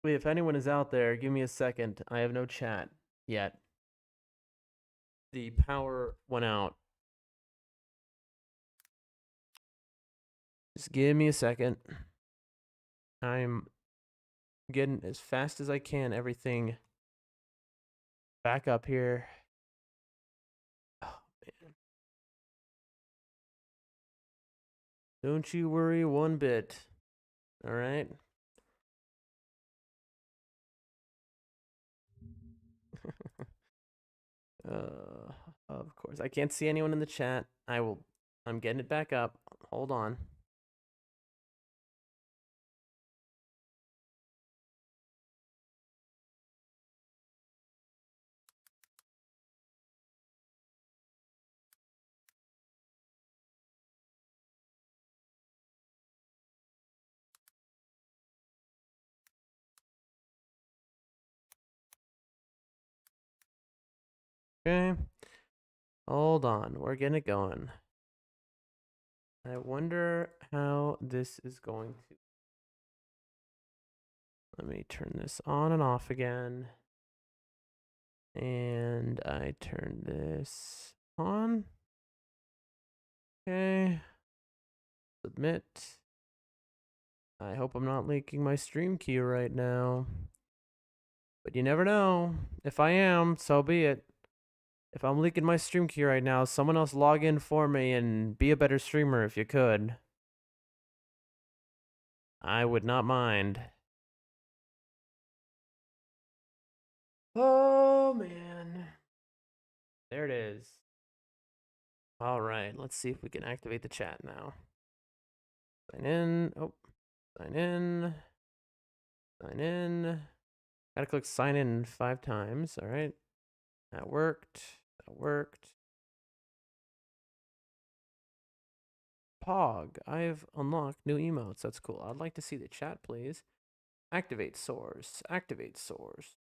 Wait, if anyone is out there, give me a second. I have no chat yet. The power went out. Just give me a second. I'm getting as fast as I can everything back up here. Oh, man. Don't you worry one bit. All right. Of course. I can't see anyone in the chat. I'm getting it back up. Hold on. Okay. Hold on. We're getting it going. I wonder how this is going to. Let me turn this on and off again. And I turn this on. Okay. Submit. I hope I'm not leaking my stream key right now. But you never know. If I am, so be it. If I'm leaking my stream key right now, someone else log in for me and be a better streamer if you could. I would not mind. Oh, man. There it is. All right, let's see if we can activate the chat now. Sign in. Oh, sign in. Sign in. Gotta click sign in 5 times. All right. That worked. That worked. Pog. I've unlocked new emotes. That's cool. I'd like to see the chat, please. Activate source. Activate source.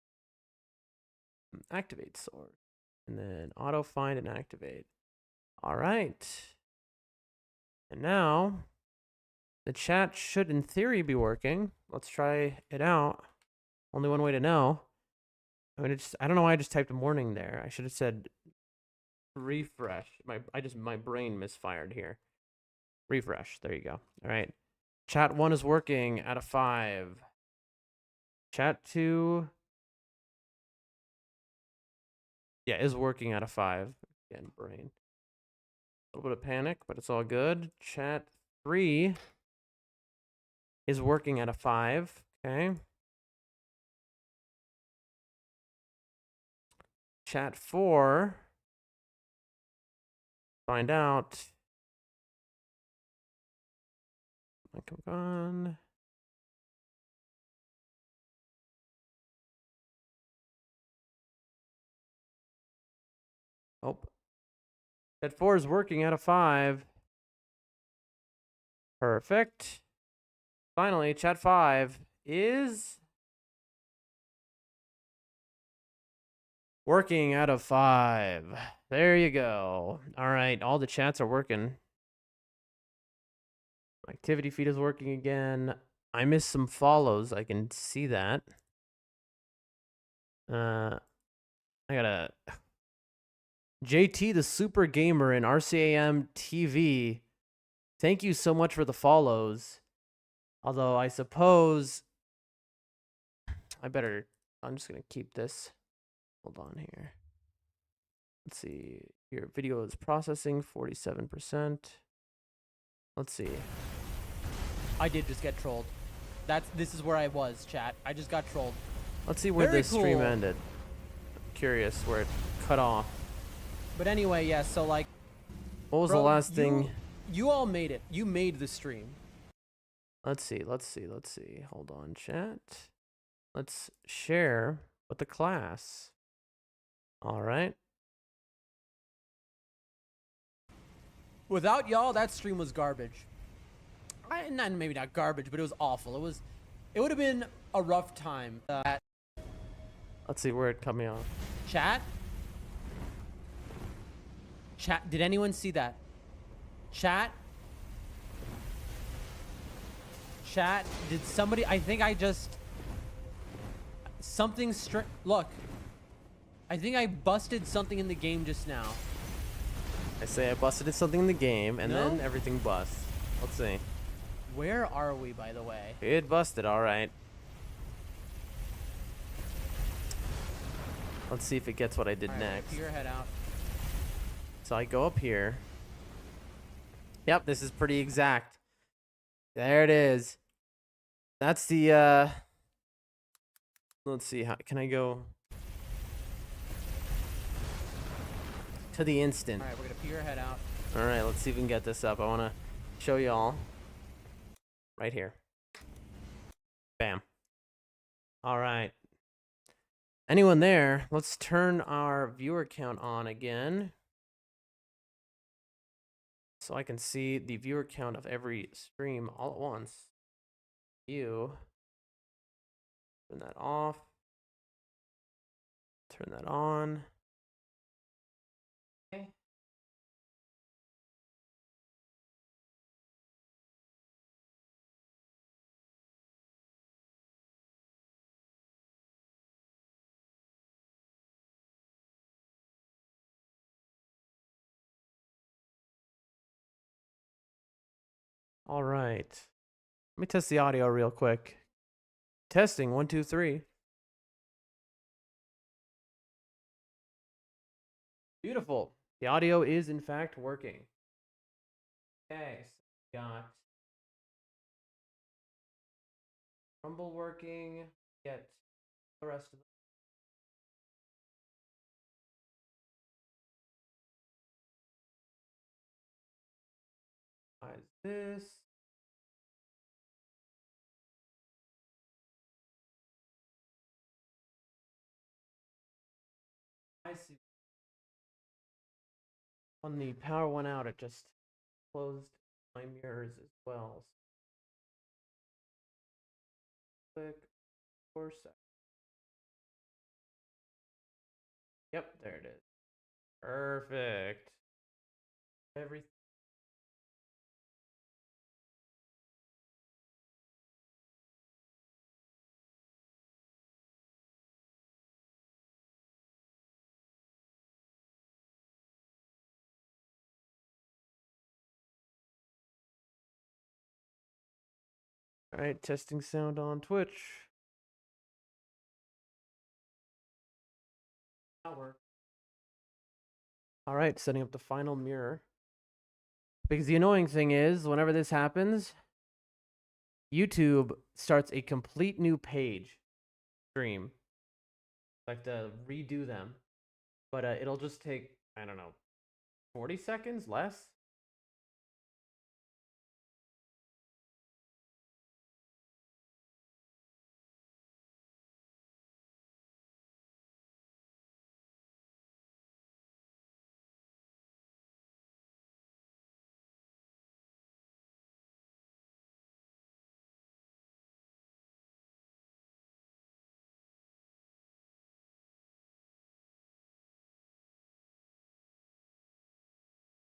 Activate source. And then auto find and activate. All right. And now the chat should in theory be working. Let's try it out. Only one way to know. I don't know why I just typed morning there. I should have said refresh. My brain misfired here. Refresh. There you go. All right. Chat 1 is working out of 5. Chat 2, yeah, is working out of 5. Again, brain. A little bit of panic, but it's all good. Chat 3 is working out of 5. Okay. Chat 4. Find out. Come on. Oh. Chat 4 is working out of 5. Perfect. Finally, chat 5 is working out of 5. There you go. All right, all the chats are working. My activity feed is working again. I missed some follows. I can see that. I gotta. JT the Super Gamer and RCAM TV. Thank you so much for the follows. Although I suppose I'm just gonna keep this. Hold on here. Let's see. Your video is processing 47%. Let's see. I did just get trolled. This is where I was, chat. I just got trolled. Let's see where this stream ended. I'm curious where it cut off. But anyway, yeah, so like... What was the last thing? You all made it. You made the stream. Let's see. Hold on, chat. Let's share with the class. All right. Without y'all, that stream was garbage. Maybe not garbage, but it was awful. It would have been a rough time. Let's see where it cut me off. Chat, did anyone see that? Chat, did somebody, I think I just Something Look. I think I busted something in the game just now. I say I busted something in the game, and No? then everything busts. Let's see. Where are we, by the way? It busted, alright. Let's see if it gets what I did next. Peer your head out. So I go up here. Yep, this is pretty exact. There it is. That's the, let's see, how can I go to the instant? Alright, we're gonna peer your head out. Alright, let's see if we can get this up. I want to show y'all. Right here. Bam. Alright. Anyone there? Let's turn our viewer count on again. So I can see the viewer count of every stream all at once. Turn that off. Turn that on. Okay. All right. Let me test the audio real quick. Testing 1, 2, 3. Beautiful. The audio is in fact working. Okay, so we got Rumble working. Get the rest of this. I see. When the power went out, it just closed my mirrors as well. Quick, 4 seconds. Yep, there it is. Perfect. Everything. All right, testing sound on Twitch. That worked. All right, setting up the final mirror. Because the annoying thing is, whenever this happens, YouTube starts a complete new page stream. I have to redo them. But it'll just take, I don't know, 40 seconds less?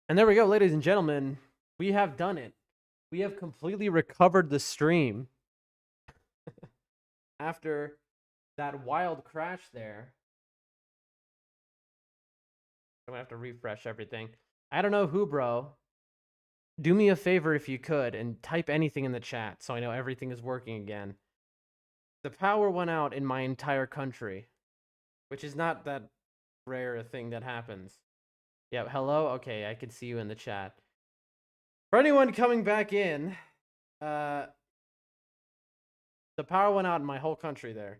And there we go, ladies and gentlemen. We have done it. We have completely recovered the stream after that wild crash there. I'm gonna have to refresh everything. I don't know who, bro. Do me a favor if you could and type anything in the chat so I know everything is working again. The power went out in my entire country, which is not that rare a thing that happens. Yeah, hello? Okay, I can see you in the chat. For anyone coming back in, the power went out in my whole country there.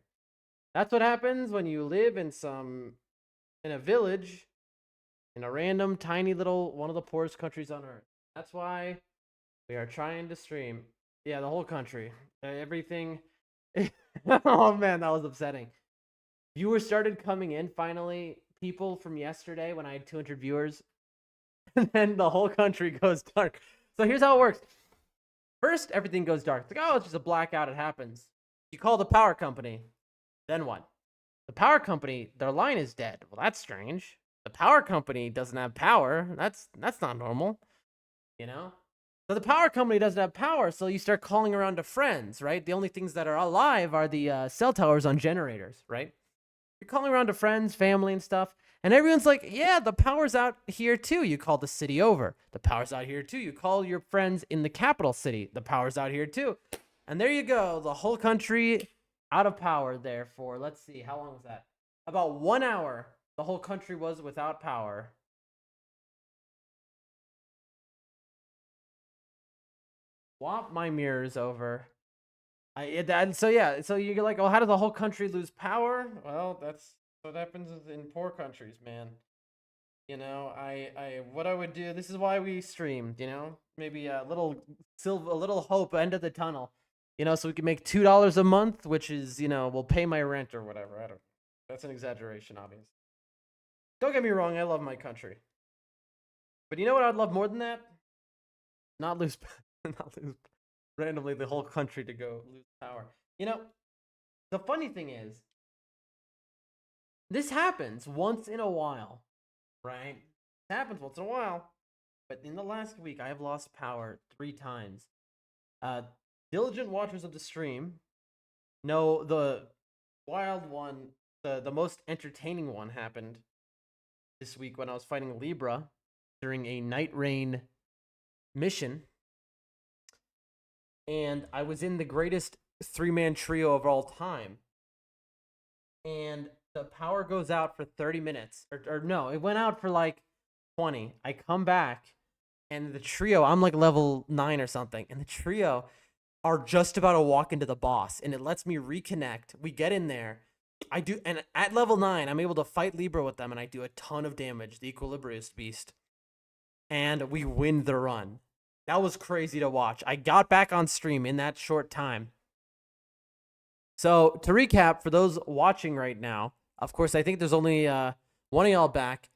That's what happens when you live in a village in a random tiny little one of the poorest countries on earth. That's why we are trying to stream. Yeah, the whole country. Everything. Oh man, that was upsetting. Viewers started coming in finally. People from yesterday when I had 200 viewers. And then the whole country goes dark. So here's how it works. First, everything goes dark. It's like, oh, it's just a blackout. It happens. You call the power company. Then what? The power company, their line is dead. Well, that's strange. The power company doesn't have power. That's not normal. You know? So the power company doesn't have power, so you start calling around to friends, right? The only things that are alive are the cell towers on generators, right? You're calling around to friends, family, and stuff, and everyone's like, yeah, the power's out here too. You call the city over. The power's out here too. You call your friends in the capital city. The power's out here too. And there you go. The whole country out of power there for, let's see, how long was that? About 1 hour, the whole country was without power. Swap my mirrors over. So yeah, so you're like, oh, how did the whole country lose power? Well, that's what happens in poor countries, man. You know, what I would do. This is why we streamed. You know, maybe a little hope end of the tunnel. You know, so we can make $2 a month, which is, you know, will pay my rent or whatever. I don't. That's an exaggeration, obviously. Don't get me wrong, I love my country. But you know what I'd love more than that? Not lose randomly the whole country to go lose power. You know, the funny thing is, this happens once in a while, right? It happens once in a while. But in the last week, I have lost power 3 times. Diligent watchers of the stream know the wild one, the most entertaining one happened this week when I was fighting Libra during a night rain mission. And I was in the greatest 3-man trio of all time. And the power goes out for 30 minutes. Or no, it went out for like 20. I come back, and the trio, I'm like level 9 or something, and the trio are just about to walk into the boss, and it lets me reconnect. We get in there. I do, and at level 9, I'm able to fight Libra with them, and I do a ton of damage, the Equilibrious Beast. And we win the run. That was crazy to watch. I got back on stream in that short time. So, to recap, for those watching right now, of course, I think there's only one of y'all back.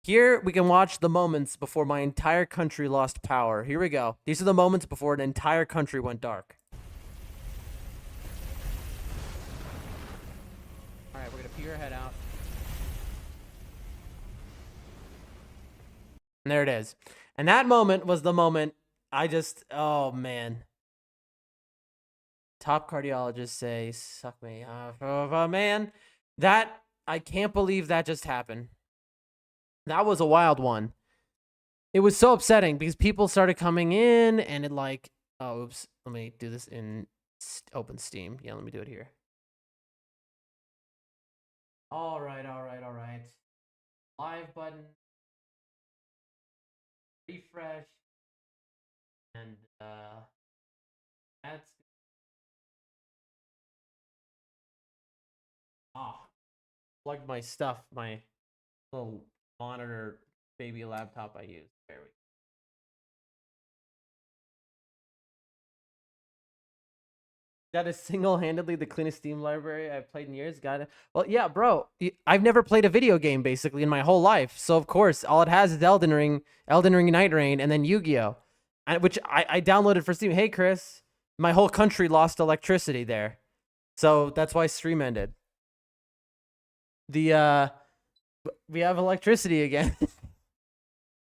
Here, we can watch the moments before my entire country lost power. Here we go. These are the moments before an entire country went dark. Alright, we're going to peer our head out. And there it is. And that moment was the moment I just, oh man. Top cardiologists say, suck me off. Oh, man, that, I can't believe that just happened. That was a wild one. It was so upsetting because people started coming in and it like, oh, oops, let me do this in open Steam. Yeah, let me do it here. All right. Live button. Refresh. And, that's, plugged my stuff, my little monitor baby laptop I use. There we go. That is single-handedly the cleanest Steam library I've played in years. Got it. Well, yeah, bro. I've never played a video game basically in my whole life, so of course all it has is Elden Ring, Night Rain, and then Yu-Gi-Oh, which I downloaded for Steam. Hey, Chris, my whole country lost electricity there, so that's why stream ended. We have electricity again.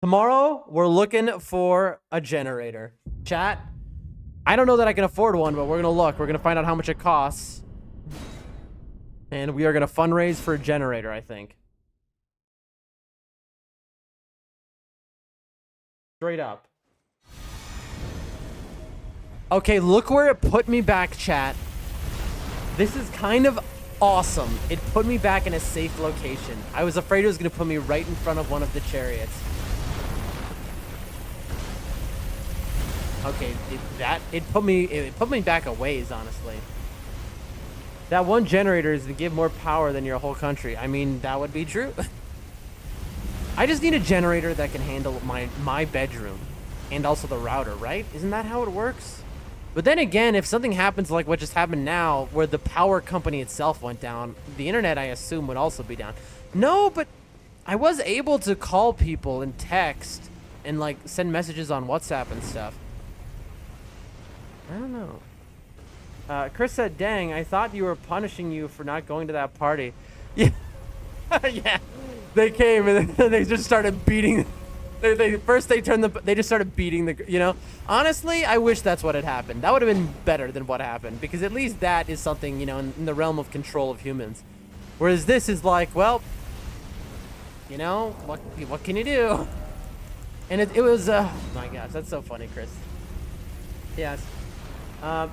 Tomorrow, we're looking for a generator. Chat, I don't know that I can afford one, but we're going to look. We're going to find out how much it costs. And we are going to fundraise for a generator, I think. Straight up. Okay, look where it put me back, chat. This is kind of awesome. It put me back in a safe location. I was afraid it was going to put me right in front of one of the chariots. Okay, it put me back a ways, honestly. That one generator is to give more power than your whole country. I mean, that would be true. I just need a generator that can handle my bedroom and also the router, right? Isn't that how it works? But then again, if something happens like what just happened now, where the power company itself went down, the internet, I assume, would also be down. No, but I was able to call people and text and like send messages on WhatsApp and stuff. I don't know. Chris said, dang, I thought you were punishing you for not going to that party. Yeah. Yeah. They came and they just started beating. They just started beating the, you know. Honestly, I wish that's what had happened. That would have been better than what happened, because at least that is something, you know, in the realm of control of humans. Whereas this is like, well, you know, what can you do? And it was, oh my gosh, that's so funny, Chris. Yes. Yeah,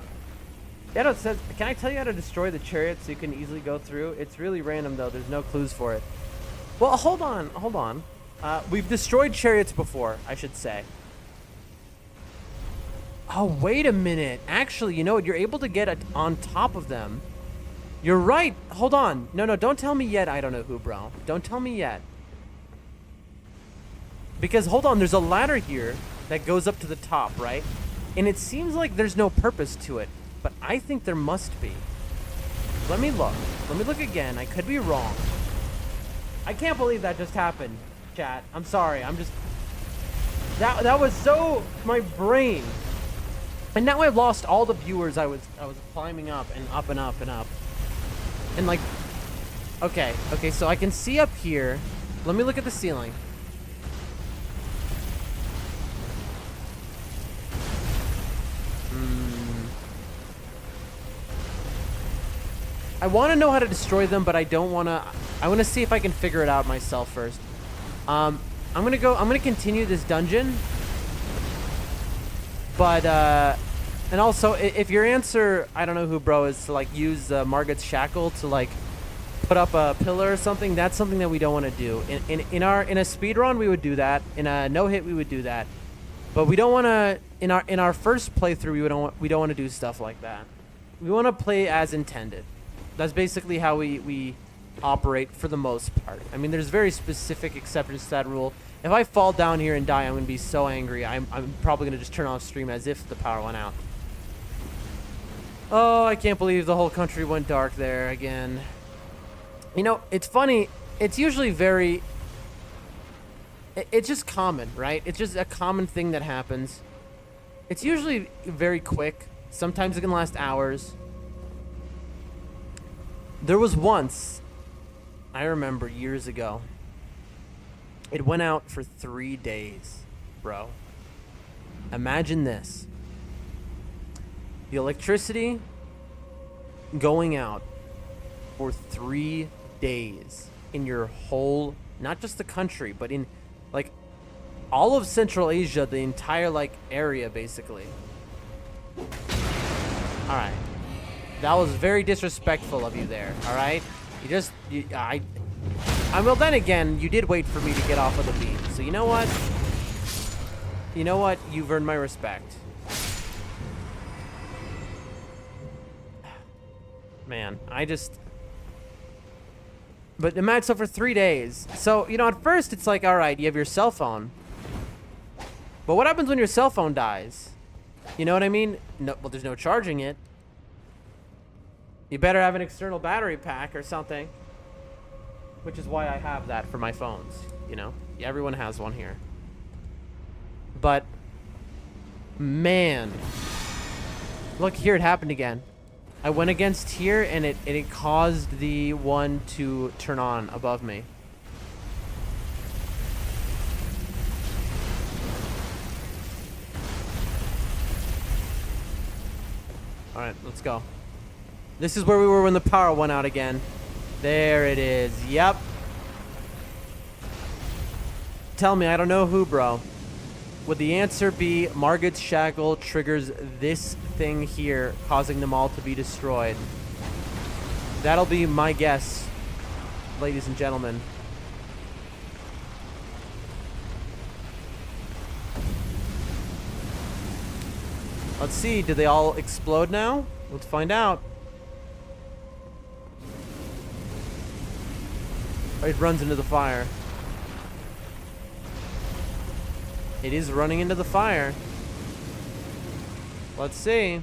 it says, can I tell you how to destroy the chariot so you can easily go through? It's really random, though. There's no clues for it. Well, hold on. We've destroyed chariots before, I should say. Oh, wait a minute. Actually, you know what? You're able to get on top of them. You're right. Hold on. No, don't tell me yet. I don't know who, bro. Don't tell me yet. Because, hold on, there's a ladder here that goes up to the top, right? And it seems like there's no purpose to it, but I think there must be. Let me look. Let me look again. I could be wrong. I can't believe that just happened, chat. I'm sorry. I'm just... That was so... my brain. And now I've lost all the viewers I was climbing up and up and up and up. And like... Okay, so I can see up here. Let me look at the ceiling. I want to know how to destroy them, but I don't want to... I want to see if I can figure it out myself first. I'm gonna continue this dungeon. But, and also, if your answer, I don't know who, bro, is to, like, use Margot's shackle to, like, put up a pillar or something, that's something that we don't want to do. In a speed run, we would do that. In a no-hit, we would do that. But we don't want to... In our first playthrough, we don't want to do stuff like that. We want to play as intended. That's basically how we operate for the most part. I mean, there's very specific exceptions to that rule. If I fall down here and die, I'm going to be so angry. I'm probably going to just turn off stream as if the power went out. Oh, I can't believe the whole country went dark there again. You know, it's funny. It's usually very... It's just common, right? It's just a common thing that happens. It's usually very quick. Sometimes it can last hours. There was once, I remember years ago, it went out for 3 days, bro. Imagine this. The electricity going out for 3 days in your whole, not just the country, but in, like, all of Central Asia, the entire, like, area, basically. All right. That was very disrespectful of you there, all right? Well, then again, you did wait for me to get off of the beat. So you know what? You know what? You've earned my respect. Man, But imagine, so for 3 days. So, you know, at first it's like, all right, you have your cell phone. But what happens when your cell phone dies? You know what I mean? No, well, there's no charging it. You better have an external battery pack or something. Which is why I have that for my phones, you know? Everyone has one here. But, man. Look, here it happened again. I went against here, and it caused the one to turn on above me. Alright, let's go. This is where we were when the power went out again. There it is. Yep. Tell me, I don't know who, bro. Would the answer be Margot's shackle triggers this thing here, causing them all to be destroyed? That'll be my guess, ladies and gentlemen. Let's see, do they all explode now? Let's find out. It runs into the fire. It is running into the fire. Let's see.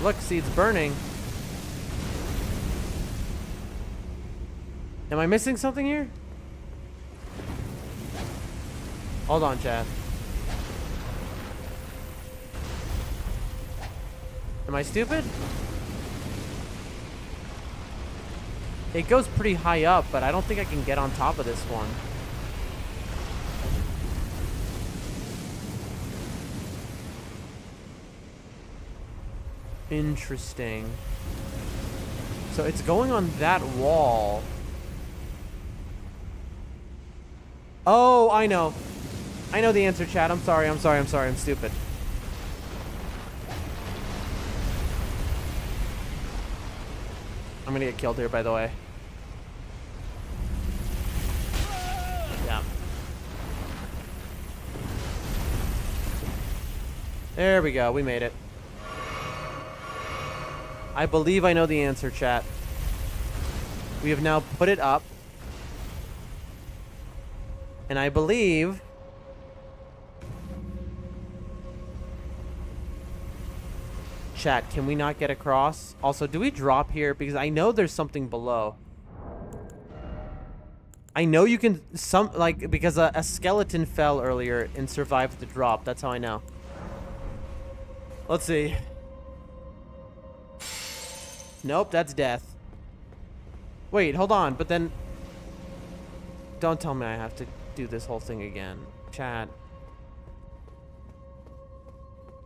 Look, see, it's burning. Am I missing something here? Hold on, chat. Am I stupid? It goes pretty high up, but I don't think I can get on top of this one. Interesting. So it's going on that wall. Oh, I know. I know the answer, chat. I'm sorry. I'm stupid. I'm gonna get killed here, by the way. Yeah. There we go. We made it. I believe I know the answer, chat. We have now put it up. And I believe... Chat, can we not get across? Also, do we drop here? Because I know there's something below. I know you can... because a skeleton fell earlier and survived the drop. That's how I know. Let's see. Nope, that's death. Wait, hold on, but then... Don't tell me I have to do this whole thing again. Chat.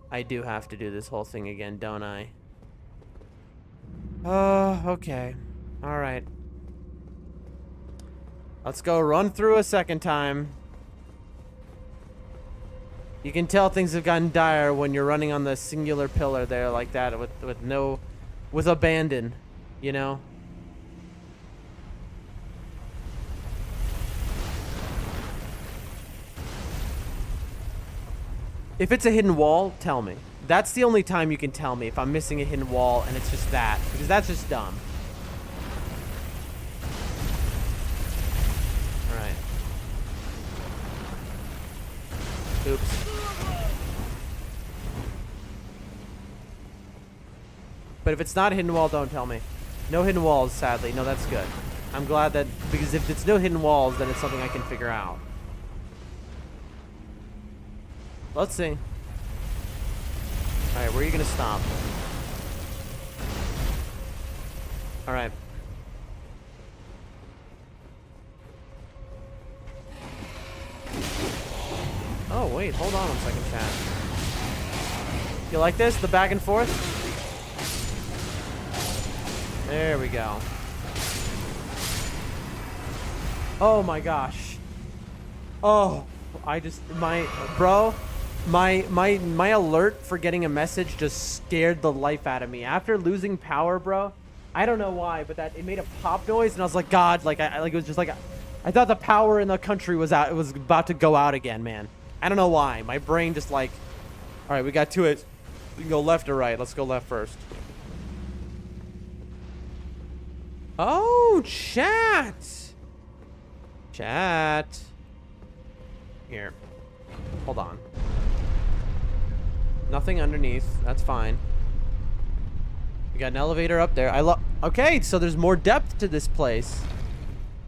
I do have to do this whole thing again, don't I? Oh, okay. Alright. Let's go run through a second time. You can tell things have gotten dire when you're running on the singular pillar there like that with abandon, you know? If it's a hidden wall, tell me. That's the only time you can tell me if I'm missing a hidden wall and it's just that. Because that's just dumb. Alright. Oops. But if it's not a hidden wall, don't tell me. No hidden walls, sadly. No, that's good. I'm glad that... Because if it's no hidden walls, then it's something I can figure out. Let's see. Alright, where are you gonna stop? Alright. Oh, wait, hold on a second, chat. You like this? The back and forth? There we go. Oh my gosh. Oh, my alert for getting a message just scared the life out of me. After losing power, bro, I don't know why, but it made a pop noise, and I was like, God, it was just like, I thought the power in the country was out. It was about to go out again, man. I don't know why. My brain just like, all right, we got to it. We can go left or right. Let's go left first. Oh, chat. Chat. Here. Hold on. Nothing underneath. That's fine. We got an elevator up there. Okay, so there's more depth to this place.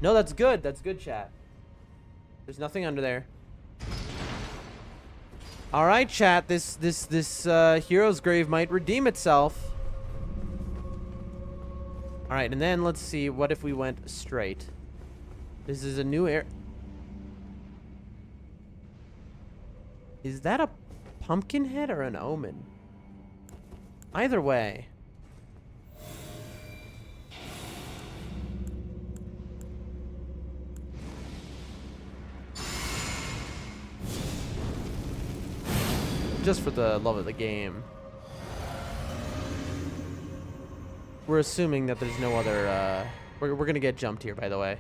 No, that's good. That's good, chat. There's nothing under there. All right, chat. This hero's grave might redeem itself. All right, and then let's see. What if we went straight? This is a new area. Is that a pumpkin head or an omen? Either way. Just for the love of the game. We're assuming that there's no other, we're gonna get jumped here, by the way.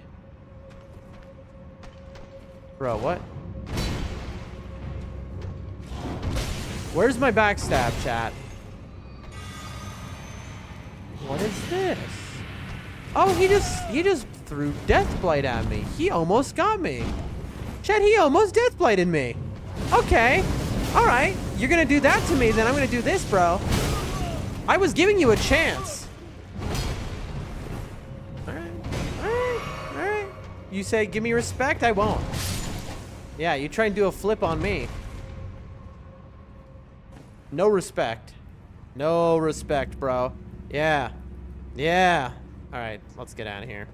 Bro, what? Where's my backstab, chat? What is this? Oh, he just threw Deathblight at me. He almost got me. Chat, he almost Deathblighted me. Okay. All right. You're gonna do that to me, then I'm gonna do this, bro. I was giving you a chance. All right. All right. All right. You say give me respect, I won't. Yeah, you try and do a flip on me. No respect. No respect, bro. Yeah. Yeah. All right, let's get out of here.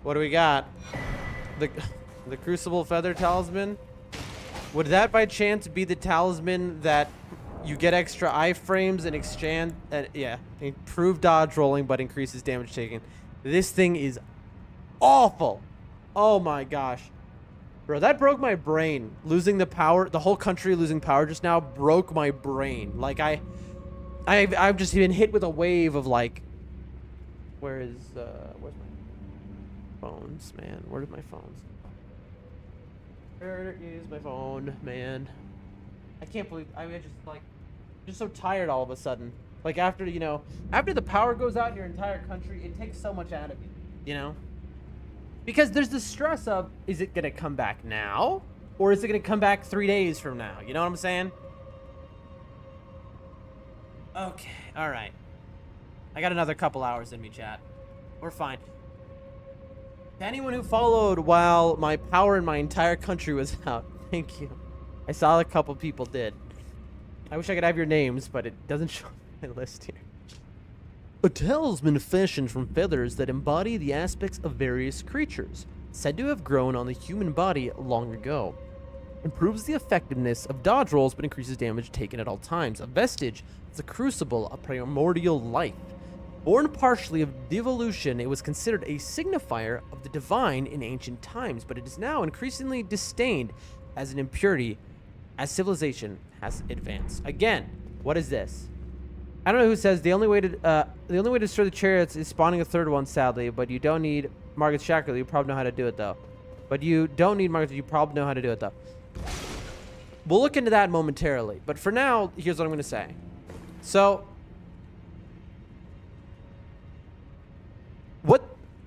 What do we got? The Crucible Feather Talisman? Would that by chance be the talisman that You get extra iframes and exchange. Yeah, improved dodge rolling, but increases damage taken. This thing is awful. Oh my gosh. Bro, that broke my brain. Losing the power, the whole country losing power just now broke my brain. Like, I've just been hit with a wave of like, where's my phones, man? Where's my phones? Where is my phone, man? I can't believe, I mean, just so tired all of a sudden. Like, after, you know, after the power goes out in your entire country, it takes so much out of you, you know? Because there's the stress of, is it going to come back now? Or is it going to come back 3 days from now? You know what I'm saying? Okay, all right. I got another couple hours in me, chat. We're fine. To anyone who followed while my power in my entire country was out, thank you. I saw a couple people did. I wish I could have your names, but it doesn't show my list here. A talisman fashioned from feathers that embody the aspects of various creatures, said to have grown on the human body long ago. Improves the effectiveness of dodge rolls, but increases damage taken at all times. A vestige of the crucible of primordial life. Born partially of devolution, it was considered a signifier of the divine in ancient times, but it is now increasingly disdained as an impurity as civilization has advanced. Again, what is this? I don't know who says the only way to destroy the chariots is spawning a third one, sadly, but you don't need Margaret Shackle. You probably know how to do it, though. But you don't need Margaret. You probably know how to do it, though. We'll look into that momentarily. But for now, here's what I'm going to say. So, what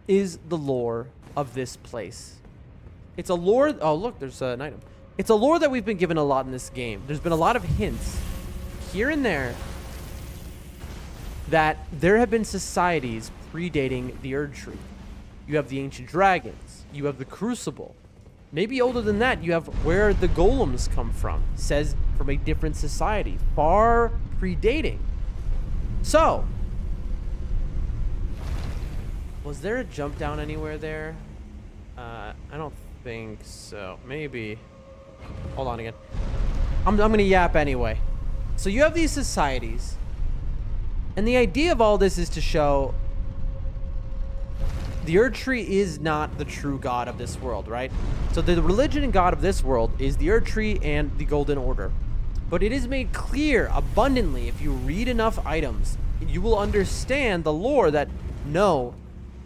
is the lore of this place? It's a lore. Oh, look, there's an item. It's a lore that we've been given a lot in this game. There's been a lot of hints here and there that there have been societies predating the Erd Tree. You have the ancient dragons. You have the Crucible. Maybe older than that, you have where the golems come from. Says from a different society, far predating. So, was there a jump down anywhere there? I don't think so. Maybe. Hold on again. I'm gonna yap anyway. So you have these societies. And the idea of all this is to show the Erd Tree is not the true god of this world, right? So the religion and god of this world is the Erd Tree and the Golden Order. But it is made clear abundantly, if you read enough items, you will understand the lore that no,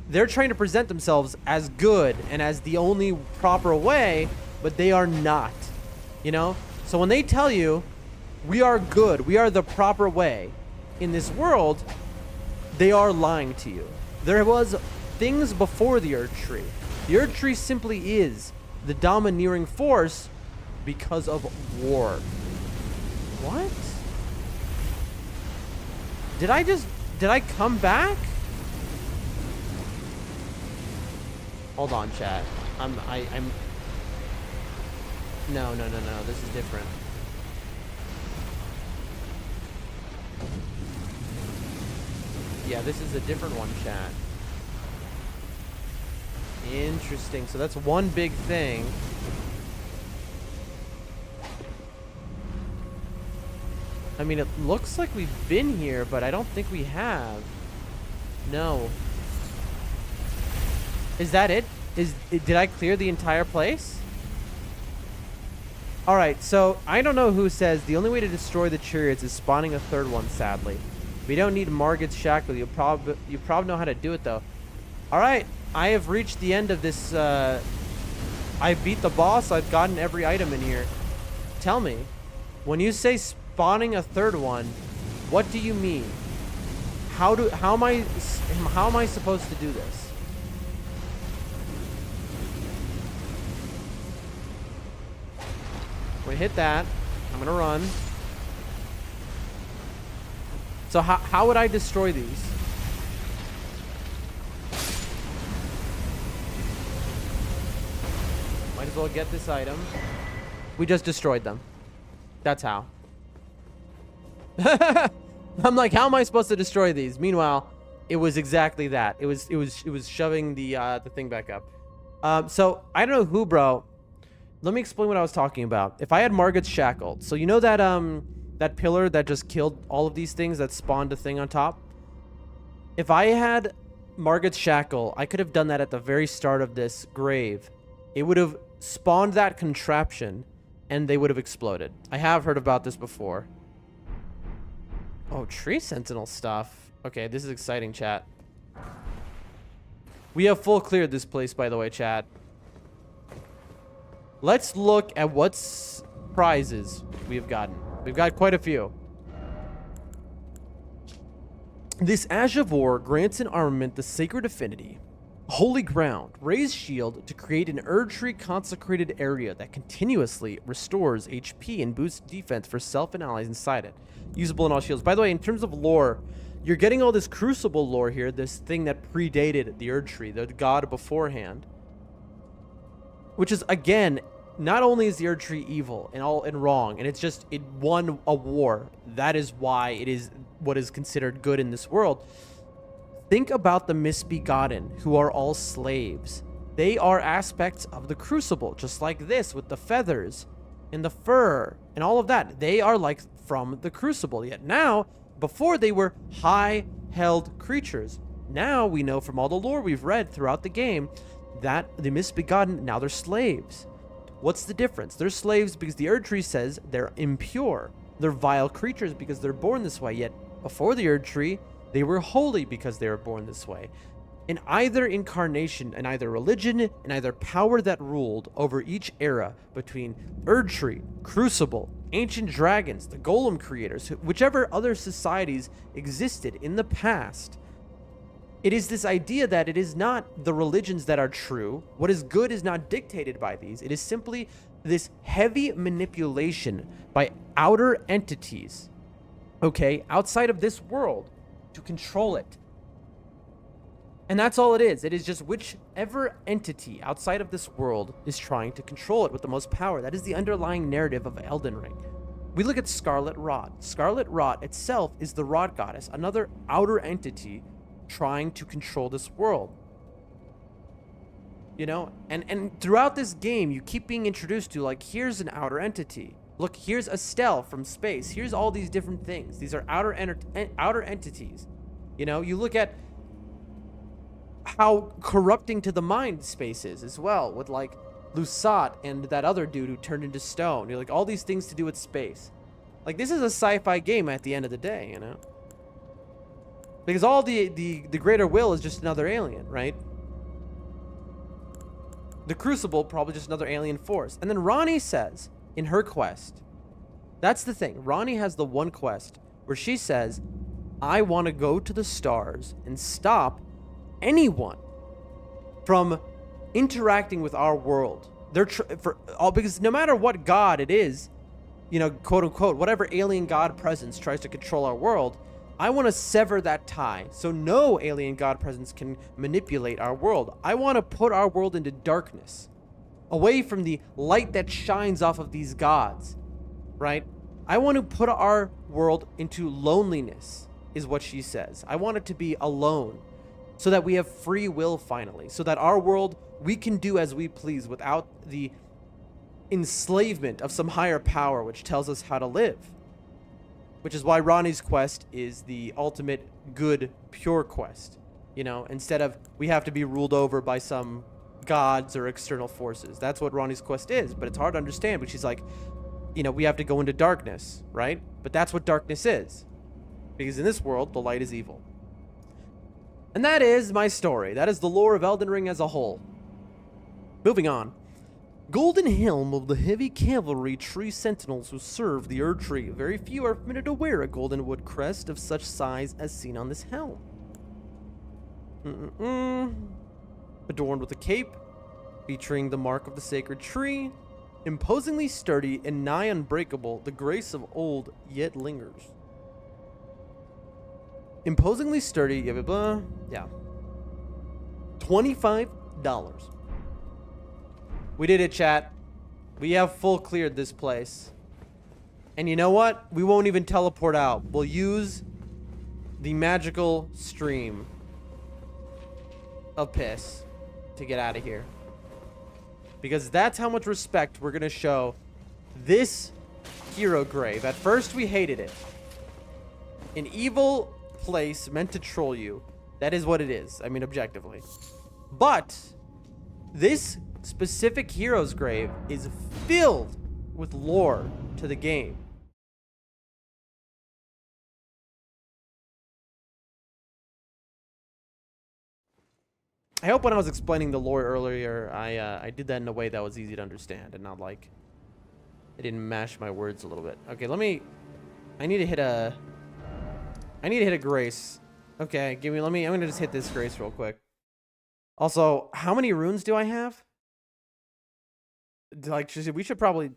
they're trying to present themselves as good and as the only proper way, but they are not, you know? So when they tell you, we are good, we are the proper way, in this world, they are lying to you. There was things before the Erd Tree. The Erd Tree simply is the domineering force because of war. What? Did I come back? Hold on, chat. I'm No, this is different. Yeah, this is a different one, chat. Interesting. So that's one big thing. I mean, it looks like we've been here, but I don't think we have. No. Is that it? Did I clear the entire place? Alright, so I don't know who says the only way to destroy the chariots is spawning a third one, sadly. We don't need Margaret's Shackle. You probably know how to do it, though. Alright, I have reached the end of this. I beat the boss. I've gotten every item in here. Tell me, when you say spawning a third one, what do you mean? How am I supposed to do this? I'm gonna hit that. I'm gonna run. So how would I destroy these? Might as well get this item. We just destroyed them. That's how. I'm like, how am I supposed to destroy these? Meanwhile, it was exactly that. It was shoving the thing back up. So I don't know who, bro. Let me explain what I was talking about. If I had Margaret's Shackled, so you know that that pillar that just killed all of these things that spawned a thing on top. If I had Margot's Shackle, I could have done that at the very start of this grave. It would have spawned that contraption, and they would have exploded. I have heard about this before. Oh, tree sentinel stuff. Okay, this is exciting, chat. We have full cleared this place, by the way, chat. Let's look at what prizes we have gotten. We've got quite a few. This Ash of War grants an armament the sacred affinity. Holy ground. Raise shield to create an Erd-tree consecrated area that continuously restores HP and boosts defense for self and allies inside it. Usable in all shields. By the way, in terms of lore, you're getting all this Crucible lore here, this thing that predated the Erd-tree, the god beforehand. Which is, again, not only is the Erd-tree evil and wrong, and it won a war. That is why it is what is considered good in this world. Think about the misbegotten, who are all slaves. They are aspects of the Crucible, just like this with the feathers and the fur and all of that. They are like from the Crucible. Yet now, before they were high-held creatures. Now we know from all the lore we've read throughout the game that the misbegotten, now they're slaves. What's the difference? They're slaves because the Erd-tree says they're impure. They're vile creatures because they're born this way. Yet before the Erd-tree, they were holy because they were born this way. In either incarnation, in either religion, in either power that ruled over each era between Erd-tree, Crucible, ancient dragons, the Golem creators, whichever other societies existed in the past, it is this idea that it is not the religions that are true. What is good is not dictated by these. It is simply this heavy manipulation by outer entities, okay, outside of this world to control it. And that's all it is. It is just whichever entity outside of this world is trying to control it with the most power. That is the underlying narrative of Elden Ring. We look at Scarlet Rot. Scarlet Rot itself is the Rot Goddess, another outer entity trying to control this world. You know, and throughout this game, you keep being introduced to, like, here's an outer entity. Look, here's Estelle from space. Here's all these different things. These are outer entities. You know, you look at how corrupting to the mind space is as well, with, like, Lusat and that other dude who turned into stone. You're like, all these things to do with space. Like, this is a sci-fi game at the end of the day, you know? Because all the greater will is just another alien, right? The Crucible, probably just another alien force. And then Ronnie says in her quest, that's the thing. Ronnie has the one quest where she says, I want to go to the stars and stop anyone from interacting with our world. Because no matter what god it is, you know, quote unquote, whatever alien god presence tries to control our world, I want to sever that tie so no alien god presence can manipulate our world. I want to put our world into darkness, away from the light that shines off of these gods, right? I want to put our world into loneliness, is what she says. I want it to be alone so that we have free will finally, so that our world, we can do as we please without the enslavement of some higher power which tells us how to live. Which is why Ronnie's quest is the ultimate good, pure quest. You know, instead of we have to be ruled over by some gods or external forces. That's what Ronnie's quest is, but it's hard to understand. But she's like, you know, we have to go into darkness, right? But that's what darkness is. Because in this world, the light is evil. And that is my story. That is the lore of Elden Ring as a whole. Moving on. Golden Helm of the Heavy Cavalry Tree Sentinels who serve the Erd-tree. Very few are permitted to wear a golden wood crest of such size as seen on this helm. Adorned with a cape, featuring the mark of the sacred tree. Imposingly sturdy and nigh unbreakable, the grace of old yet lingers. Imposingly sturdy, yeah, blah, blah, yeah. $25. We did it, chat. We have full cleared this place. And you know what? We won't even teleport out. We'll use the magical stream of piss to get out of here. Because that's how much respect we're going to show this hero grave. At first, we hated it. An evil place meant to troll you. That is what it is. I mean, objectively. But this specific hero's grave is filled with lore to the game. I hope when I was explaining the lore earlier, I did that in a way that was easy to understand and not like I didn't mash my words a little bit. Okay, I need to hit a grace. Okay, I'm gonna just hit this grace real quick. Also, how many runes do I have? Like, we should probably...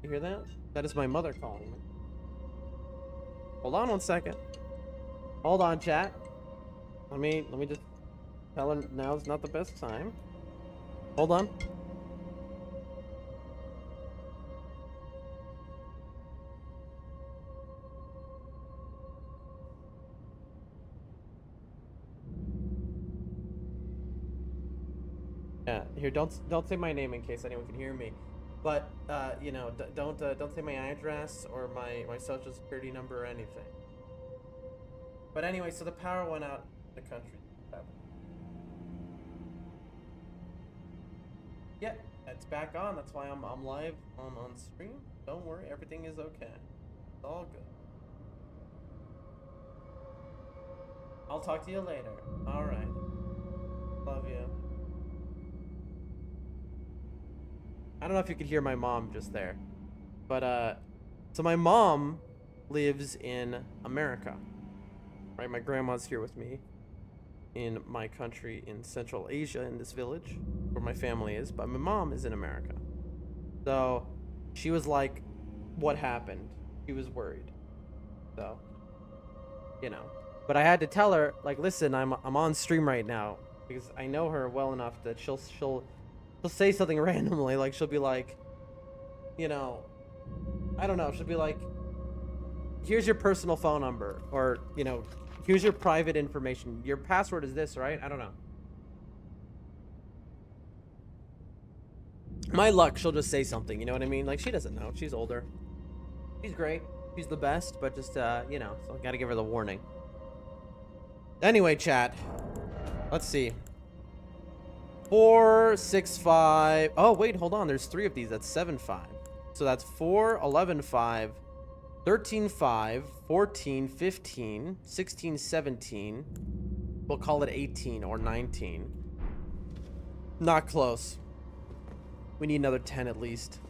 You hear that? That is my mother calling me. Hold on 1 second. Hold on, chat. Let me just tell her now's not the best time. Hold on. Yeah, here, don't say my name in case anyone can hear me. But you know, don't say my address or my social security number or anything. But anyway, so the power went out in the country. Yeah, it's back on. That's why I'm live on stream. Don't worry, everything is okay. It's all good. I'll talk to you later. All right. Love you. I don't know if you could hear my mom just there, but so my mom lives in America, right? My grandma's here with me in my country in Central Asia, in this village where my family is, but my mom is in America. So she was like, what happened? She was worried. So, you know, but I had to tell her, like, listen, I'm on stream right now, because I know her well enough that she'll say something randomly, like she'll be like, you know, I don't know, she'll be like, here's your personal phone number, or, you know, here's your private information. Your password is this, right? I don't know. My luck, she'll just say something, you know what I mean? Like, she doesn't know. She's older. She's great. She's the best, but just, you know, so I gotta give her the warning. Anyway, chat. Let's see. 4, 6, 5. Oh, wait, hold on. There's 3 of these. That's 7, 5. So that's 4, 11, 5, 13, 5, 14, 15, 16, 17. We'll call it 18 or 19. Not close. We need another 10 at least.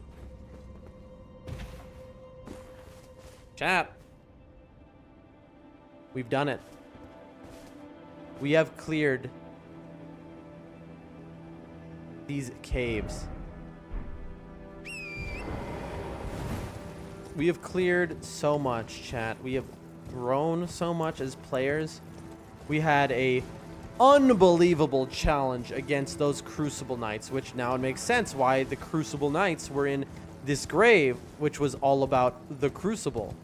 Chat. We've done it. We have cleared these caves. We have cleared so much, chat. We have grown so much as players. We had a unbelievable challenge against those Crucible Knights, which now it makes sense why the Crucible Knights were in this grave, which was all about the Crucible.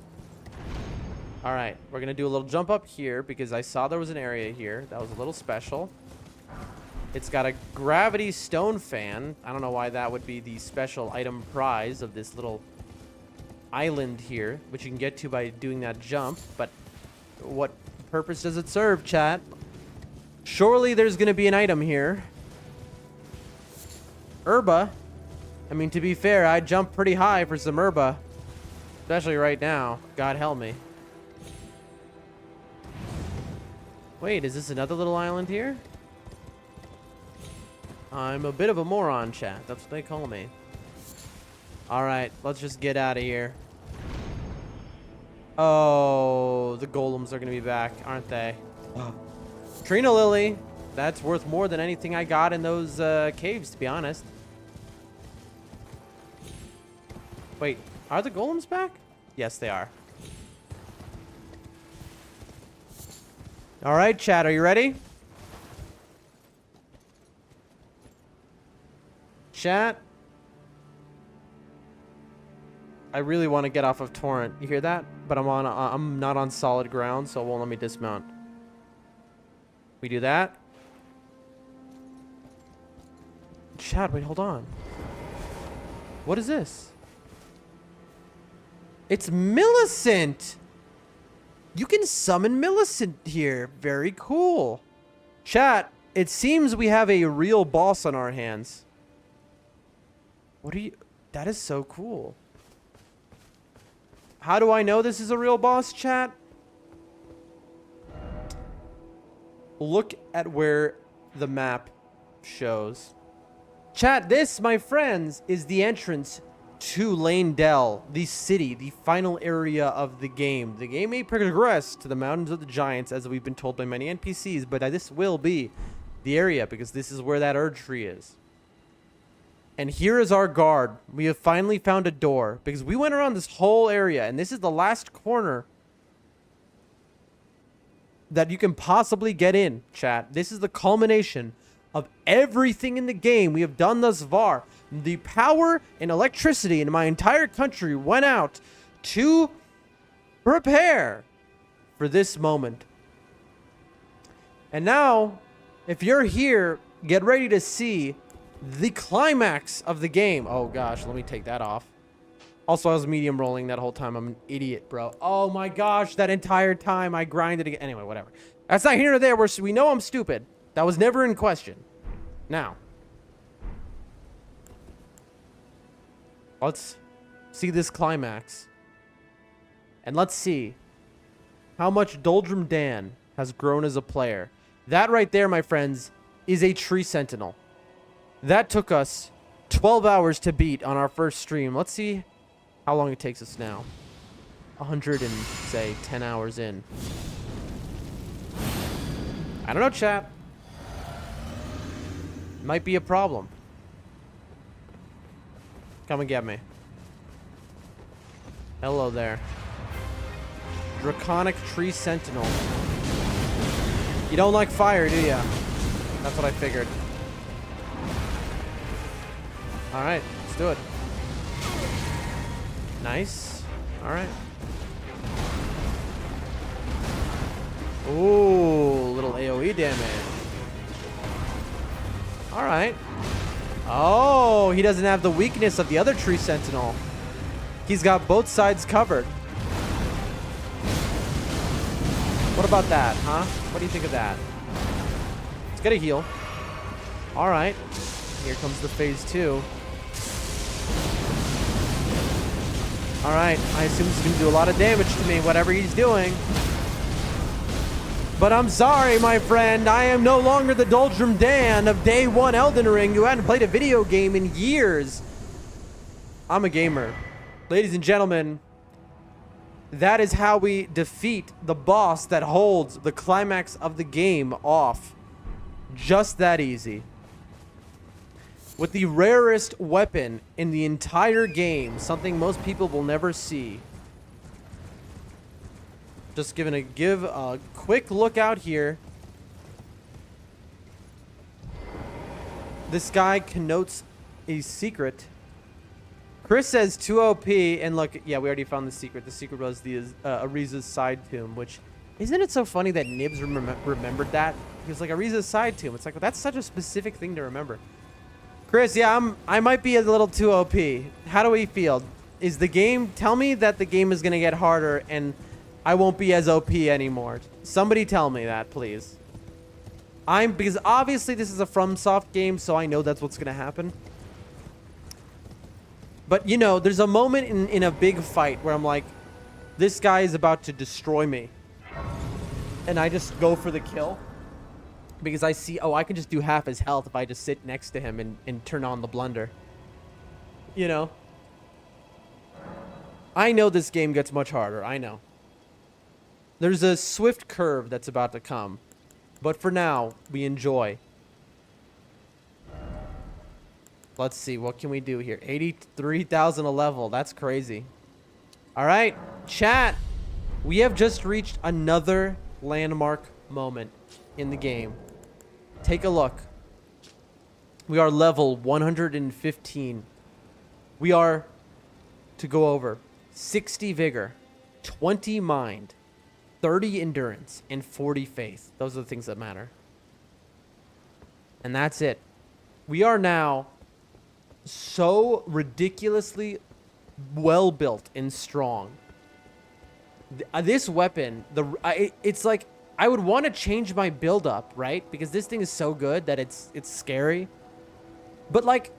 All right, we're gonna do a little jump up here because I saw there was an area here that was a little special. It's got a gravity stone fan. I don't know why that would be the special item prize of this little island here, which you can get to by doing that jump. But what purpose does it serve, chat? Surely there's going to be an item here. Herba. I mean, to be fair, I jumped pretty high for some herba. Especially right now. God help me. Wait, is this another little island here? I'm a bit of a moron, chat. That's what they call me. Alright, let's just get out of here. Oh, the golems are going to be back, aren't they? Trina Lily. That's worth more than anything I got in those caves, to be honest. Wait, are the golems back? Yes, they are. Alright, chat, are you ready? Chat, I really want to get off of Torrent. You hear that? But I'm not on solid ground, so it won't let me dismount. We do that. Chat, wait, hold on. What is this? It's Millicent. You can summon Millicent here. Very cool. Chat, it seems we have a real boss on our hands. What are you... That is so cool. How do I know this is a real boss, chat? Look at where the map shows. Chat, this, my friends, is the entrance to Lane Dell, the city, the final area of the game. The game may progress to the Mountains of the Giants, as we've been told by many NPCs, but this will be the area, because this is where that Erd tree is. And here is our guard. We have finally found a door, because we went around this whole area, and this is the last corner that you can possibly get in, chat. This is the culmination of everything in the game we have done thus far. The power and electricity in my entire country went out to prepare for this moment. And now, if you're here, get ready to see the climax of the game. Oh gosh, let me take that off. Also, I was medium rolling that whole time. I'm an idiot, bro. Oh my gosh, that entire time I grinded again. Anyway, whatever. That's not here nor there. We know I'm stupid. That was never in question. Now, let's see this climax. And let's see how much Doldrum Dan has grown as a player. That right there, my friends, is a tree sentinel. That took us 12 hours to beat on our first stream. Let's see how long it takes us now. 10 hours in. I don't know, chat. Might be a problem. Come and get me. Hello there. Draconic Tree Sentinel. You don't like fire, do ya? That's what I figured. Alright, let's do it. Nice. Alright. Ooh, little AoE damage. Alright. Oh, he doesn't have the weakness of the other Tree Sentinel. He's got both sides covered. What about that, huh? What do you think of that? Let's get a heal. Alright. Here comes the phase 2. Alright, I assume he's going to do a lot of damage to me, whatever he's doing. But I'm sorry, my friend. I am no longer the Doldrum Dan of day 1 Elden Ring who hadn't played a video game in years. I'm a gamer. Ladies and gentlemen, that is how we defeat the boss that holds the climax of the game off. Just that easy. With the rarest weapon in the entire game, something most people will never see. Just give a quick look out here. This guy connotes a secret. Chris says 2 OP, and look, yeah, we already found the secret. The secret was the Ariza's side tomb, which, isn't it so funny that Nibs remembered that? He was like, Ariza's side tomb. It's like, well, that's such a specific thing to remember. Chris, yeah, I might be a little too OP. How do we feel? Is the game, tell me that the game is going to get harder and I won't be as OP anymore. Somebody tell me that, please. Because obviously this is a FromSoft game, so I know that's what's going to happen. But, you know, there's a moment in a big fight where I'm like, this guy is about to destroy me. And I just go for the kill. Because I see, oh, I can just do half his health if I just sit next to him and turn on the blunder. You know? I know this game gets much harder. I know. There's a swift curve that's about to come. But for now, we enjoy. Let's see, what can we do here? 83,000 a level. That's crazy. All right, chat. We have just reached another landmark moment in the game. Take a look. We are level 115. We are, to go over, 60 vigor, 20 mind, 30 endurance, and 40 faith. Those are the things that matter. And that's it. We are now so ridiculously well built and strong. This weapon, it's like I would want to change my build up, right? Because this thing is so good that it's scary. But like,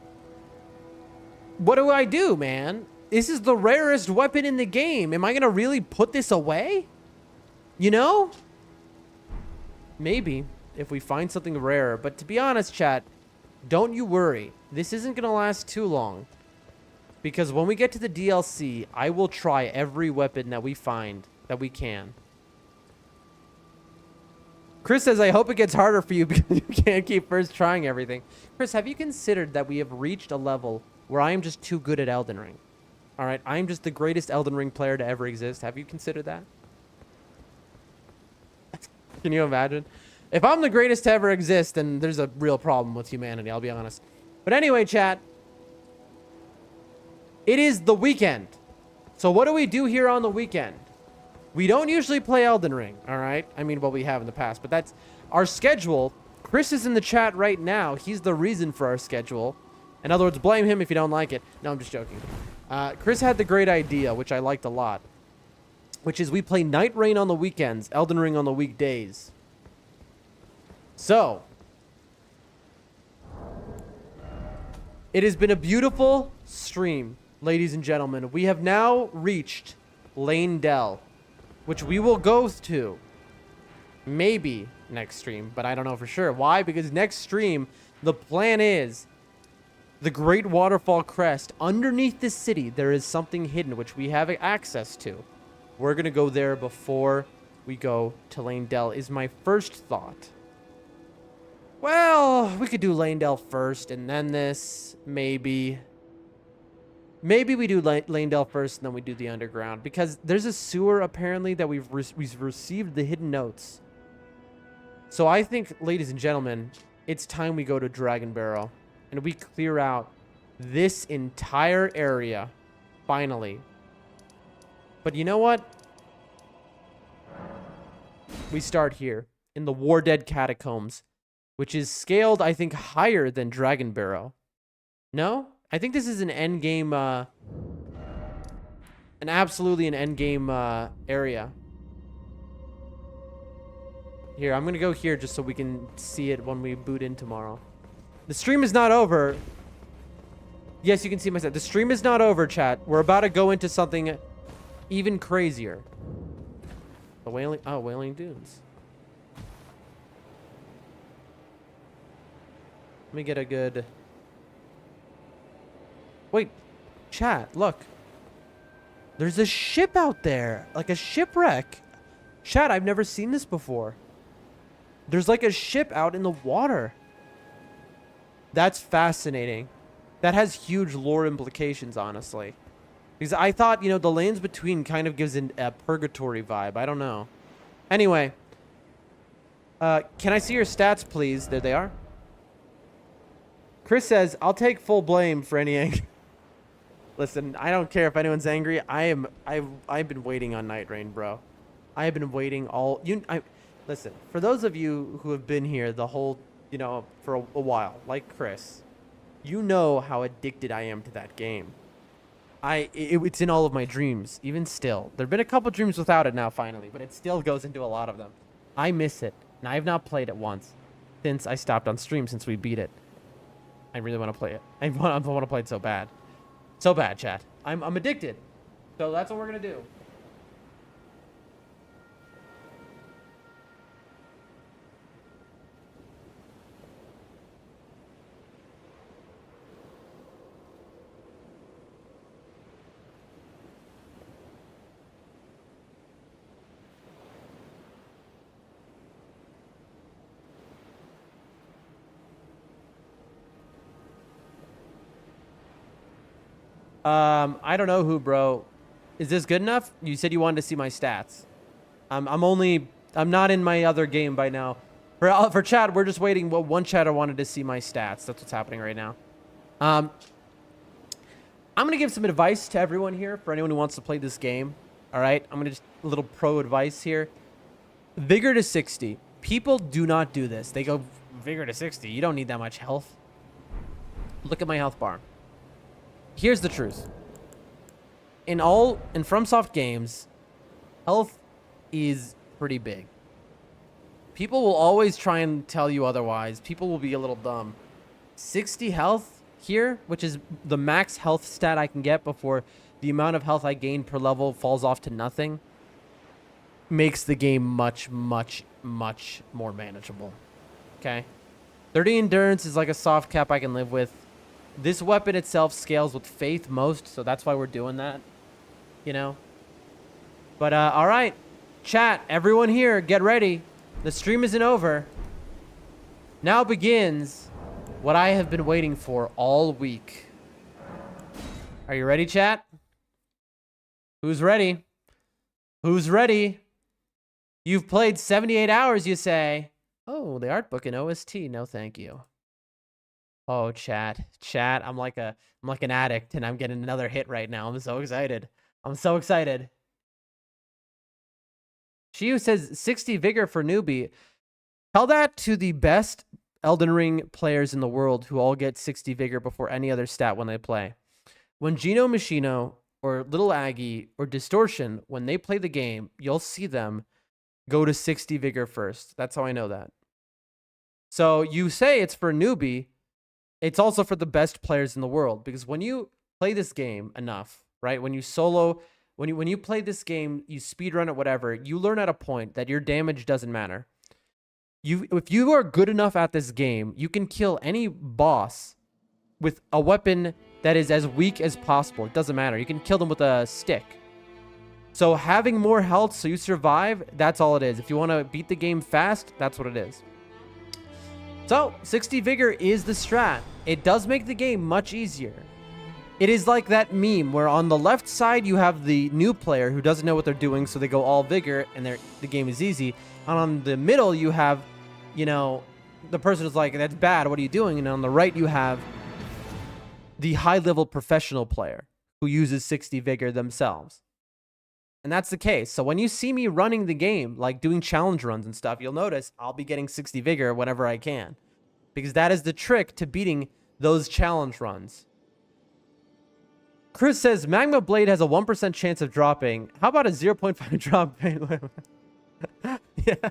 what do I do, man? This is the rarest weapon in the game. Am I gonna really put this away? You know? Maybe if we find something rarer. But to be honest, chat, don't you worry. This isn't gonna last too long. Because when we get to the DLC, I will try every weapon that we find that we can. Chris says, I hope it gets harder for you because you can't keep first trying everything. Chris, have you considered that we have reached a level where I am just too good at Elden Ring? All right, I am just the greatest Elden Ring player to ever exist. Have you considered that? Can you imagine? If I'm the greatest to ever exist, then there's a real problem with humanity, I'll be honest. But anyway, chat. It is the weekend. So what do we do here on the weekend? We don't usually play Elden Ring, all right? I mean, well, we have in the past, but that's our schedule. Chris is in the chat right now. He's the reason for our schedule. In other words, blame him if you don't like it. No, I'm just joking. Chris had the great idea, which I liked a lot, which is we play Night Rain on the weekends, Elden Ring on the weekdays. So, it has been a beautiful stream, ladies and gentlemen. We have now reached Lane Dell, which we will go to maybe next stream, but I don't know for sure. Why? Because next stream, the plan is the Great Waterfall Crest. Underneath the city, there is something hidden, which we have access to. We're going to go there before we go to Lane Dell, is my first thought. Well, we could do Lane Dell first and then this, maybe. Maybe we do Lane Dell first and then we do the underground. Because there's a sewer, apparently, that we've received the hidden notes. So I think, ladies and gentlemen, it's time we go to Dragon Barrow. And we clear out this entire area, finally. But you know what? We start here, in the War Dead Catacombs, which is scaled, I think, higher than Dragon Barrow. No? I think this is an endgame, absolutely an endgame area. Here, I'm gonna go here just so we can see it when we boot in tomorrow. The stream is not over. Yes, you can see my set. The stream is not over, chat. We're about to go into something even crazier. The Wailing Dunes. Let me get a good... Wait, chat, look. There's a ship out there, like a shipwreck. Chat, I've never seen this before. There's like a ship out in the water. That's fascinating. That has huge lore implications, honestly. Because I thought, you know, the Lands Between kind of gives a purgatory vibe. I don't know. Anyway. Can I see your stats, please? There they are. Chris says, I'll take full blame for any anger. Listen, I don't care if anyone's angry. I've been waiting on Night Rain, bro. I have been waiting listen, for those of you who have been here the whole, you know, for a while, like Chris, you know how addicted I am to that game. It's in all of my dreams, even still. There have been a couple dreams without it now, finally, but it still goes into a lot of them. I miss it, and I have not played it once since I stopped on stream, since we beat it. I really want to play it. I want to play it so bad. So bad, chat. I'm addicted. So that's what we're going to do. I don't know who, bro. Is this good enough? You said you wanted to see my stats. I'm not in my other game by now. For chat, we're just waiting. Well, one chatter wanted to see my stats. That's what's happening right now. I'm going to give some advice to everyone here for anyone who wants to play this game. All right? I'm going to just a little pro advice here. Vigor to 60. People do not do this. They go, Vigor to 60? You don't need that much health. Look at my health bar. here's the truth. In FromSoft games, health is pretty big. People will always try and tell you otherwise. People will be a little dumb. 60 health here, which is the max health stat I can get before the amount of health I gain per level falls off to nothing, makes the game much, much, much more manageable. Okay? 30 endurance is like a soft cap I can live with. This weapon itself scales with faith most, so that's why we're doing that. You know? But, all right. Chat, everyone here, get ready. The stream isn't over. Now begins what I have been waiting for all week. Are you ready, chat? Who's ready? Who's ready? You've played 78 hours, you say. Oh, the art book and OST. No, thank you. Oh, chat. I'm like an addict, and I'm getting another hit right now. I'm so excited. I'm so excited. Shiu says 60 vigor for newbie. Tell that to the best Elden Ring players in the world who all get 60 vigor before any other stat when they play. When Gino Machino or Little Aggie or Distortion, when they play the game, you'll see them go to 60 vigor first. That's how I know that. So you say it's for a newbie. It's also for the best players in the world, because when you play this game enough, right? When you solo, when you play this game, you speedrun it, whatever, you learn at a point that your damage doesn't matter. If you are good enough at this game, you can kill any boss with a weapon that is as weak as possible. It doesn't matter. You can kill them with a stick. So having more health so you survive, that's all it is. If you want to beat the game fast, that's what it is. So 60 vigor is the strat. It does make the game much easier. It is like that meme where on the left side you have the new player who doesn't know what they're doing, so they go all vigor and the game is easy. And on the middle you have, you know, the person who's like, that's bad, what are you doing? And on the right you have the high-level professional player who uses 60 vigor themselves. And that's the case. So when you see me running the game, like doing challenge runs and stuff, you'll notice I'll be getting 60 vigor whenever I can, because that is the trick to beating those challenge runs. Chris says, Magma Blade has a 1% chance of dropping. How about a 0.5 drop rate? Yeah,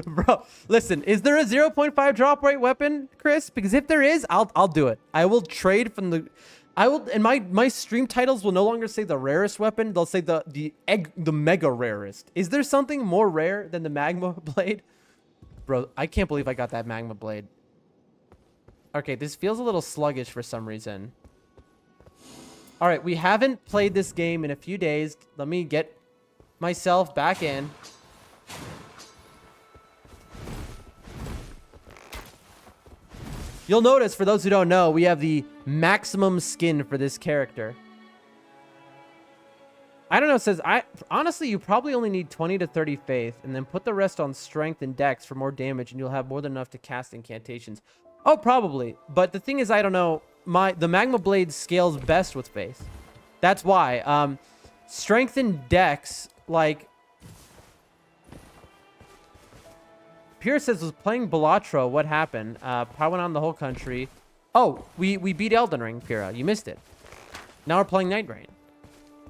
bro. Listen, is there a 0.5 drop rate weapon, Chris? Because if there is, I'll do it. I will trade from the... and my stream titles will no longer say the rarest weapon. They'll say the mega rarest. Is there something more rare than the Magma Blade? Bro, I can't believe I got that Magma Blade. Okay, this feels a little sluggish for some reason. All right, we haven't played this game in a few days. Let me get myself back in. You'll notice, for those who don't know, we have the maximum skin for this character. I don't know, it says, honestly, you probably only need 20 to 30 faith, and then put the rest on strength and dex for more damage, and you'll have more than enough to cast incantations. Oh, probably. But the thing is, I don't know. The Magma Blade scales best with faith. That's why. Strength and dex, like... Pierce says, was playing Balatro. What happened? Power went on the whole country. Oh, we beat Elden Ring, Pira. You missed it. Now we're playing Night Rain.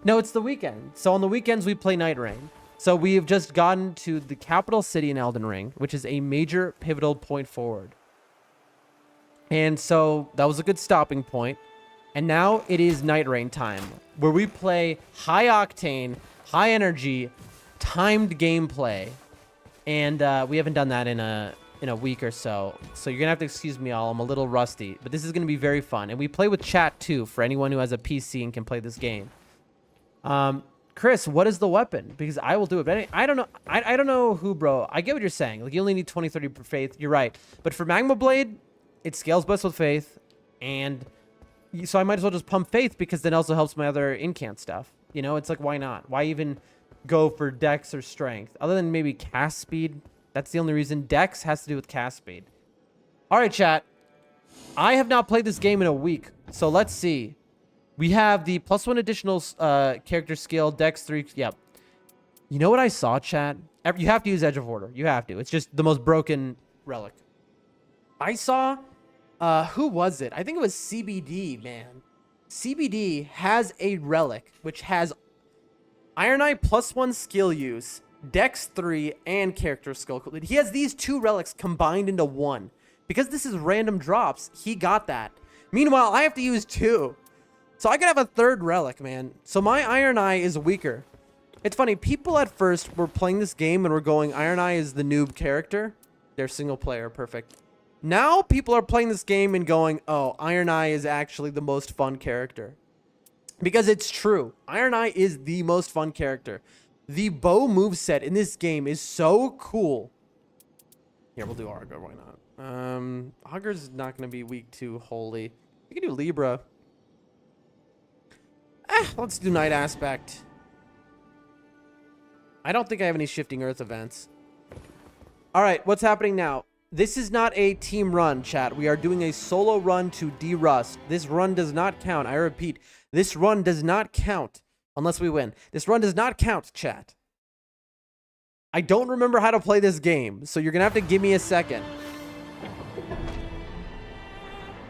No, it's the weekend. So on the weekends, we play Night Rain. So we have just gotten to the capital city in Elden Ring, which is a major pivotal point forward. And so that was a good stopping point. And now it is Night Rain time, where we play high octane, high energy, timed gameplay. And we haven't done that in a week or so. So you're going to have to excuse me all. I'm a little rusty. But this is going to be very fun. And we play with chat, too, for anyone who has a PC and can play this game. Chris, what is the weapon? Because I will do it. But I don't know. I don't know who, bro. I get what you're saying. Like, you only need 20, 30 per faith. You're right. But for Magma Blade, it scales best with faith. And so I might as well just pump faith, because then also helps my other incant stuff. You know, it's like, why not? Why even... go for dex or strength, other than maybe cast speed? That's the only reason. Dex has to do with cast speed. All right, chat. I have not played this game in a week, so let's see. We have the +1 additional character skill, dex 3. Yep. You know what I saw, chat? You have to use Edge of Order. You have to. It's just the most broken relic. I saw, who was it? I think it was CBD, man. CBD has a relic which has Iron Eye +1 skill use, Dex 3, and character skill. He has these 2 relics combined into 1. Because this is random drops, he got that. Meanwhile, I have to use 2. So I could have a 3rd relic, man. So my Iron Eye is weaker. It's funny, people at first were playing this game and were going, Iron Eye is the noob character. They're single player, perfect. Now people are playing this game and going, oh, Iron Eye is actually the most fun character. Because it's true. Iron Eye is the most fun character. The bow moveset in this game is so cool. Here, we'll do Augur, why not? Augur's not going to be weak to Holy. We can do Libra. Let's do Night Aspect. I don't think I have any Shifting Earth events. Alright, what's happening now? This is not a team run, chat. We are doing a solo run to de-rust. This run does not count. I repeat, this run does not count unless we win. This run does not count, chat. I don't remember how to play this game, so you're going to have to give me a second.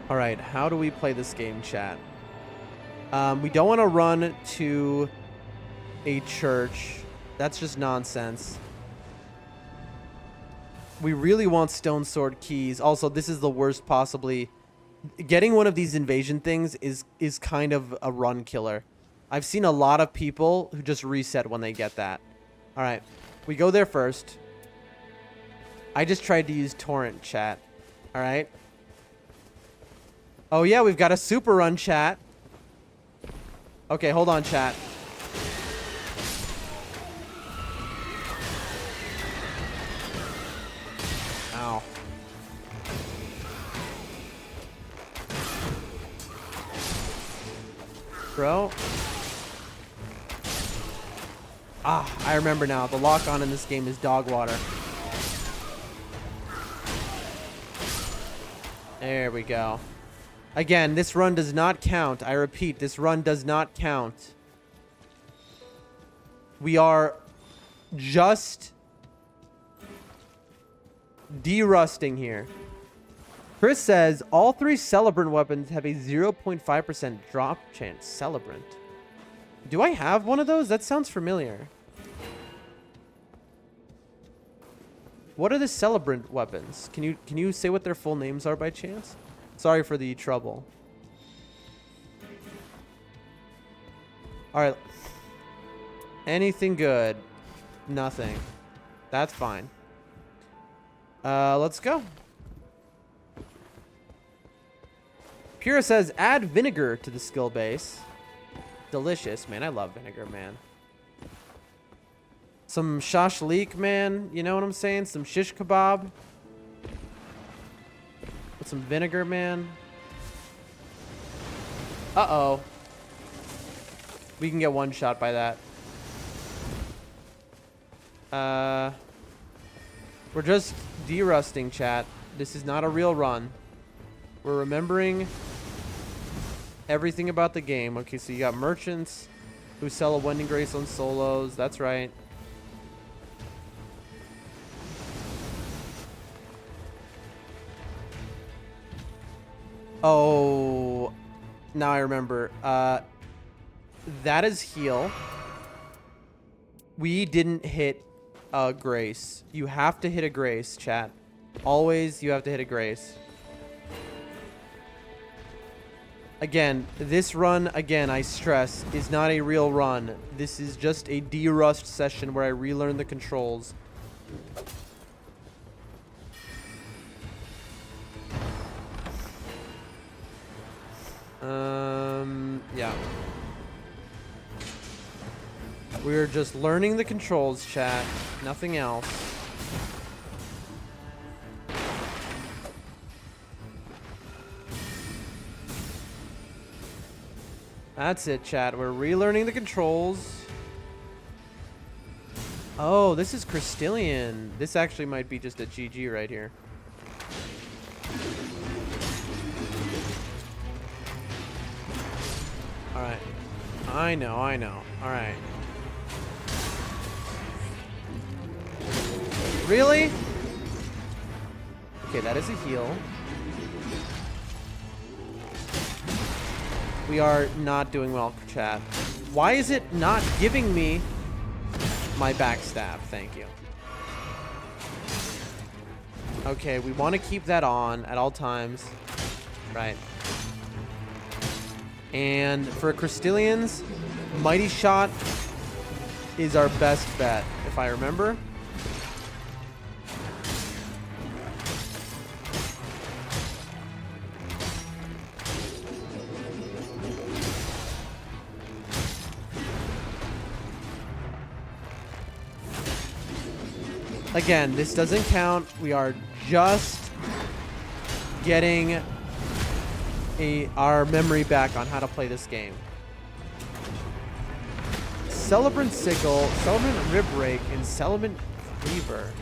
All right, how do we play this game, chat? We don't want to run to a church. That's just nonsense. We really want Stone Sword keys. Also, this is the worst possibly. Getting one of these invasion things is kind of a run killer. I've seen a lot of people who just reset when they get that. All right, we go there first. I just tried to use Torrent, chat. All right. Oh, yeah, we've got a super run, chat. Okay, hold on, chat. Ow. Bro. I remember now. The lock-on in this game is dog water. There we go. Again, this run does not count. I repeat, this run does not count. We are just de-rusting here. Chris says, all 3 Celebrant weapons have a 0.5% drop chance. Celebrant. Do I have one of those? That sounds familiar. What are the Celebrant weapons? Can you say what their full names are by chance? Sorry for the trouble. All right. Anything good? Nothing. That's fine. Let's go. Pura says, add vinegar to the skill base. Delicious, man. I love vinegar, man. Some shashlik, man. You know what I'm saying? Some shish kebab. With some vinegar, man. Uh-oh. We can get one shot by that. We're just de-rusting, chat. This is not a real run. We're remembering everything about the game. Okay, so you got merchants who sell a Wending Grace on solos. That's right. Oh, now I remember. That is heal. We didn't hit a grace. You have to hit a grace, chat. Always, you have to hit a grace. Again, this run, again, I stress, is not a real run. This is just a de-rust session where I relearn the controls. Yeah. We're just learning the controls, chat. Nothing else. That's it, chat. We're relearning the controls. Oh, this is Crystallian. This actually might be just a GG right here. Alright. I know. Alright. Really? Okay, that is a heal. We are not doing well, chat. Why is it not giving me my backstab? Thank you. Okay, we want to keep that on at all times. Right. And for Crystallians, Mighty Shot is our best bet, if I remember. Again, this doesn't count. We are just getting our memory back on how to play this game. Celebrant Sickle, Celebrant Ribrake, and Celebrant Cleaver.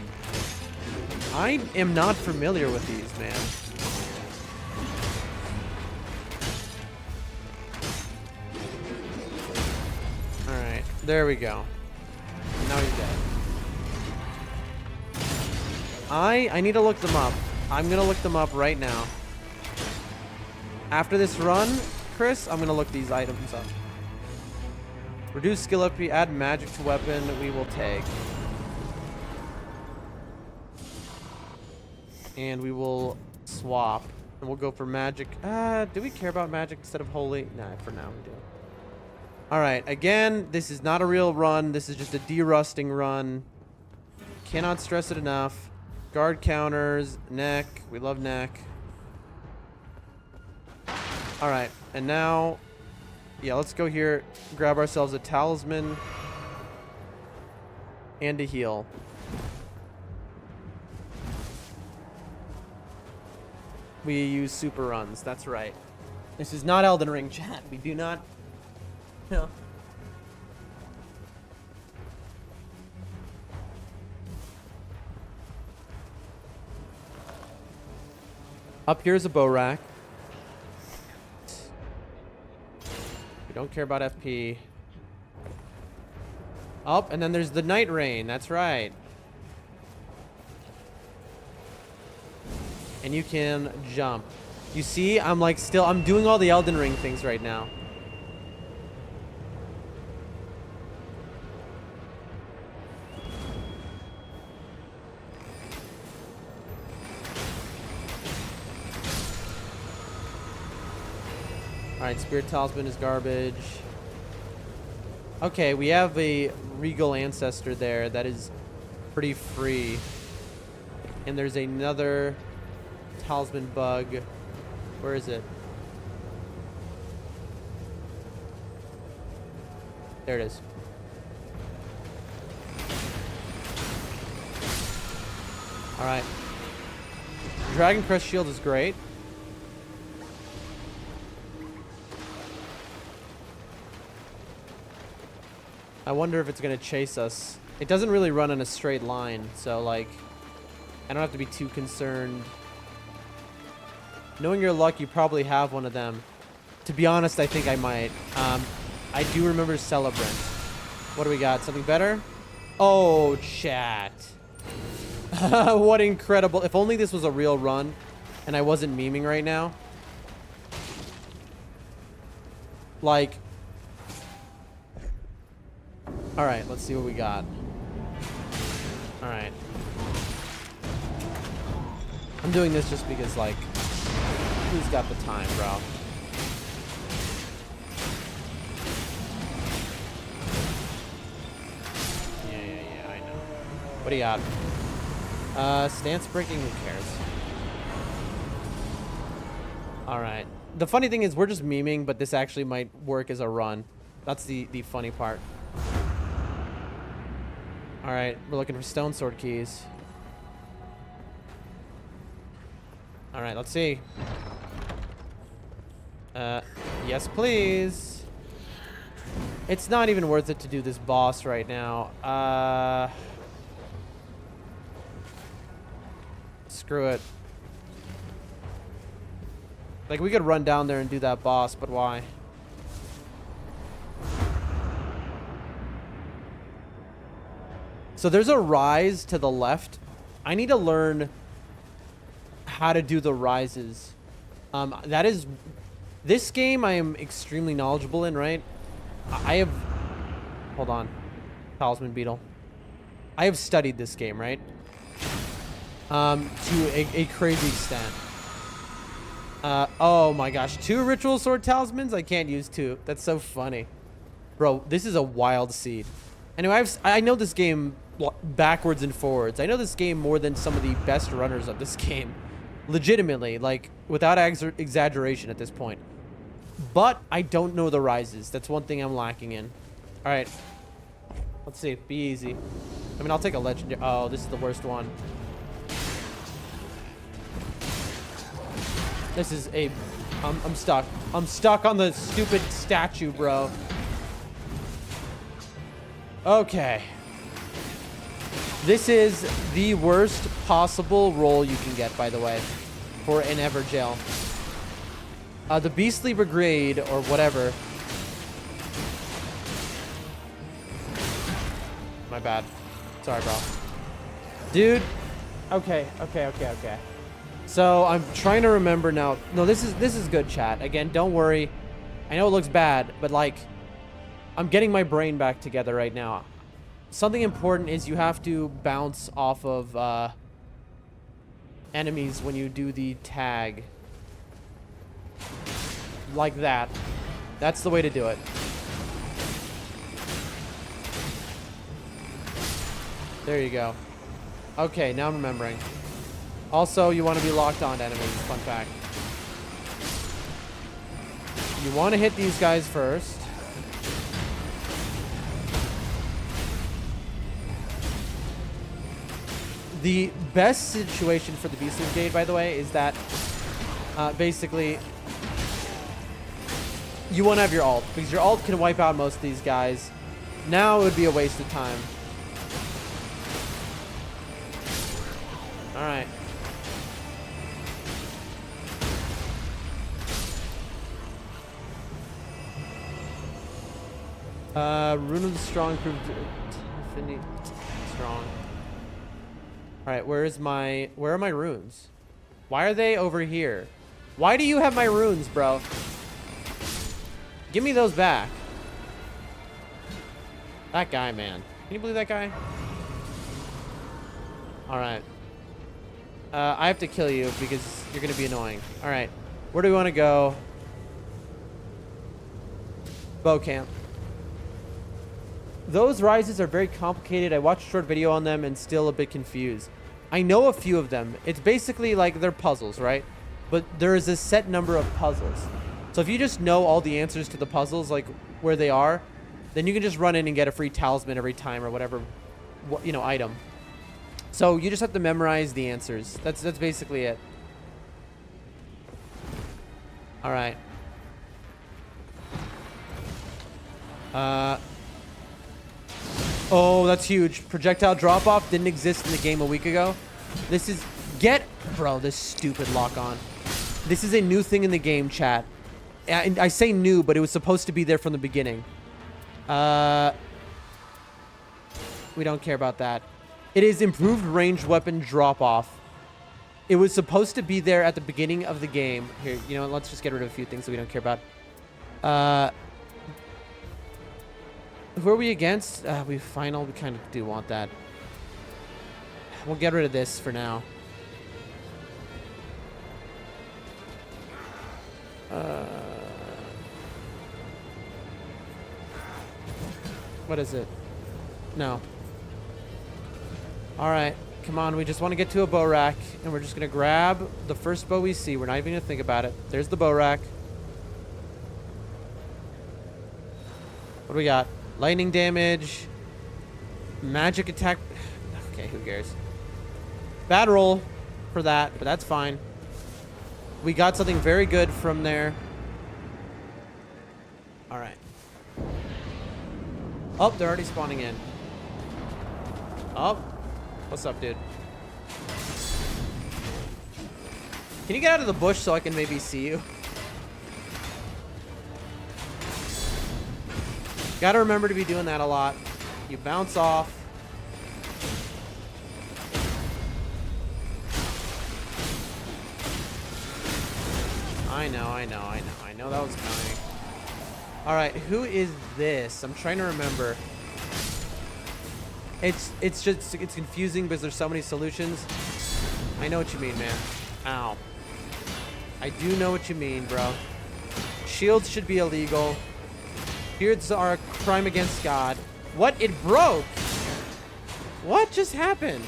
I am not familiar with these, man. Alright, there we go. Now he's dead. I need to look them up. I'm gonna look them up right now. After this run, Chris, I'm gonna look these items up. Reduce skill up, add magic to weapon, we will take. And we will swap. And we'll go for magic. Do we care about magic instead of holy? Nah, for now we do. Alright, again, this is not a real run. This is just a de-rusting run. Cannot stress it enough. Guard counters, neck. We love neck. Alright, and now, yeah, let's go here, grab ourselves a talisman and a heal. We use super runs, that's right. This is not Elden Ring, chat. We do not... No. Up here's a bow rack. We don't care about FP. Up, and then there's the Night Rain. That's right. And you can jump. You see, I'm like I'm doing all the Elden Ring things right now. Alright, Spirit Talisman is garbage. Okay, we have a Regal Ancestor there that is pretty free. And there's another Talisman bug. Where is it? There it is. Alright. Dragon Crest Shield is great. I wonder if it's going to chase us. It doesn't really run in a straight line, so, like, I don't have to be too concerned. Knowing your luck, you probably have one of them. To be honest, I think I might. I do remember Celebrant. What do we got? Something better? Oh, chat. What incredible. If only this was a real run and I wasn't memeing right now. Like... Alright, let's see what we got. Alright. I'm doing this just because, like, who's got the time, bro? Yeah, I know. What do you got? Stance breaking, who cares? Alright. The funny thing is, we're just memeing, but this actually might work as a run. That's the funny part. Alright, we're looking for stone sword keys. Alright, let's see. Yes, please. It's not even worth it to do this boss right now. Screw it. Like, we could run down there and do that boss, but why? So there's a rise to the left. I need to learn how to do the rises. That is This game I am extremely knowledgeable in, right? I have... Hold on. Talisman Beetle. I have studied this game, right? To a crazy extent. Oh my gosh. 2 ritual sword talismans? I can't use 2. That's so funny. Bro, this is a wild seed. Anyway, I know this game backwards and forwards. I know this game more than some of the best runners of this game. Legitimately, like, without exaggeration at this point. But I don't know the rises. That's one thing I'm lacking in. Alright. Let's see. Be easy. I mean, I'll take a legendary. Oh, this is the worst one. This is a... I'm stuck. I'm stuck on the stupid statue, bro. Okay. This is the worst possible roll you can get, by the way, for an Evergel. The Beastly Brigade, or whatever. My bad. Sorry, bro. Dude. Okay. So, I'm trying to remember now. No, this is good, chat. Again, don't worry. I know it looks bad, but, like, I'm getting my brain back together right now. Something important is you have to bounce off of enemies when you do the tag. Like that. That's the way to do it. There you go. Okay, now I'm remembering. Also, you want to be locked on to enemies. Fun fact. You want to hit these guys first. The best situation for the Beastly Brigade, by the way, is that basically you want to have your ult, because your ult can wipe out most of these guys. Now it would be a waste of time. Alright. Rune of the Strong proved infinity strong. Alright, where are my runes? Why are they over here? Why do you have my runes, bro? Give me those back. That guy, man. Can you believe that guy? Alright. I have to kill you because you're gonna be annoying. Alright. Where do we want to go? Bow camp. Those rises are very complicated. I watched a short video on them and still a bit confused. I know a few of them. It's basically like they're puzzles, right? But there is a set number of puzzles. So if you just know all the answers to the puzzles, like where they are, then you can just run in and get a free talisman every time or whatever, you know, item. So you just have to memorize the answers. That's basically it. All right. Oh, that's huge. Projectile drop-off didn't exist in the game a week ago. This is... Bro, this stupid lock-on. This is a new thing in the game, chat. And I say new, but it was supposed to be there from the beginning. We don't care about that. It is improved ranged weapon drop-off. It was supposed to be there at the beginning of the game. Here, you know, let's just get rid of a few things that we don't care about. Who are we against? We kind of do want that. We'll get rid of this for now. What is it? No. Alright, come on. We just want to get to a bow rack, and we're just going to grab the first bow we see. We're not even going to think about it. There's the bow rack. What do we got? Lightning damage. Magic attack. Okay, who cares? Bad roll for that, but that's fine. We got something very good from there. Alright. Oh, they're already spawning in. Oh. What's up, dude? Can you get out of the bush so I can maybe see you? Gotta remember to be doing that a lot. You bounce off. I know that was coming. All right, who is this? I'm trying to remember. It's confusing because there's so many solutions. I know what you mean, man. Ow. I do know what you mean, bro. Shields should be illegal. Beards are a crime against God. What? It broke? What just happened?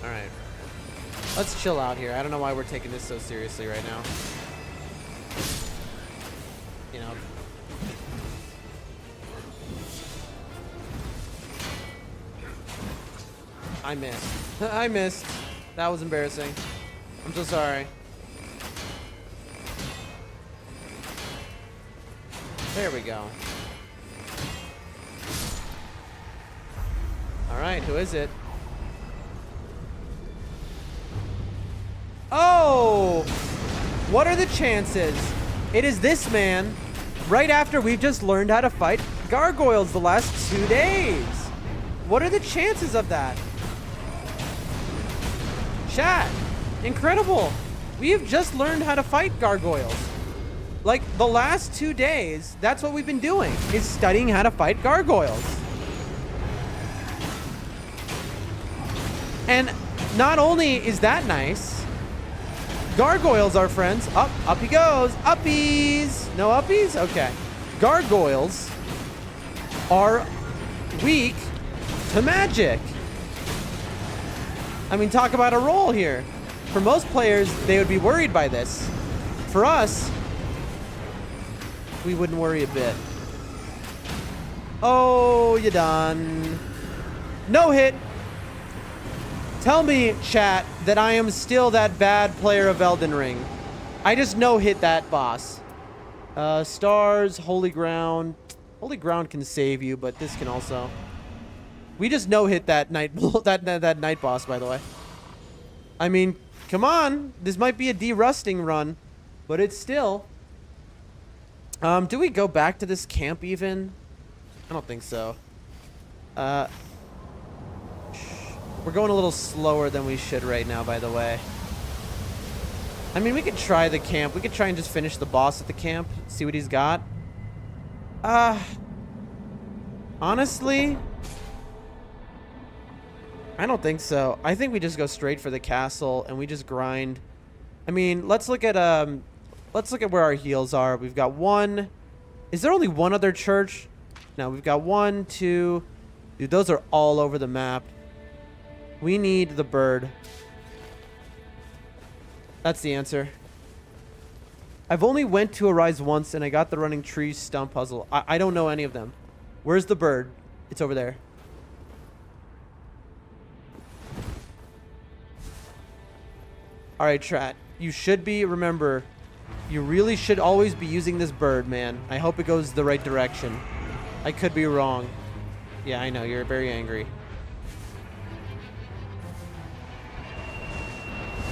All right. Let's chill out here. I don't know why we're taking this so seriously right now. You know. I missed. I missed. That was embarrassing. I'm so sorry. There we go. All right, who is it? Oh! What are the chances? It is this man right after we've just learned how to fight gargoyles the last 2 days. What are the chances of that? Chat, incredible. We have just learned how to fight gargoyles. Like, the last 2 days, that's what we've been doing, is studying how to fight gargoyles. And not only is that nice, gargoyles are friends. Up he goes. Uppies. No uppies? Okay. Gargoyles are weak to magic. I mean, talk about a roll here. For most players, they would be worried by this. For us, we wouldn't worry a bit. Oh, you done. No hit. Tell me, chat, that I am still that bad player of Elden Ring. I just no-hit that boss. Stars, Holy Ground. Holy Ground can save you, but this can also. We just no-hit that night that night boss, by the way. I mean, come on. This might be a de-rusting run, but it's still. Do we go back to this camp even? I don't think so. We're going a little slower than we should right now, by the way. I mean, we could try the camp. We could try and just finish the boss at the camp. See what he's got. Honestly, I don't think so. I think we just go straight for the castle and we just grind. I mean, let's look at where our heals are. We've got one. Is there only one other church? No, we've got 1, 2. Dude, those are all over the map. We need the bird. That's the answer. I've only went to Arise once and I got the running tree stump puzzle. I don't know any of them. Where's the bird? It's over there. All right, chat. You should be, remember, you really should always be using this bird, man. I hope it goes the right direction. I could be wrong. Yeah, I know. You're very angry.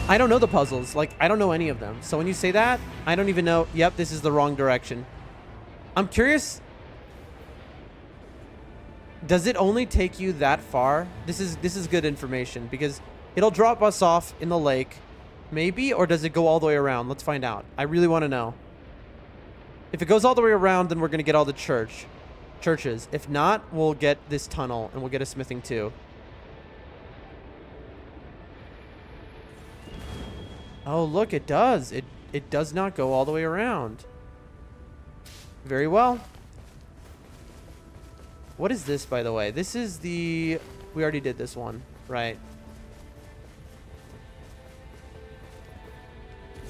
I don't know the puzzles. Like, I don't know any of them. So when you say that, I don't even know. Yep, this is the wrong direction. I'm curious. Does it only take you that far? This is good information because it'll drop us off in the lake. Maybe, or does it go all the way around? Let's find out. I really want to know. If it goes all the way around, then we're going to get all the churches. If not, we'll get this tunnel and we'll get a smithing too. Oh, look, it does. It does not go all the way around. Very well. What is this, by the way? This is the... We already did this one, right?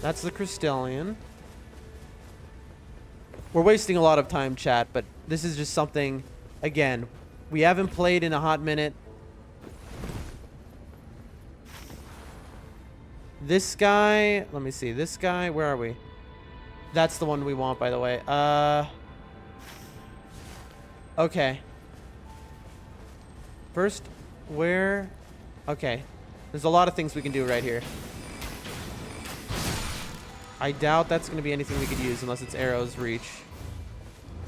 That's the Crystallion. We're wasting a lot of time, chat, but this is just something... Again, we haven't played in a hot minute. This guy, let me see. This guy, where are we? That's the one we want, by the way. Okay. First, where? Okay. There's a lot of things we can do right here. I doubt that's going to be anything we could use unless it's arrows reach.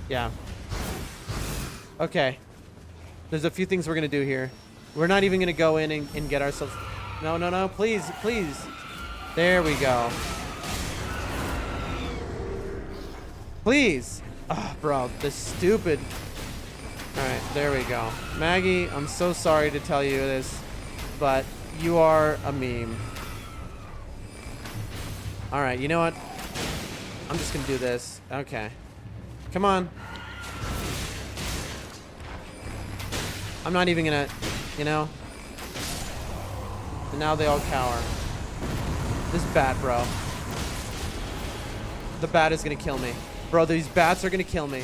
Yeah. Okay. There's a few things we're going to do here. We're not even going to go in and get ourselves... No, no, no. Please, please. There we go. Please. Oh, bro, this stupid... Alright, there we go. Maggie, I'm so sorry to tell you this, but you are a meme. Alright, you know what? I'm just gonna do this. Okay. Come on. I'm not even gonna, you know? And now they all cower. This bat, bro. The bat is gonna kill me. Bro, these bats are gonna kill me.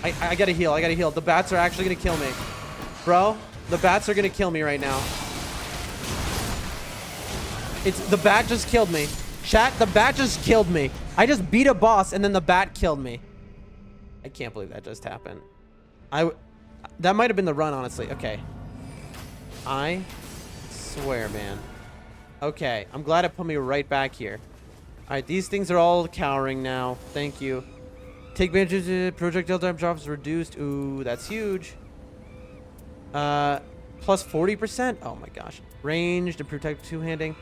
I gotta heal, I gotta heal. The bats are actually gonna kill me. Bro, the bats are gonna kill me right now. The bat just killed me. Chat, the bat just killed me. I just beat a boss and then the bat killed me. I can't believe that just happened. That might have been the run, honestly. Okay. I swear, man. Okay, I'm glad it put me right back here. Alright, these things are all cowering now. Thank you. Take advantage, projectile time drops reduced. Ooh, that's huge. Plus 40%? Oh my gosh. Ranged and protect two-handing.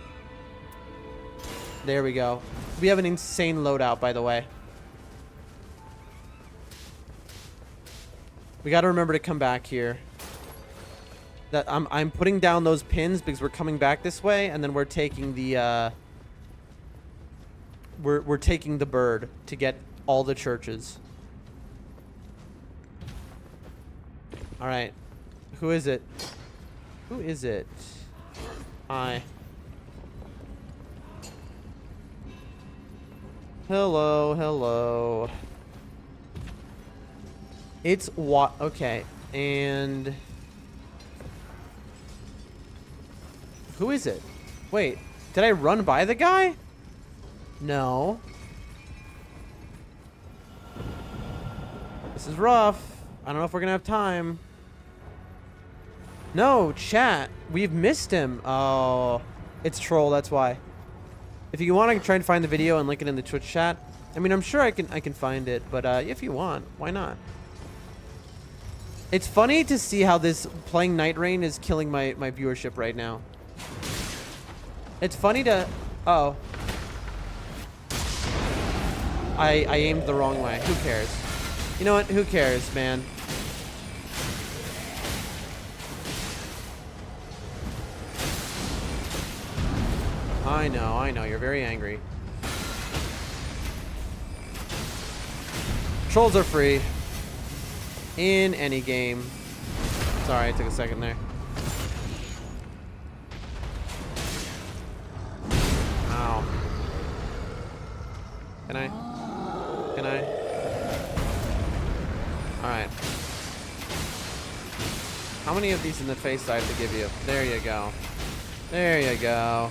There we go. We have an insane loadout, by the way. We got to remember to come back here. That I'm putting down those pins because we're coming back this way, and then we're taking the we're taking the bird to get all the churches. All right. Who is it? Who is it? Hi. Hello, hello. It's what? Okay. And who is it? Wait, did I run by the guy? No. This is rough. I don't know if we're gonna have time. No, chat. We've missed him. Oh, it's troll. That's why. If you want, I can try and find the video and link it in the Twitch chat. I mean, I'm sure I can find it, but if you want, why not? It's funny to see how this playing Night Rain is killing my viewership right now. It's funny to... Oh. I aimed the wrong way. Who cares? You know what? Who cares, man? I know. You're very angry. Trolls are free. In any game. Sorry, I took a second there. Ow. Can I? Alright. How many of these in the face do I have to give you? There you go. There you go.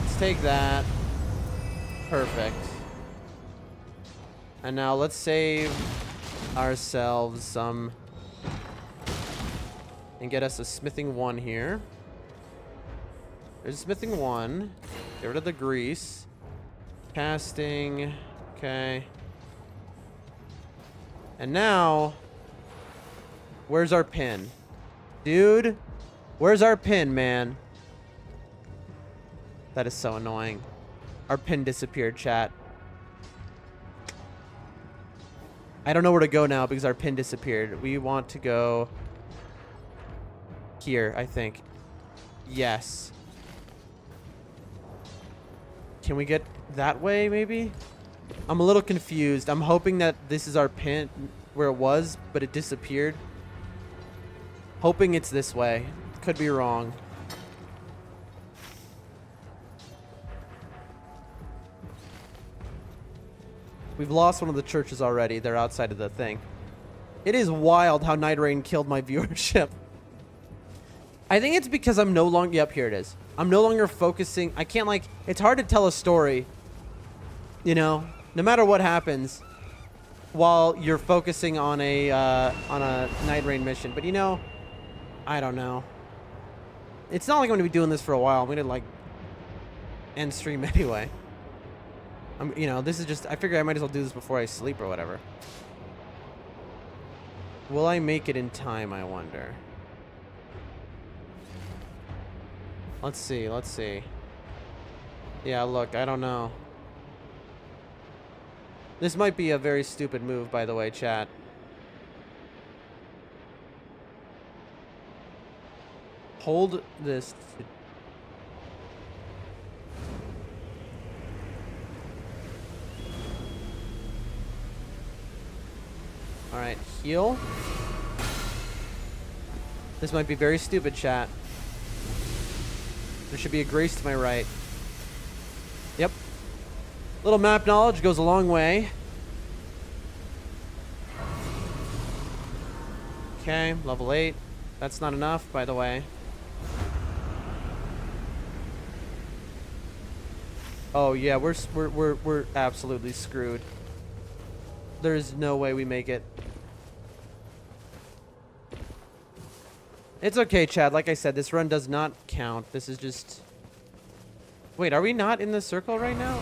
Let's take that. Perfect. And now let's save ourselves some and get us a smithing 1 here. There's a smithing 1. Get rid of the grease. Casting. Okay. And now, where's our pin? Dude, where's our pin, man? That is so annoying. Our pin disappeared, chat. I don't know where to go now because our pin disappeared. We want to go here, I think. Yes. Can we get that way, maybe? I'm a little confused. I'm hoping that this is our pin where it was, but it disappeared. Hoping it's this way. Could be wrong. We've lost one of the churches already. They're outside of the thing. It is wild how Night Rain killed my viewership. I think it's because I'm no longer... Yep, here it is. I'm no longer focusing... I can't, like... It's hard to tell a story, you know, no matter what happens, while you're focusing on a Night Rain mission. But, you know, I don't know. It's not like I'm going to be doing this for a while. I'm going to, like, end stream anyway. You know, this is just... I figure I might as well do this before I sleep or whatever. Will I make it in time, I wonder? Let's see, let's see. Yeah, look, I don't know. This might be a very stupid move, by the way, chat. Hold this. Alright, heal. This might be very stupid, chat. There should be a grace to my right. Yep. Little map knowledge goes a long way. Okay, level 8. That's not enough, by the way. Oh yeah, we're absolutely screwed. There's no way we make it. It's okay, Chad. Like I said, this run does not count. This is just... Wait, are we not in the circle right now?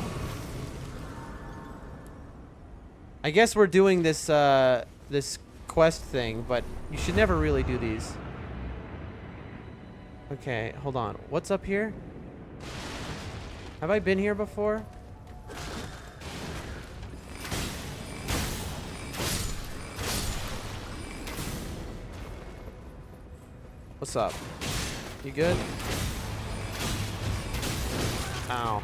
I guess we're doing this, this quest thing, but you should never really do these. Okay, hold on. What's up here? Have I been here before? What's up? You good? Ow.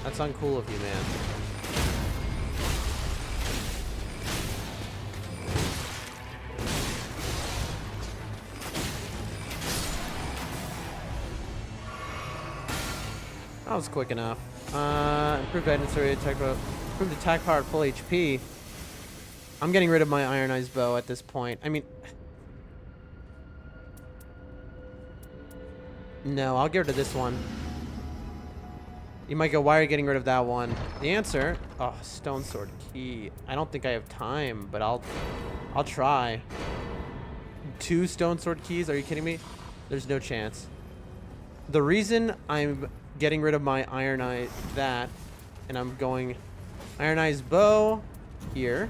That's uncool of you, man. That was quick enough. Improved attack power at full HP. I'm getting rid of my ironized bow at this point. I mean... No, I'll get rid of this one. You might go, why are you getting rid of that one? The answer... Oh, stone sword key. I don't think I have time, but I'll try. 2 stone sword keys? Are you kidding me? There's no chance. The reason I'm getting rid of my ironized that, and I'm going ironized bow here,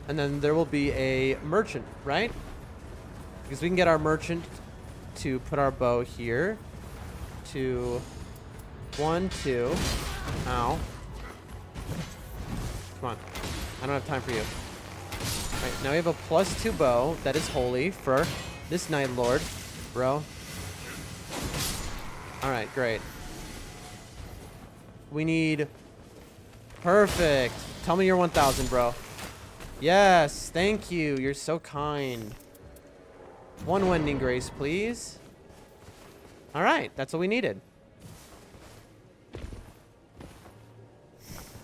and then there will be a merchant, right? Because we can get our merchant to put our bow here. 2, 1, 2. Ow. Come on. I don't have time for you. Alright, now we have a +2 bow that is holy for this Night Lord, bro. Alright, great. We need... Perfect. Tell me you're 1,000, bro. Yes, thank you. You're so kind. 1 Wending Grace, please. Alright, that's what we needed.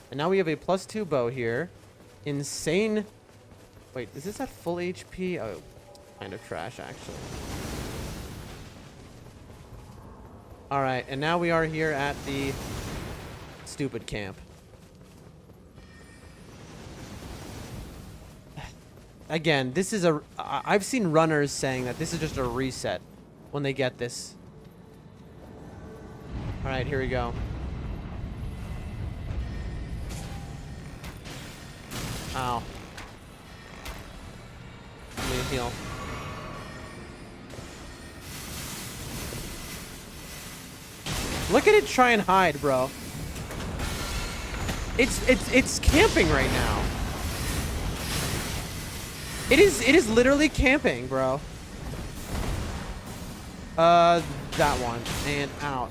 And now we have a +2 bow here. Insane. Wait, is this at full HP? Oh, kind of trash, actually. Alright, and now we are here at the stupid camp. Again, this is a... I've seen runners saying that this is just a reset when they get this. Alright, here we go. Ow. Let me heal. Look at it try and hide, bro. It's camping right now. It is literally camping, bro. That one. And out.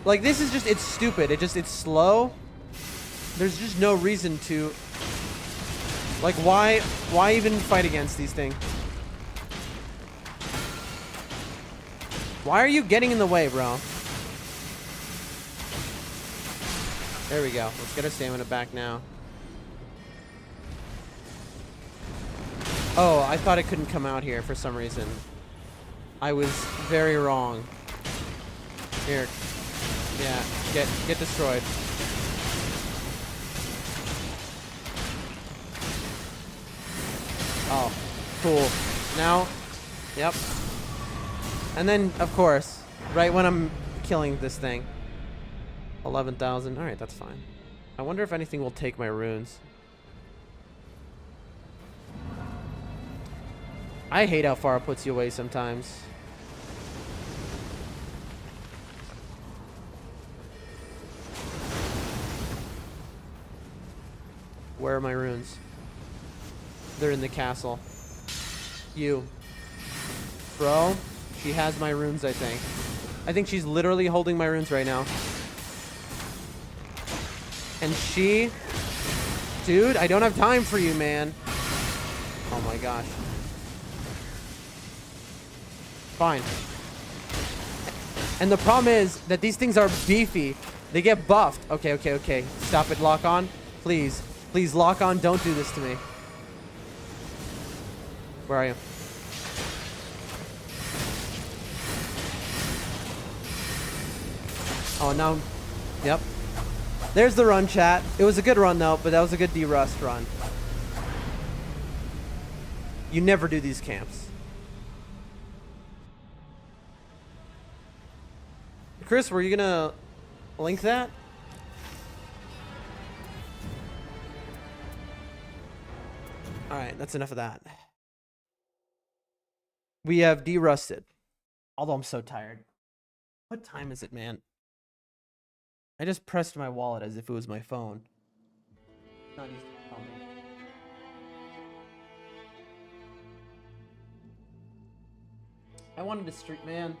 Like, this is just, it's stupid. It's slow. There's just no reason to... Like, why even fight against these things? Why are you getting in the way, bro? There we go. Let's get our stamina back now. Oh, I thought it couldn't come out here for some reason. I was very wrong. Here. Yeah, get destroyed. Oh, cool. Now, yep. And then, of course, right when I'm killing this thing. 11,000. Alright, that's fine. I wonder if anything will take my runes. I hate how far it puts you away sometimes. Where are my runes? They're in the castle. You. Bro, she has my runes, I think. I think she's literally holding my runes right now. And she... Dude, I don't have time for you, man. Oh my gosh. Fine. And the problem is that these things are beefy. They get buffed. Okay, okay, okay. Stop it, lock on. Please. Please, lock on. Don't do this to me. Where are you? Oh, now... Yep. There's the run, chat. It was a good run, though, but that was a good de-rust run. You never do these camps. Chris, were you gonna link that? Alright, that's enough of that. We have de-rusted. Although I'm so tired. What time is it, man? I just pressed my wallet as if it was my phone. Not easy to tell me. I wanted to stream, man.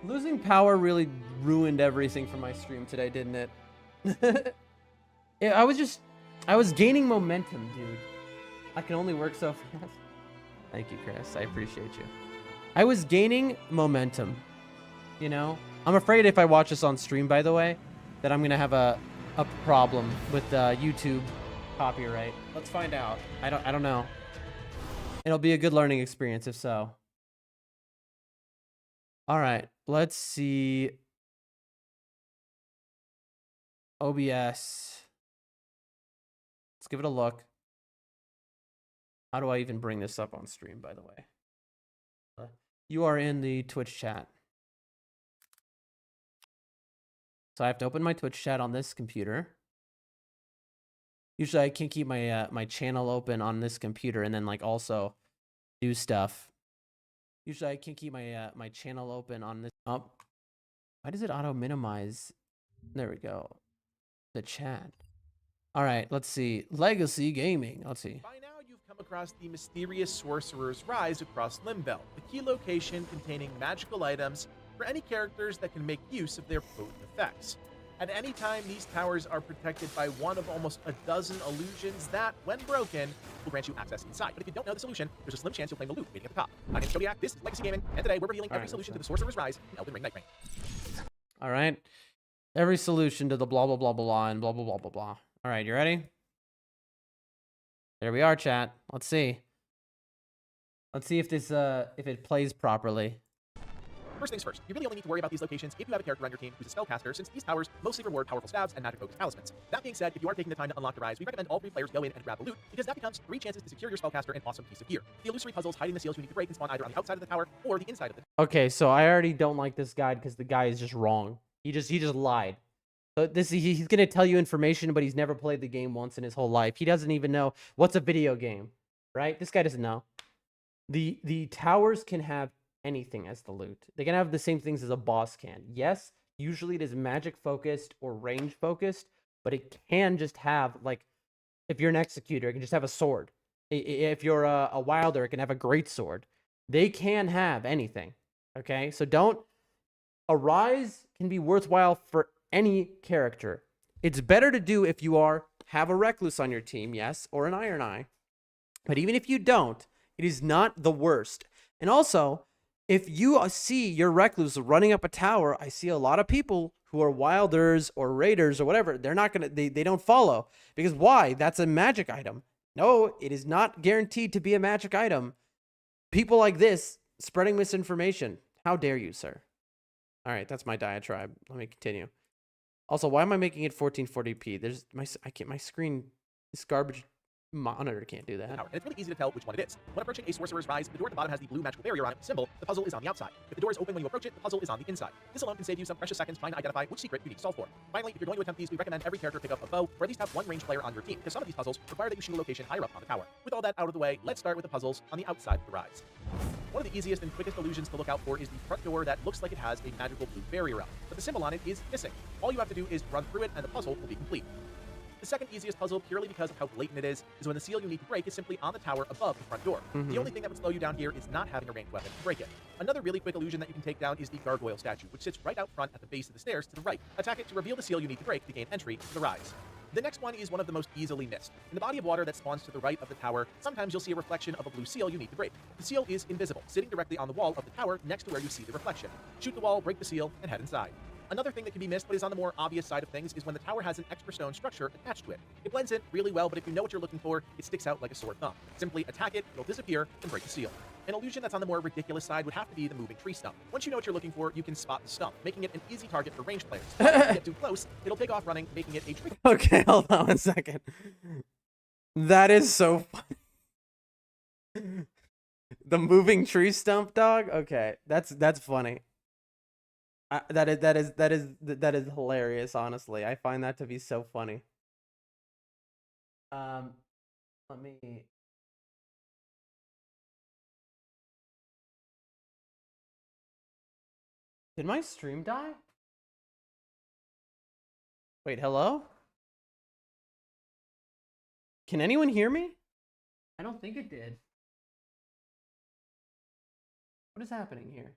Losing power really ruined everything for my stream today, didn't it? I was gaining momentum, dude. I can only work so fast. Thank you, Chris. I appreciate you. I was gaining momentum, you know? I'm afraid if I watch this on stream, by the way, that I'm going to have a problem with YouTube copyright. Let's find out. I don't know. It'll be a good learning experience if so. All right, let's see. OBS. Let's give it a look. How do I even bring this up on stream, by the way? You are in the Twitch chat. So I have to open my Twitch chat on this computer. Usually I can keep my my channel open on this computer and then like also do stuff. Usually I can keep my my channel open on this. Oh, why does it auto minimize? There we go. The chat. All right, let's see. Legacy Gaming. Let's see. By now, you've come across the mysterious Sorcerer's Rise across Limbo, the key location containing magical items for any characters that can make use of their potent effects. At any time, these towers are protected by one of almost a dozen illusions that, when broken, will grant you access inside. But if you don't know the solution, there's a slim chance you'll claim the loot waiting at the top. My name's Kodiak, this is Legacy Gaming, and today we're revealing every solution to the Sorcerer's Rise in Elden Ring Night Rain. All right. Every solution to the blah, blah, blah, blah, blah, and blah, blah, blah, blah, blah. All right, you ready? There we are, chat. Let's see. Let's see if this, if it plays properly. First things first, you really only need to worry about these locations if you have a character on your team who's a spellcaster, since these towers mostly reward powerful stabs and magic-focused talismans. That being said, if you are taking the time to unlock the Rise, we recommend all 3 players go in and grab the loot, because that becomes 3 chances to secure your spellcaster an awesome piece of gear. The illusory puzzles hiding the seals you need to break can spawn either on the outside of the tower or the inside of the tower. Okay, so I already don't like this guide because the guy is just wrong. He just lied. So he's gonna tell you information, but he's never played the game once in his whole life. He doesn't even know what's a video game, right? This guy doesn't know. The towers can have anything as the loot. They can have the same things as a boss can. Yes, usually it is magic focused or range focused, but it can just have, like, if you're an executor, it can just have a sword. If you're a wilder, it can have a great sword. They can have anything. Okay, so don't. A Rise can be worthwhile for any character. It's better to do if you have a Recluse on your team, yes, or an Iron Eye. But even if you don't, it is not the worst. And also, if you see your Recluse running up a tower, I see a lot of people who are Wilders or Raiders or whatever, they're not gonna, they don't follow. Because why? That's a magic item. No, it is not guaranteed to be a magic item. People like this spreading misinformation. How dare you, sir? All right, that's my diatribe. Let me continue. Also, why am I making it 1440p? There's my screen, this garbage monitor can't do that. And it's really easy to tell which one it is. When approaching a Sorcerer's Rise, the door at the bottom has the blue magical barrier on it symbol. The puzzle is on the outside. If the door is open when you approach it, the puzzle is on the inside. This alone can save you some precious seconds trying to identify which secret you need to solve for. Finally, if you're going to attempt these, we recommend every character pick up a bow, or at least have one ranged player on your team, because some of these puzzles require that you shoot a location higher up on the tower. With all that out of the way, let's start with the puzzles on the outside of the Rise. One of the easiest and quickest illusions to look out for is the front door that looks like it has a magical blue barrier up, but the symbol on it is missing. All you have to do is run through it and the puzzle will be complete. The second easiest puzzle, purely because of how blatant it is when the seal you need to break is simply on the tower above the front door. The only thing that would slow you down here is not having a ranged weapon to break it. Another really quick illusion that you can take down is the gargoyle statue, which sits right out front at the base of the stairs to the right. Attack it to reveal the seal you need to break to gain entry to the rise. The next one is one of the most easily missed. In the body of water that spawns to the right of the tower, sometimes you'll see a reflection of a blue seal you need to break. The seal is invisible, sitting directly on the wall of the tower next to where you see the reflection. Shoot the wall, break the seal, and head inside. Another thing that can be missed, but is on the more obvious side of things, is when the tower has an extra stone structure attached to it. It blends in really well, but if you know what you're looking for, it sticks out like a sore thumb. Simply attack it, it'll disappear, and break the seal. An illusion that's on the more ridiculous side would have to be the moving tree stump. Once you know what you're looking for, you can spot the stump, making it an easy target for ranged players. But if you get too close, it'll take off running, making it a tricky. Okay, hold on 1 second. That is so funny. The moving tree stump, dog. Okay, that's funny. That is hilarious. Honestly, I find that to be so funny. Let me. Did my stream die? Wait, hello? Can anyone hear me? I don't think it did. What is happening here?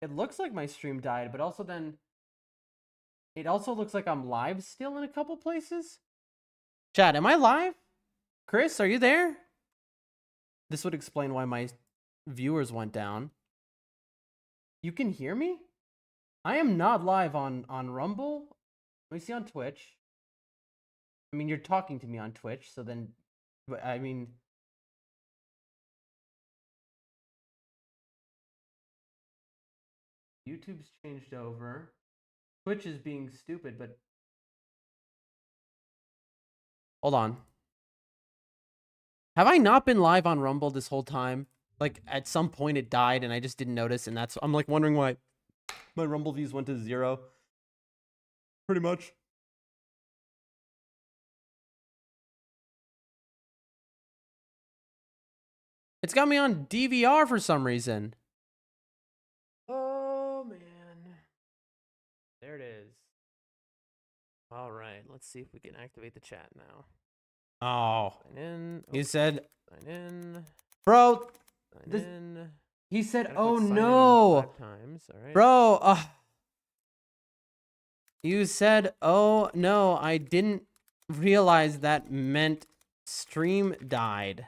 It looks like my stream died, but also then it also looks like I'm live still in a couple places. Chat, am I live? Chris, are you there? This would explain why my viewers went down. You can hear me? I am not live on Rumble. Let me see on Twitch. I mean, you're talking to me on Twitch, so then, I mean, YouTube's changed over. Twitch is being stupid, but hold on. Have I not been live on Rumble this whole time? Like, at some point it died and I just didn't notice, and I'm like wondering why my Rumble views went to 0. Pretty much. It's got me on DVR for some reason. Oh, man. There it is. All right, let's see if we can activate the chat now. Oh. Sign in. You said... Sign in. Bro. Sign in. He said, Oh, "Oh no." 5 times. All right. Bro, you said, "Oh, no, I didn't realize that meant stream died."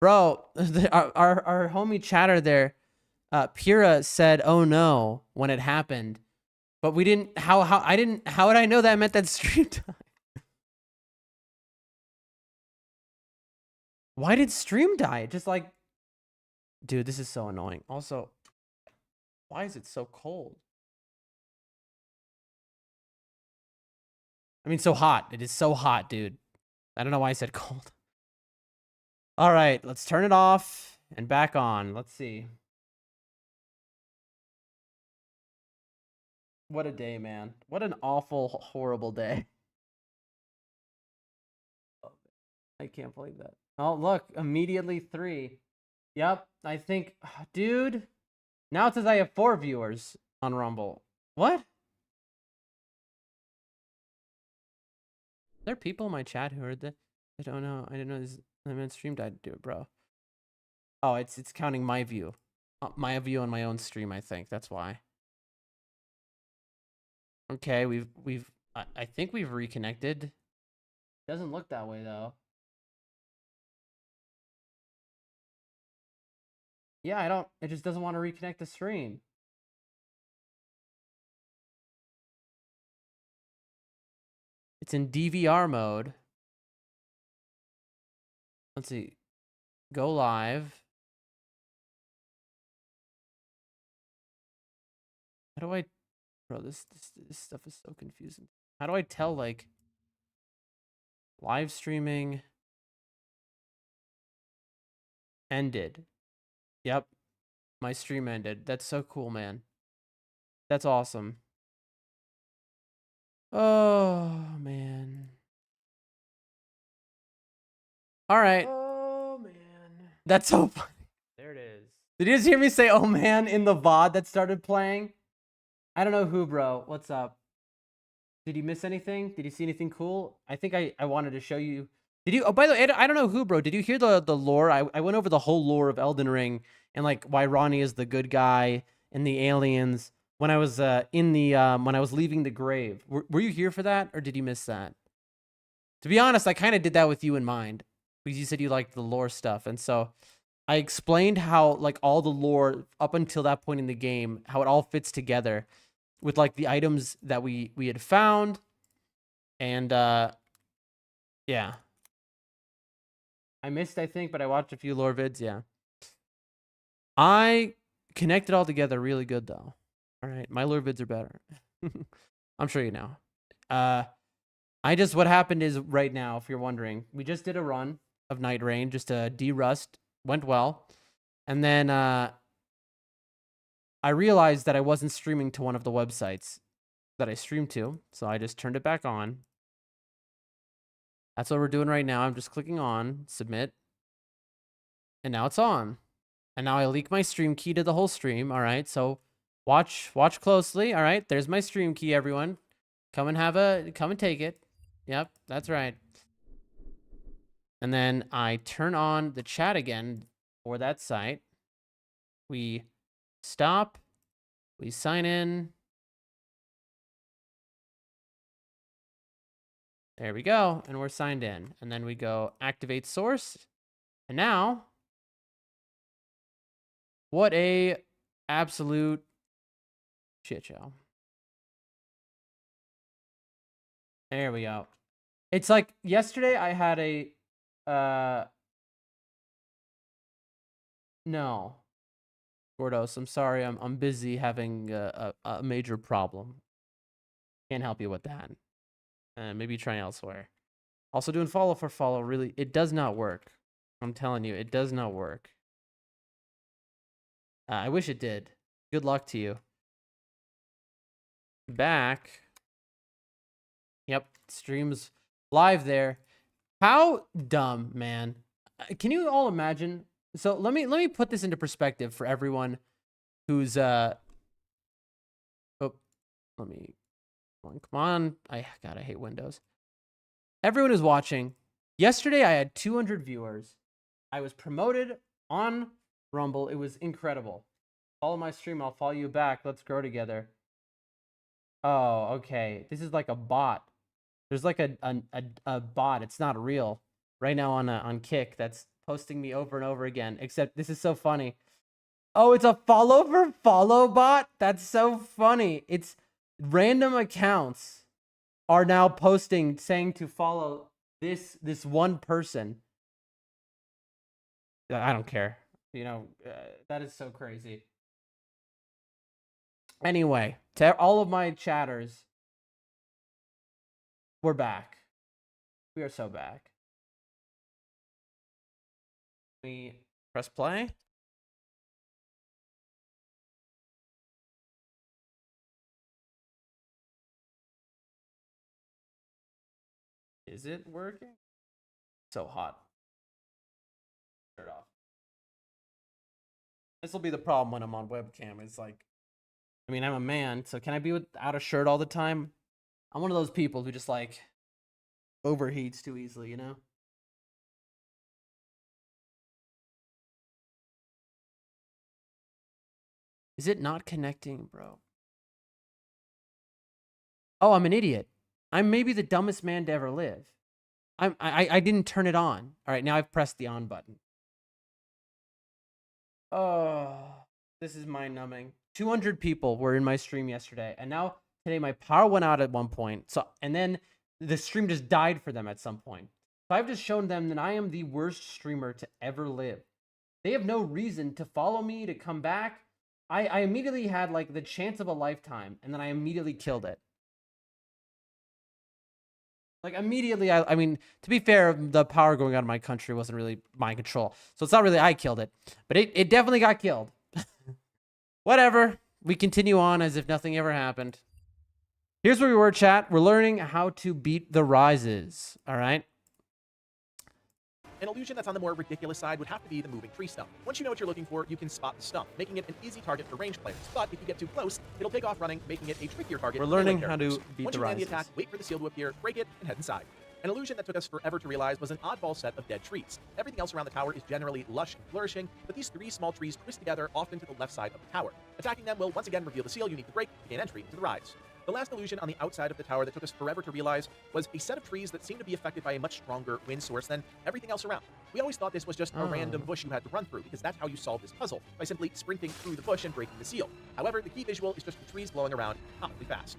Bro, our homie chatter there, Pira said, "Oh no," when it happened. But we didn't, how would I know that meant that stream died? Why did stream die? Just like, dude, this is so annoying. Also, why is it so cold? I mean, so hot. It is so hot, dude. I don't know why I said cold. All right, let's turn it off and back on. Let's see. What a day, man. What an awful, horrible day. I can't believe that. Oh, look, immediately 3. Yep, I think, dude. Now it says I have 4 viewers on Rumble. What? There are people in my chat who heard that. I don't know. I didn't know this. I meant stream died. Do it, bro. Oh, it's counting my view. My view on my own stream, I think. That's why. Okay, I think we've reconnected. Doesn't look that way though. Yeah, it just doesn't want to reconnect the stream. It's in DVR mode. Let's see. Go live. How do I... Bro, this stuff is so confusing. How do I tell, like... Live streaming... Ended. Yep. My stream ended. That's so cool, man. That's awesome. Oh, man. All right. Oh man. That's so funny. There it is. Did you just hear me say, "Oh man," in the VOD that started playing? I don't know who, bro. What's up? Did you miss anything? Did you see anything cool? I think I wanted to show you. Did you? Oh, by the way, I don't know who, bro. Did you hear the lore? I went over the whole lore of Elden Ring and like why Ronnie is the good guy and the aliens when I was when I was leaving the grave. Were you here for that, or did you miss that? To be honest, I kind of did that with you in mind because you said you liked the lore stuff, and so I explained how like all the lore up until that point in the game, how it all fits together with like the items that we had found, and yeah, I missed, I think, but I watched a few lore vids. Yeah, I connected all together really good though. All right, my lore vids are better. I'm sure you know. What happened is right now, if you're wondering, we just did a run of Night Rain, just a de-rust, went well, and then I realized that I wasn't streaming to one of the websites that I streamed to, so I just turned it back on. That's what we're doing right now. I'm just clicking on submit, and now it's on. And now I leak my stream key to the whole stream. All right, so watch closely. All right, there's my stream key, everyone. Come and take it. Yep, that's right. And then I turn on the chat again for that site. We stop. We sign in. There we go. And we're signed in. And then we go activate source. And now, what a absolute shit show. There we go. It's like yesterday I had a no. Gordos, I'm sorry. I'm busy having a major problem. Can't help you with that. Maybe try elsewhere. Also doing follow for follow, really, it does not work. I'm telling you, it does not work. I wish it did. Good luck to you. Back. Yep, streams live there. How dumb, man. Can you all imagine? So let me put this into perspective for everyone who's let me come on. I hate Windows. Everyone who's watching. Yesterday I had 200 viewers. I was promoted on Rumble. It was incredible. Follow my stream, I'll follow you back. Let's grow together. Oh, okay. This is like a bot. There's like a bot. It's not real. Right now on Kick that's posting me over and over again. Except this is so funny. Oh, it's a follow for follow bot? That's so funny. It's random accounts are now posting saying to follow this one person. I don't care. You know, that is so crazy. Anyway, to all of my chatters, we're back. We are so back. We press play. Is it working? So hot. Turn it off. This will be the problem when I'm on webcam. It's like, I mean, I'm a man, so can I be without a shirt all the time? I'm one of those people who just like overheats too easily, you know? Is it not connecting, bro? Oh, I'm an idiot. I'm maybe the dumbest man to ever live. I didn't turn it on. All right, now I've pressed the on button. Oh, this is mind-numbing. 200 people were in my stream yesterday, and now today my power went out at one point. So, and then the stream just died for them at some point. So I've just shown them that I am the worst streamer to ever live. They have no reason to follow me, to come back. I immediately had like the chance of a lifetime, and then I immediately killed it. Like immediately, I mean, to be fair, the power going out of my country wasn't really my control. So it's not really I killed it, but it definitely got killed. Whatever. We continue on as if nothing ever happened. Here's where we were, chat. We're learning how to beat the rises. All right. An illusion that's on the more ridiculous side would have to be the moving tree stump. Once you know what you're looking for, you can spot the stump, making it an easy target for ranged players. But if you get too close, it'll take off running, making it a trickier target. We're for melee learning how characters. to beat Once the you land the rises. attack, wait for the seal to appear, break it, and head inside. An illusion that took us forever to realize was an oddball set of dead trees. Everything else around the tower is generally lush and flourishing, but these 3 small trees twist together often to the left side of the tower. Attacking them will once again reveal the seal you need to break to gain entry into the rise. The last illusion on the outside of the tower that took us forever to realize was a set of trees that seemed to be affected by a much stronger wind source than everything else around. We always thought this was just a random bush you had to run through, because that's how you solve this puzzle, by simply sprinting through the bush and breaking the seal. However, the key visual is just the trees blowing around comically fast.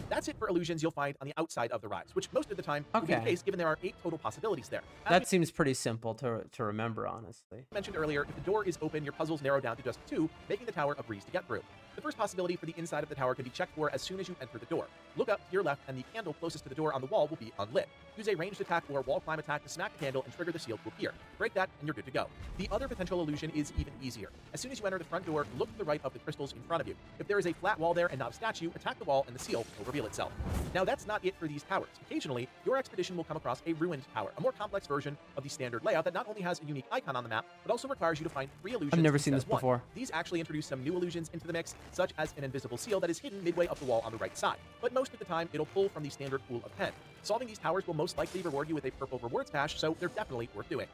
That's it for illusions you'll find on the outside of the rise, which most of the time will be the Okay. case given there are 8 total possibilities there. As That seems pretty simple to remember, honestly. we mentioned earlier, if the door is open, your puzzles narrow down to just 2, making the tower a breeze to get through. The first possibility for the inside of the tower can be checked for as soon as you enter the door. Look up to your left, and the candle closest to the door on the wall will be unlit. Use a ranged attack or wall climb attack to smack the candle and trigger the seal to appear. Break that, and you're good to go. The other potential illusion is even easier. As soon as you enter the front door, look to the right of the crystals in front of you. If there is a flat wall there and not a statue, attack the wall and the seal will reveal itself. Now that's not it for these towers. Occasionally, your expedition will come across a ruined tower, a more complex version of the standard layout that not only has a unique icon on the map, but also requires you to find 3 illusions. I've never instead seen this of one. before. These actually introduce some new illusions into the mix, such as an invisible seal that is hidden midway up the wall on the right side. But most of the time, it'll pull from the standard pool of 10. Solving these towers will most likely reward you with a purple rewards cache, so they're definitely worth doing.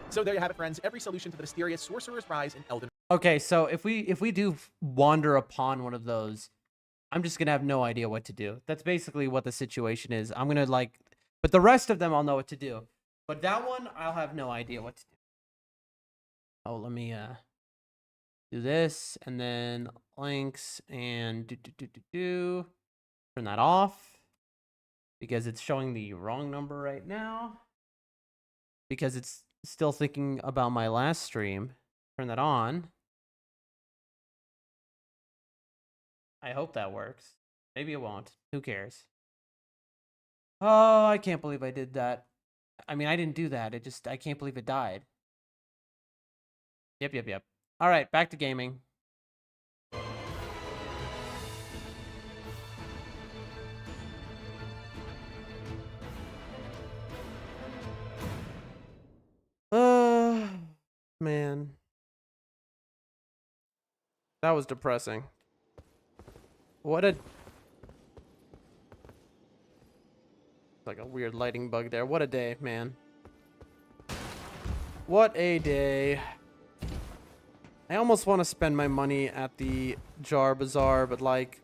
So there you have it, friends. Every solution to the mysterious Sorcerer's Rise in Elden. Okay, so if we do wander upon one of those, I'm just gonna have no idea what to do. That's basically what the situation is. I'm gonna but the rest of them I'll know what to do. But that one I'll have no idea what to do. Oh, let me do this and then links and turn that off because it's showing the wrong number right now. Because it's still thinking about my last stream. Turn that on. I hope that works. Maybe it won't. Who cares? Oh, I can't believe I did that. I mean, I didn't do that. I can't believe it died. Yep. All right, back to gaming. Man. That was depressing. What a... Like a weird lighting bug there. What a day, man. What a day. I almost want to spend my money at the Jar Bazaar, but like...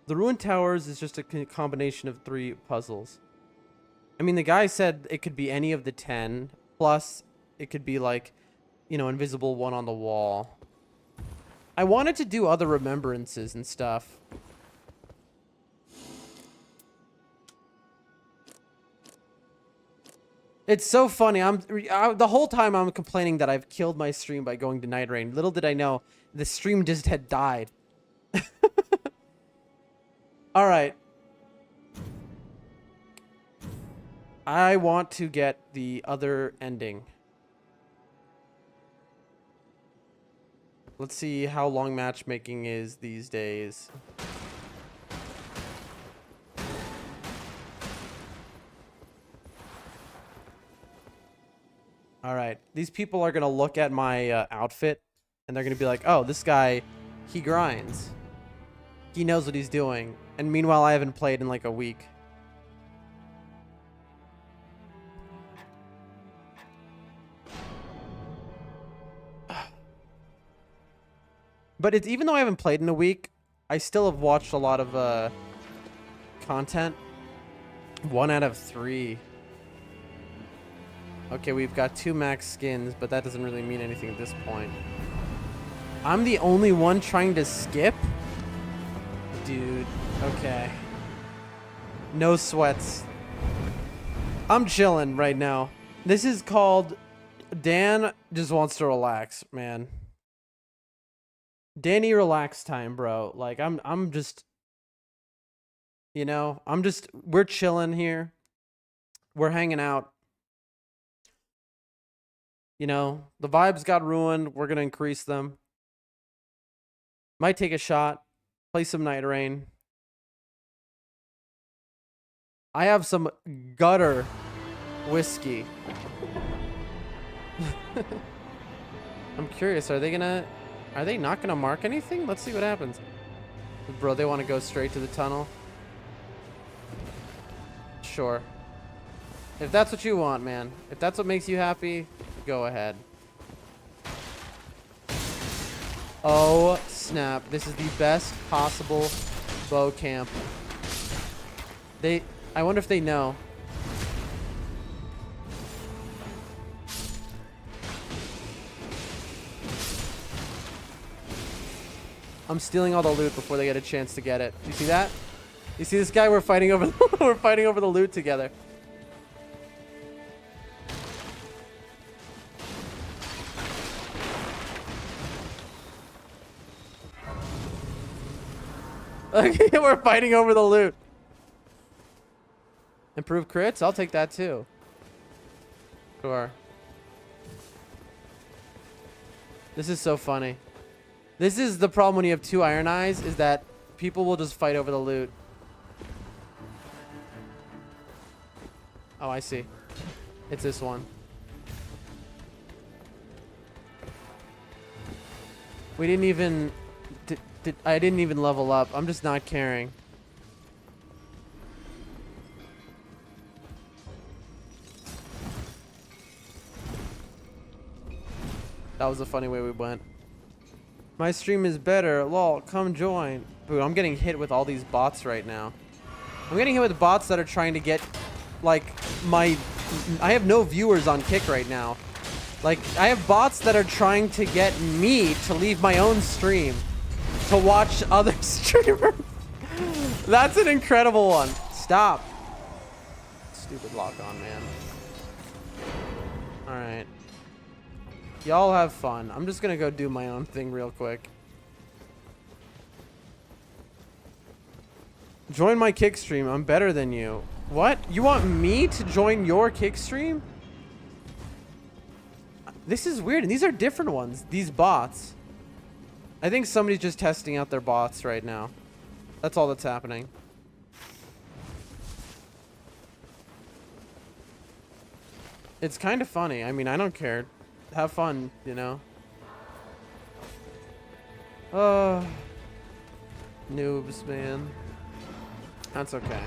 The Ruined Towers is just a combination of 3 puzzles. I mean, the guy said it could be any of the 10, plus it could be like, you know, invisible one on the wall. I wanted to do other remembrances and stuff. It's so funny. The whole time I'm complaining that I've killed my stream by going to Night Rain. Little did I know, the stream just had died. All right. I want to get the other ending. Let's see how long matchmaking is these days. All right. These people are going to look at my outfit and they're going to be like, oh, this guy, he grinds. He knows what he's doing. And meanwhile, I haven't played in like a week. But it's even though I haven't played in a week, I still have watched a lot of content. 1 out of 3. Okay, we've got 2 max skins, but that doesn't really mean anything at this point. I'm the only one trying to skip? Dude, okay. No sweats. I'm chilling right now. This is called Dan just wants to relax, man. Danny relax time, bro. Like I'm just, you know, we're chilling here. We're hanging out. You know, the vibes got ruined. We're going to increase them. Might take a shot. Play some Night Rain. I have some gutter whiskey. I'm curious, are they not gonna mark anything? Let's see what happens. Bro, they want to go straight to the tunnel. Sure. If that's what you want, man. If that's what makes you happy, go ahead. Oh, snap. This is the best possible bow camp. I wonder if they know. I'm stealing all the loot before they get a chance to get it. You see that? You see this guy? We're fighting over we're fighting over the loot together. Okay, we're fighting over the loot. Improved crits? I'll take that too. Sure. This is so funny. This is the problem when you have 2 iron eyes, is that people will just fight over the loot. Oh, I see. It's this one. We didn't even... I didn't even level up. I'm just not caring. That was a funny way we went. My stream is better. Lol, come join. Dude, I'm getting hit with all these bots right now. I'm getting hit with bots that are trying to get, like, I have no viewers on Kick right now. Like, I have bots that are trying to get me to leave my own stream to watch other streamers. That's an incredible one. Stop. Stupid lock on, man. Alright. Y'all have fun. I'm just gonna go do my own thing real quick. Join my Kick stream. I'm better than you. What? You want me to join your Kick stream? This is weird. And these are different ones. These bots. I think somebody's just testing out their bots right now. That's all that's happening. It's kind of funny. I mean, I don't care. Have fun, you know. Oh, noobs, man. That's okay.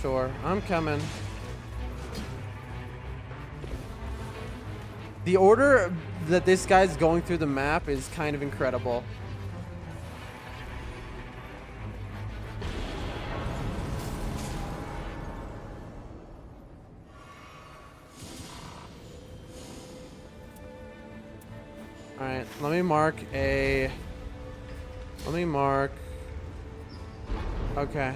Sure, I'm coming. The order that this guy's going through the map is kind of incredible. Alright, let me mark. Okay.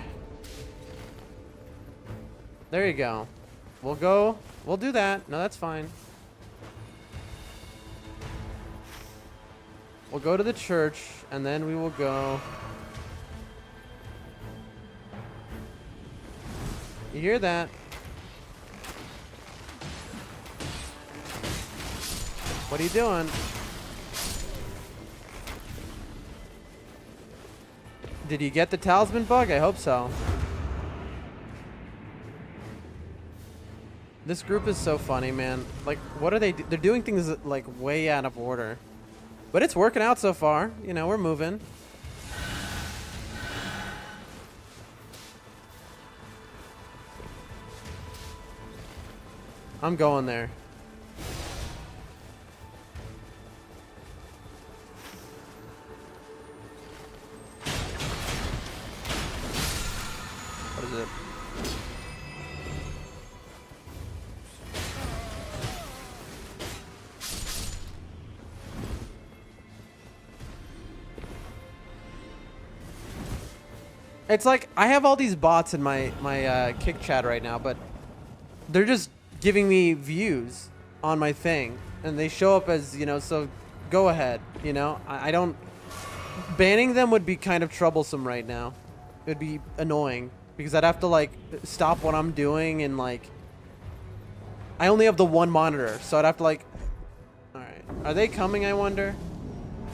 There you go. We'll do that. No, that's fine. We'll go to the church, and then we will go. You hear that? What are you doing? Did you get the talisman bug? I hope so. This group is so funny, man. Like, what are they do? They're doing things like way out of order. But it's working out so far. You know, we're moving. I'm going there. What is it? It's like I have all these bots in my Kick chat right now, but they're just giving me views on my thing, and they show up as, you know, so go ahead, you know. I don't... Banning them would be kind of troublesome right now. It would be annoying because I'd have to like stop what I'm doing, and like I only have the one monitor, so I'd have to like... All right, are they coming? I wonder.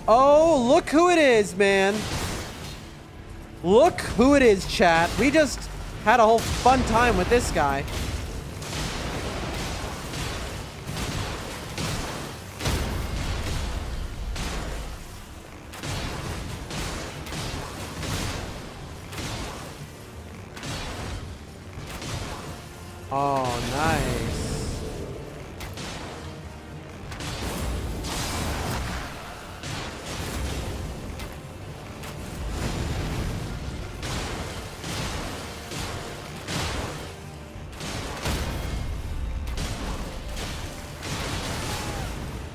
Oh, look who it is, man. Look who it is, chat. We just had a whole fun time with this guy. Oh, nice.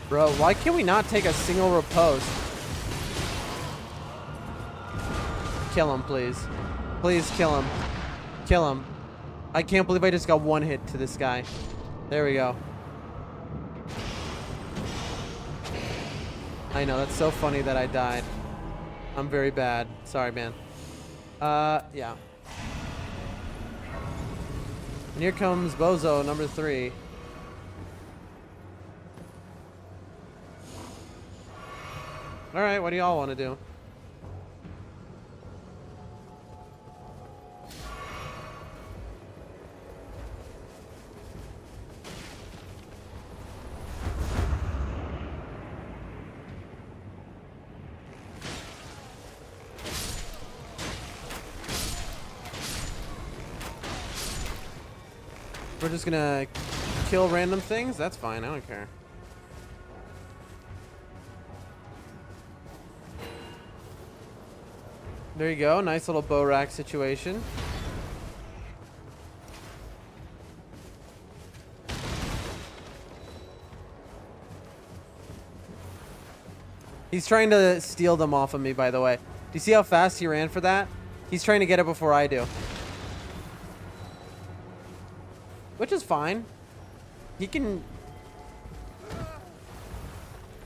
Bro, why can we not take a single riposte? Kill him, please. Please kill him. Kill him. I can't believe I just got one hit to this guy. There we go. I know, that's so funny that I died. I'm very bad. Sorry, man. Yeah. And here comes Bozo, number 3. Alright, what do y'all want to do? We're just gonna kill random things? That's fine, I don't care. There you go, nice little bow rack situation. He's trying to steal them off of me, by the way. Do you see how fast he ran for that? He's trying to get it before I do. Which is fine. He can...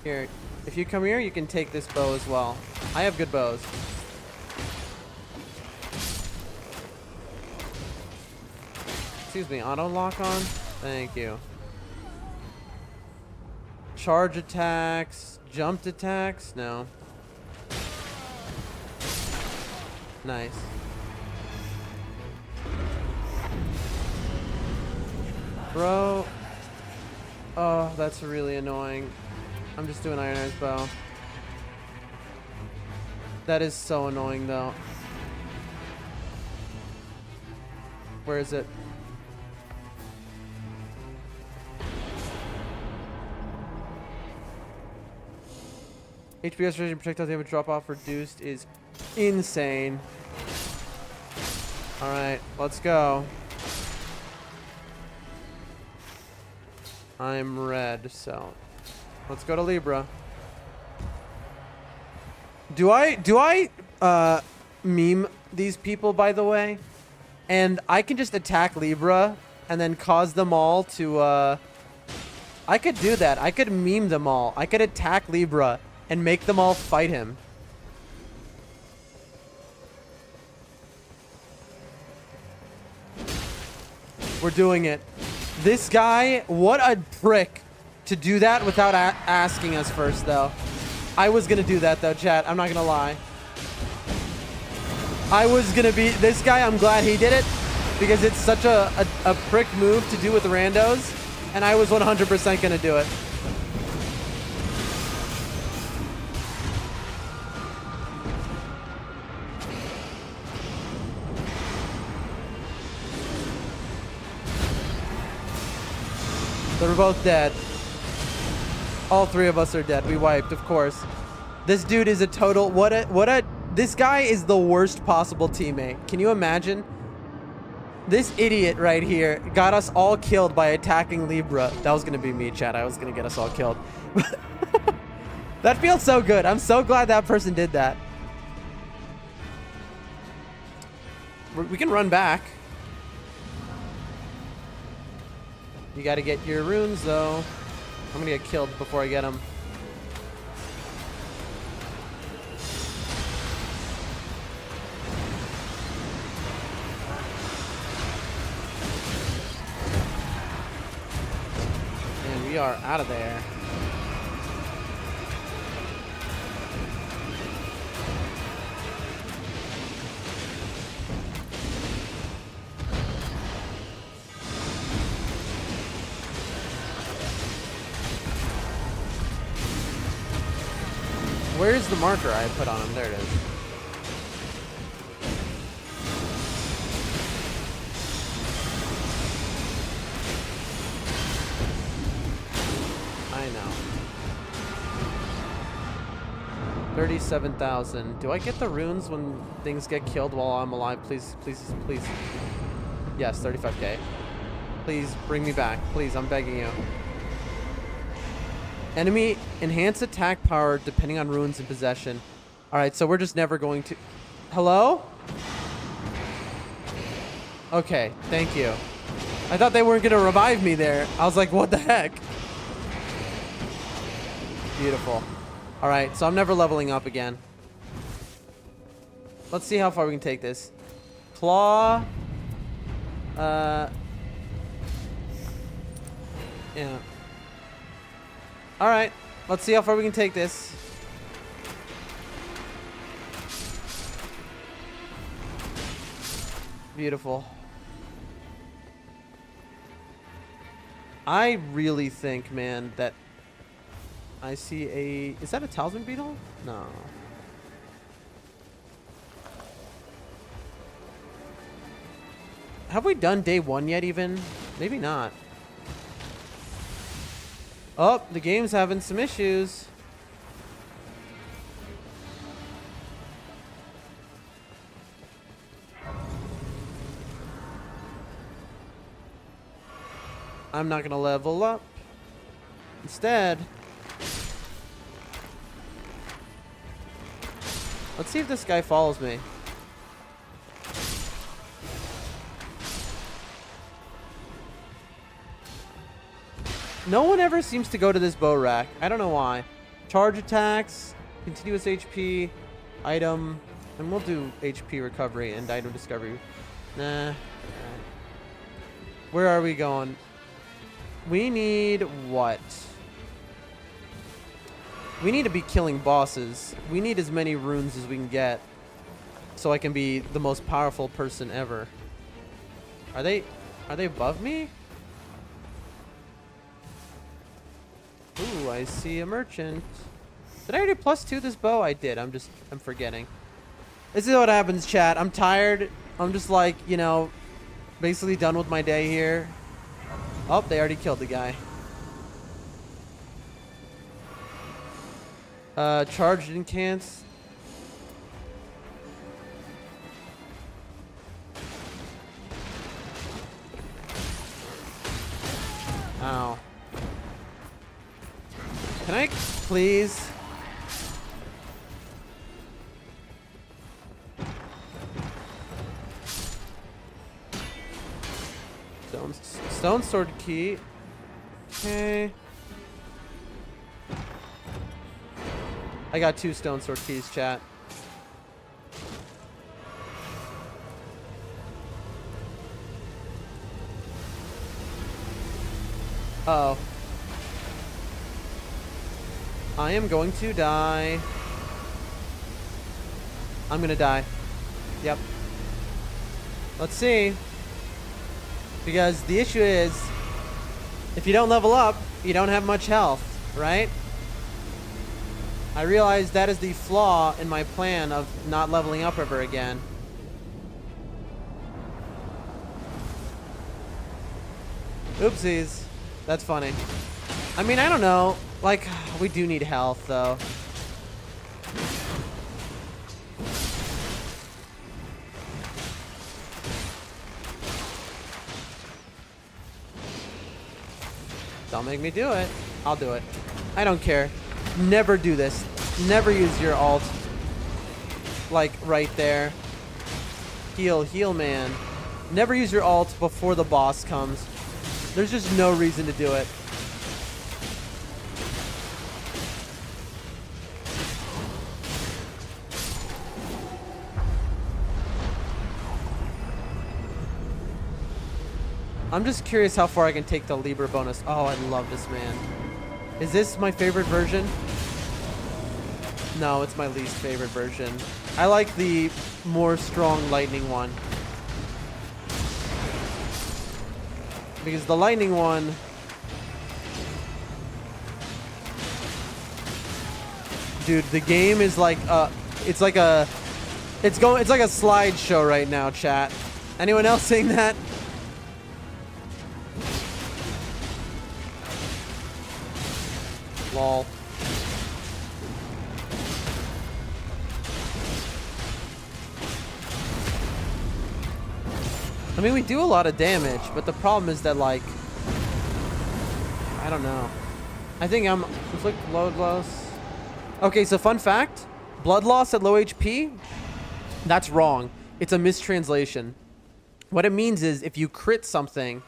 Here, if you come here, you can take this bow as well. I have good bows. Excuse me, auto lock on? Thank you. Charge attacks, jumped attacks? No. Nice. Bro. Oh, that's really annoying. I'm just doing Iron Eyes bow. That is so annoying though. Where is it? HP restoration projectile damage drop off reduced is insane. Alright, let's go. I'm red, so let's go to Libra. Do I meme these people, by the way? And I can just attack Libra and then cause them all to I could do that. I could meme them all. I could attack Libra and make them all fight him. We're doing it. This guy, what a prick to do that without asking us first, though. I was gonna do that, though, chat. I'm not gonna lie. I was gonna be... This guy, I'm glad he did it, because it's such a prick move to do with randos, and I was 100% gonna do it. So we're both dead. All 3 of us are dead. We wiped, of course. This dude is a total... This guy is the worst possible teammate. Can you imagine? This idiot right here got us all killed by attacking Libra. That was going to be me, chat. I was going to get us all killed. That feels so good. I'm so glad that person did that. We can run back. You got to get your runes, though. I'm going to get killed before I get them. And we are out of there. Where's the marker I put on him? There it is. I know. 37,000. Do I get the runes when things get killed while I'm alive? Please, please, please. Yes, 35k. Please bring me back. Please, I'm begging you. Enemy enhance attack power depending on runes in possession. Alright, so we're just never going to... Hello? Okay, thank you. I thought they weren't going to revive me there. I was like, what the heck? Beautiful. Alright, so I'm never leveling up again. Let's see how far we can take this. Claw. Yeah. Alright, let's see how far we can take this. Beautiful. I really think, man, that I see a... Is that a talisman beetle? No. Have we done day 1 yet even? Maybe not. Oh, the game's having some issues. I'm not gonna level up. Instead, let's see if this guy follows me. No one ever seems to go to this bow rack. I don't know why. Charge attacks, continuous HP, item, and we'll do HP recovery and item discovery. Nah. Where are we going? We need what? We need to be killing bosses. We need as many runes as we can get so I can be the most powerful person ever. Are they above me? Ooh, I see a merchant. Did I already +2 this bow? I did. I'm forgetting. This is what happens, chat. I'm tired. I'm just like, you know, basically done with my day here. Oh, they already killed the guy. Charged incants. Ow. Can I please? Stone sword key. Okay. I got 2 stone sword keys, chat. Uh-oh. I am going to die. I'm gonna die. Yep. Let's see. Because the issue is, if you don't level up, you don't have much health, right? I realize that is the flaw in my plan of not leveling up ever again. Oopsies. That's funny. I mean, I don't know. Like, we do need health, though. Don't make me do it. I'll do it. I don't care. Never do this. Never use your ult. Like, right there. Heal, man. Never use your ult before the boss comes. There's just no reason to do it. I'm just curious how far I can take the Libra bonus. Oh, I love this, man. Is this my favorite version? No, it's my least favorite version. I like the more strong lightning one. Because the lightning one... Dude, the game is like it's like a slideshow right now, chat. Anyone else seeing that? Lol. I mean, we do a lot of damage, but the problem is that, like, I don't know. I think I'm inflict load loss. Okay, so fun fact, blood loss at low HP, that's wrong. It's a mistranslation. What it means is if you crit something,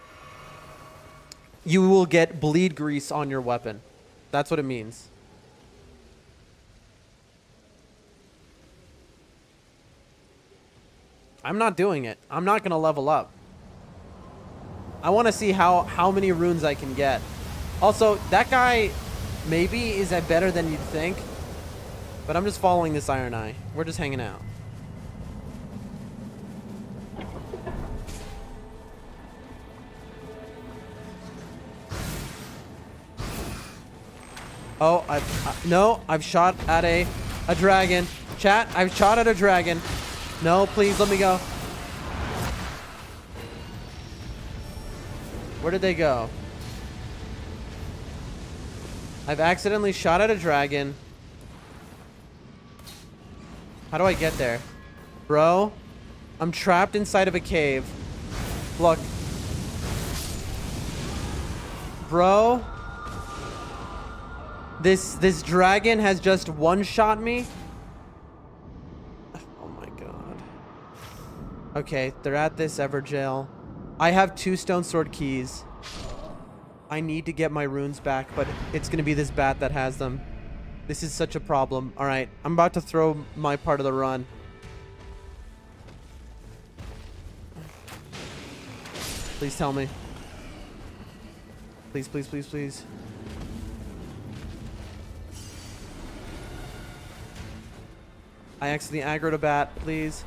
you will get bleed grease on your weapon. That's what it means. I'm not doing it. I'm not going to level up. I want to see how many runes I can get. Also, that guy maybe is better than you'd think. But I'm just following this Iron Eye. We're just hanging out. Oh, I've shot at a dragon. Chat, I've shot at a dragon. No, please let me go. Where did they go? I've accidentally shot at a dragon. How do I get there? Bro, I'm trapped inside of a cave. Look. Bro. This dragon has just one-shot me. Oh my god. Okay, they're at this Everjail. I have 2 stone sword keys. I need to get my runes back, but it's gonna be this bat that has them. This is such a problem. All right, I'm about to throw my part of the run. Please tell me. Please, please, please, please. I accidentally aggroed a bat, please.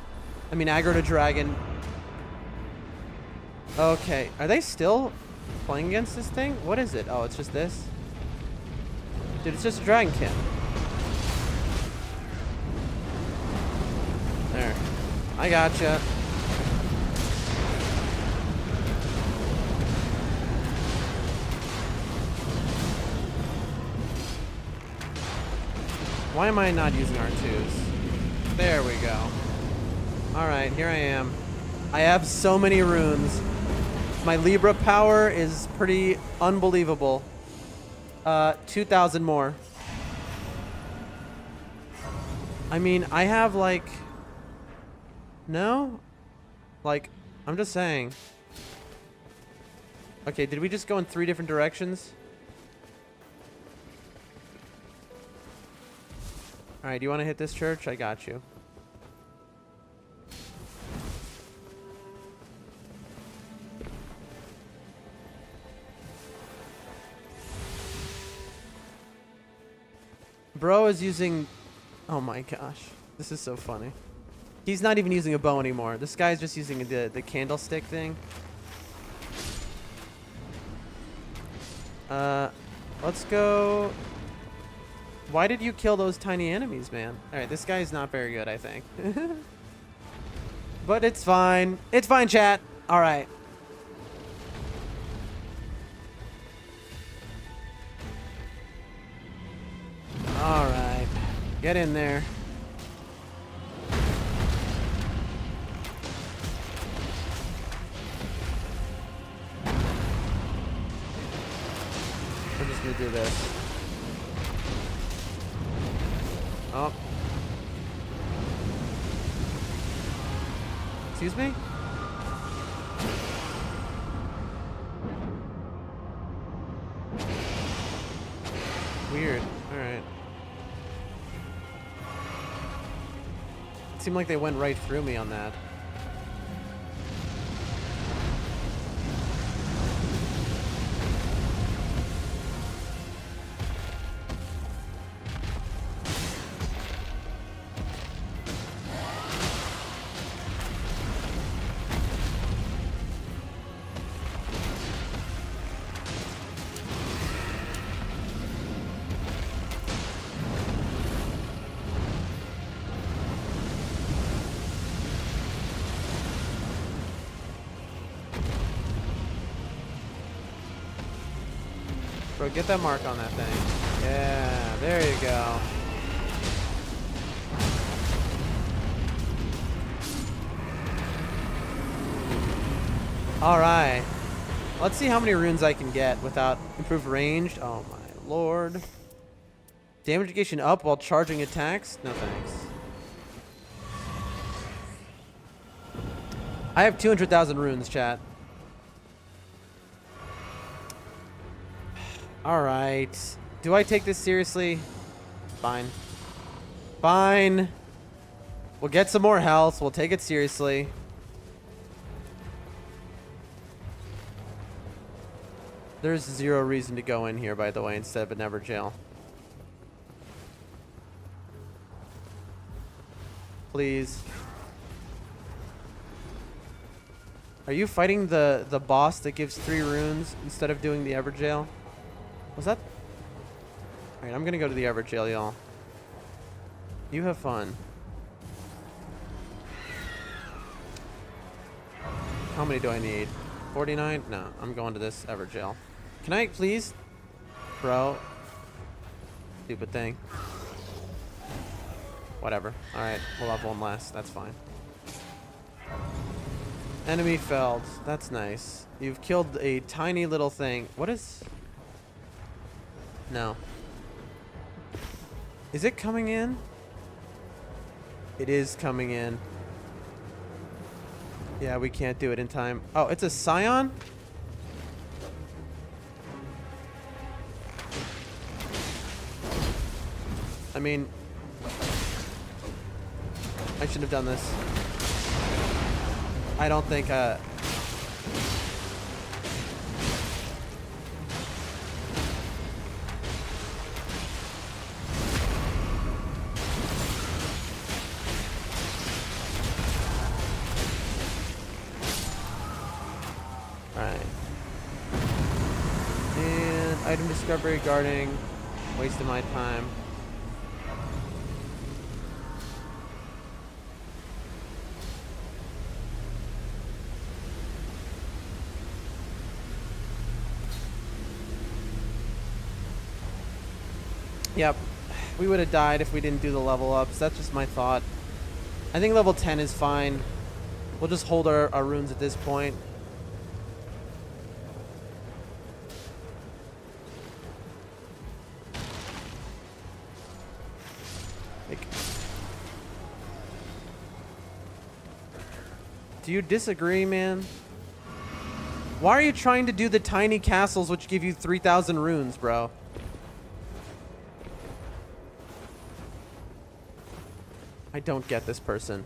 I mean, aggroed a dragon. Okay, are they still playing against this thing? What is it? Oh, it's just this? Dude, it's just a dragon camp. There. I gotcha. Why am I not using R2s? There we go. Alright, here I am. I have so many runes. My Libra power is pretty unbelievable. 2,000 more. I mean, I have like... No? Like, I'm just saying. Okay, did we just go in 3 different directions? Alright, do you want to hit this church? I got you. Bro is using... Oh my gosh. This is so funny. He's not even using a bow anymore. This guy's just using the candlestick thing. Let's go... Why did you kill those tiny enemies, man? Alright, this guy's not very good, I think. But it's fine. It's fine, chat. Alright. Alright. Get in there. We're just gonna do this. Oh. Excuse me? Weird. Alright. It seemed like they went right through me on that. Bro, get that mark on that thing. Yeah, there you go. Alright. Let's see how many runes I can get without improved range. Oh my lord. Damage negation up while charging attacks? No thanks. I have 200,000 runes, chat. Alright. Do I take this seriously? Fine. Fine. We'll get some more health. We'll take it seriously. There's zero reason to go in here, by the way, instead of a never jail. Please. Are you fighting the boss that gives 3 runes instead of doing the Everjail? Was that? Alright, I'm gonna go to the Everjail, y'all. You have fun. How many do I need? 49? No, I'm going to this Everjail. Can I please? Bro. Stupid thing. Whatever. Alright, we'll have one less. That's fine. Enemy felled. That's nice. You've killed a tiny little thing. What is... No. Is it coming in? It is coming in. Yeah, we can't do it in time. Oh, it's a Scion? I mean... I shouldn't have done this. I don't think, Alright. And item discovery guarding. Wasting my time. Yep, we would have died if we didn't do the level ups. That's just my thought. I think level 10 is fine. We'll just hold our runes at this point. Like, do you disagree, man? Why are you trying to do the tiny castles which give you 3,000 runes, bro? I don't get this person.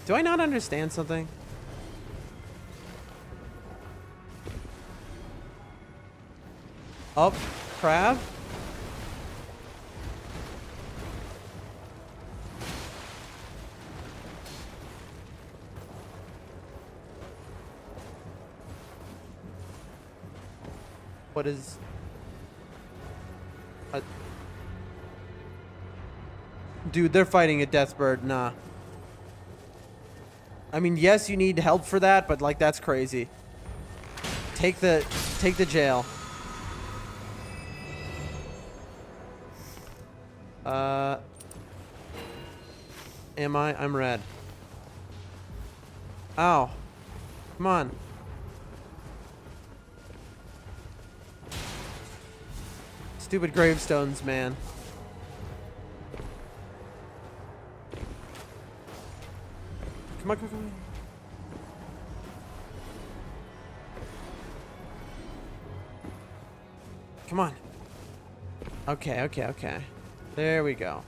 Do I not understand something? Up, crab? What is... Dude, they're fighting a deathbird. Nah. I mean, yes, you need help for that, but like that's crazy. Take the jail. Am I? I'm red. Ow. Come on. Stupid gravestones, man. Come on, come on, come on. Come on. Okay, okay, okay. There we go.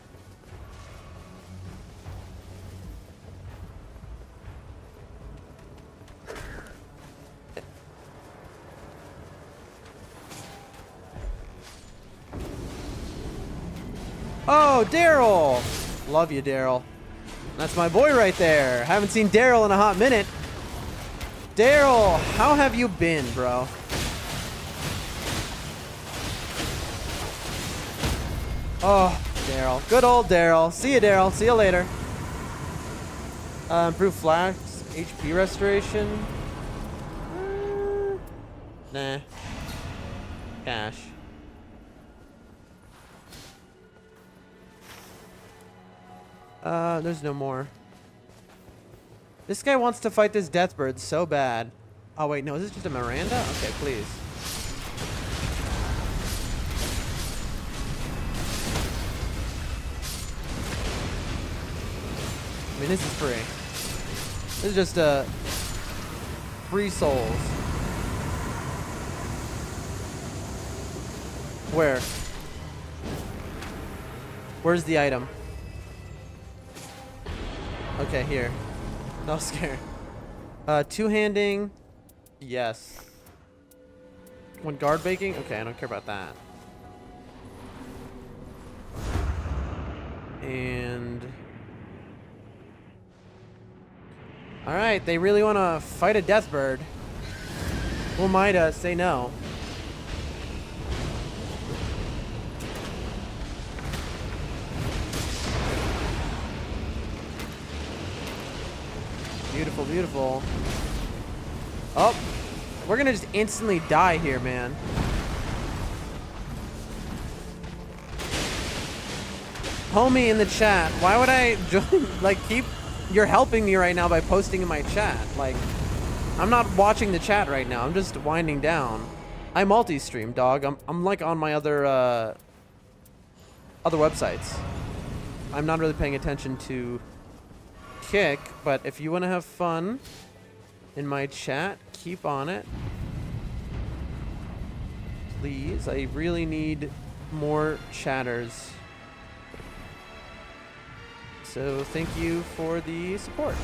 Oh, Daryl! Love you, Daryl. That's my boy right there. Haven't seen Daryl in a hot minute. Daryl, how have you been, bro? Oh, Daryl. Good old Daryl. See you, Daryl. See you later. Improve flash HP restoration. Nah. Cash. There's no more. This guy wants to fight this Deathbird so bad. Oh, wait, no, is this just a Miranda? Okay, please. I mean, this is free. This is just, free souls. Where? Where's the item? Okay, here. No scare. Two-handing. Yes. One guard baking? Okay, I don't care about that. And... Alright, they really want to fight a Deathbird. Who am I to say no? Beautiful, beautiful. Oh, we're gonna just instantly die here, man. Homie in the chat, why would I join? Like, you're helping me right now by posting in my chat. Like, I'm not watching the chat right now. I'm just winding down. I multi-stream, dog. I'm like on my other websites. I'm not really paying attention to Kick, but if you want to have fun in my chat, keep on it. Please, I really need more chatters. So thank you for the support.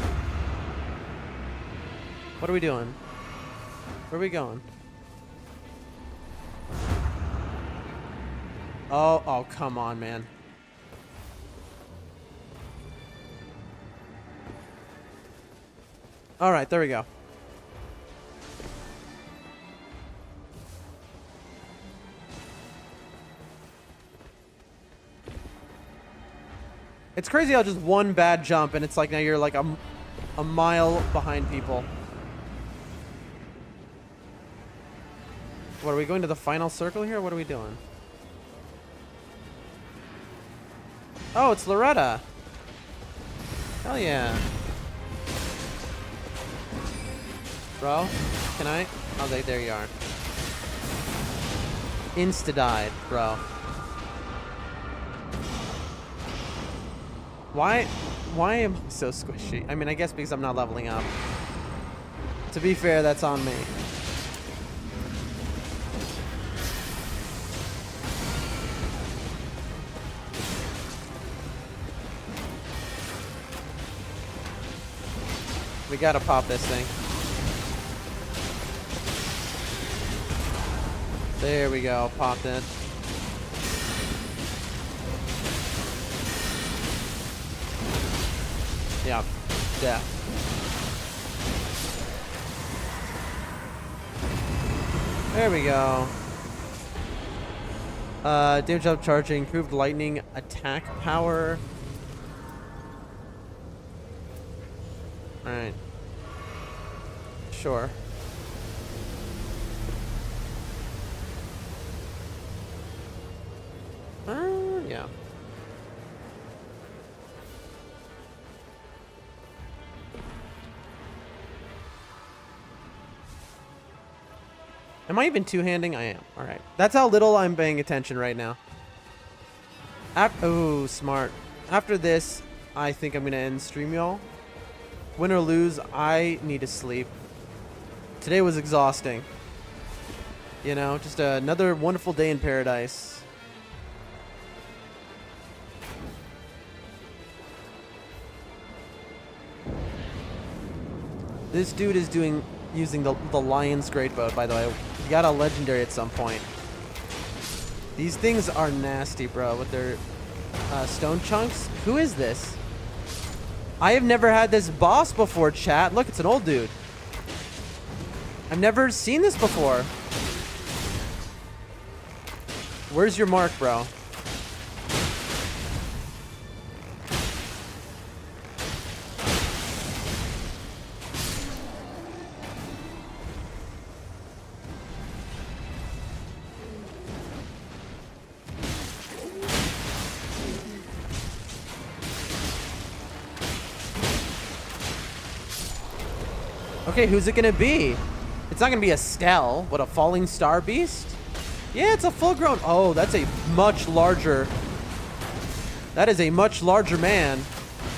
What are we doing? Where are we going? Oh, come on, man. All right, there we go. It's crazy how just one bad jump and it's like now you're like a mile behind people. What, are we going to the final circle here? What are we doing? Oh, it's Loretta. Hell yeah. Bro, can I? Oh, there you are. Insta-died, bro. Why am I so squishy? I mean, I guess because I'm not leveling up. To be fair, that's on me. We gotta pop this thing. There we go, popped it. Yeah, death. There we go. Damage up charging, improved lightning attack power. Alright. Sure. Yeah. Am I even two-handing? I am. All right. That's how little I'm paying attention right now. Oh, smart. After this, I think I'm going to end stream, y'all. Win or lose, I need to sleep. Today was exhausting. You know, just another wonderful day in paradise. This dude is using the Lion's Great Boat, by the way. He got a legendary at some point. These things are nasty, bro, with their stone chunks. Who is this? I have never had this boss before, chat. Look, it's an old dude. I've never seen this before. Where's your mark, bro? Okay, who's it gonna be? It's not gonna be a Stell, but a Falling Star Beast? Yeah, it's a full-grown. Oh, that's a much larger. That is a much larger man.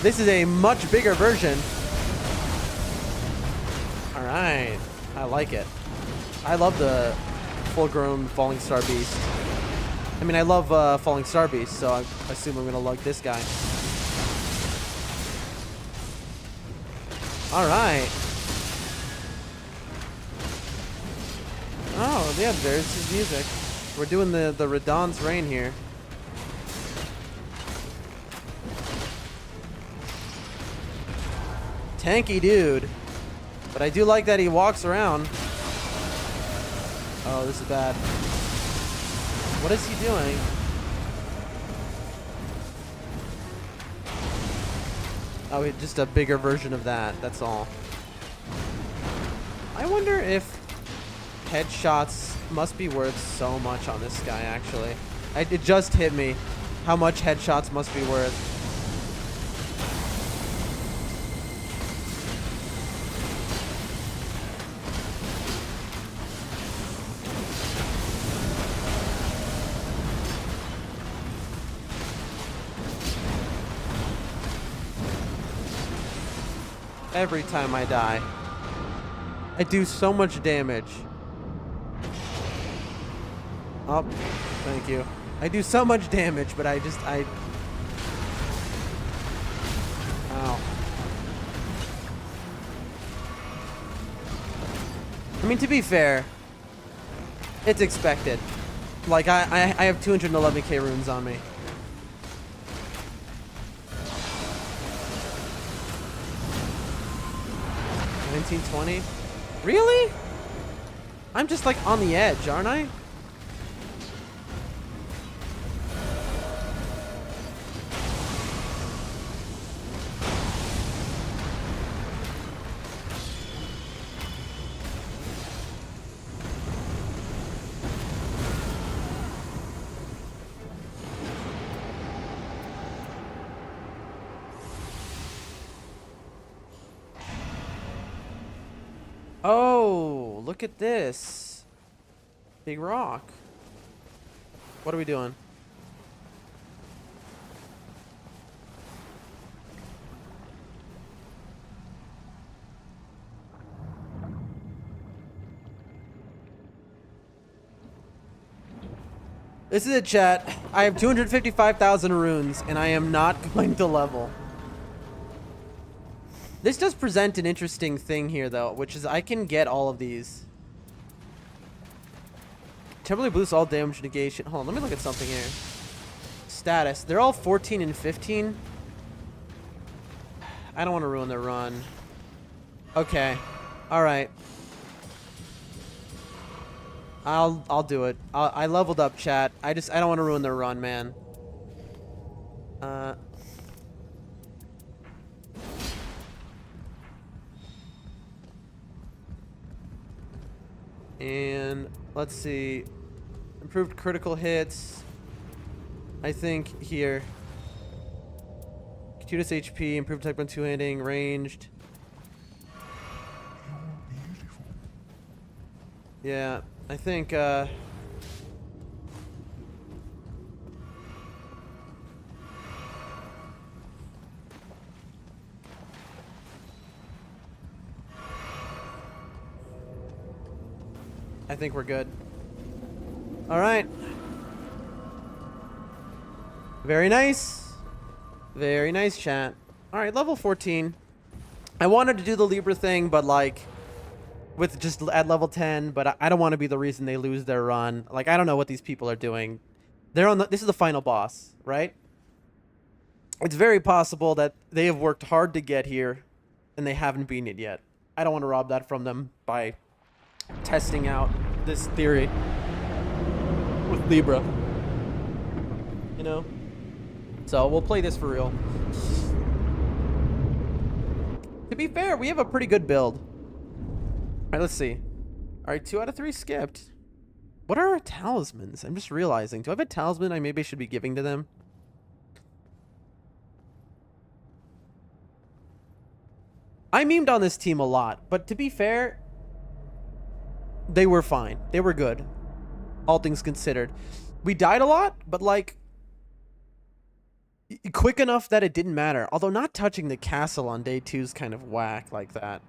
This is a much bigger version. All right, I like it. I love the full-grown Falling Star Beast. I mean, I love Falling Star Beast, so I assume I'm gonna lug this guy. All right. Oh, yeah, there's his music. We're doing the Radahn's Reign here. Tanky dude. But I do like that he walks around. Oh, this is bad. What is he doing? Oh, just a bigger version of that. That's all. I wonder if headshots must be worth so much on this guy, actually. It just hit me how much headshots must be worth. Every time I die, I do so much damage. Oh, thank you. I do so much damage, but I ow. I mean, to be fair, it's expected. Like, I have 211k runes on me. $19.20? Really? I'm just like on the edge, aren't I? Oh, look at this. Big rock. What are we doing? This is it, chat. I have 255,000 runes, and I am not going to level. This does present an interesting thing here, though, which is I can get all of these. Temporarily boosts all damage negation. Hold on, let me look at something here. Status. They're all 14 and 15. I don't want to ruin their run. Okay. All right. I'll do it. I leveled up, chat. I don't want to ruin their run, man. And let's see. Improved critical hits. I think here. Continuous HP, improved type 1 two-handing, ranged. Yeah, I think we're good. All right. Very nice. Very nice, chat. All right, level 14. I wanted to do the Libra thing, but like with just at level 10, but I don't want to be the reason they lose their run. Like, I don't know what these people are doing. They're on this is the final boss, right? It's very possible that they have worked hard to get here and they haven't beaten it yet. I don't want to rob that from them by testing out this theory with Libra, you know. So we'll play this for real. To be fair, we have a pretty good build. All right, let's see. All right, 2 out of 3 skipped. What are our talismans? I'm just realizing. Do I have a talisman I maybe should be giving to them? I memed on this team a lot, but to be fair, they were fine. They were good. All things considered. We died a lot, but like quick enough that it didn't matter. Although not touching the castle on day 2 is kind of whack like that.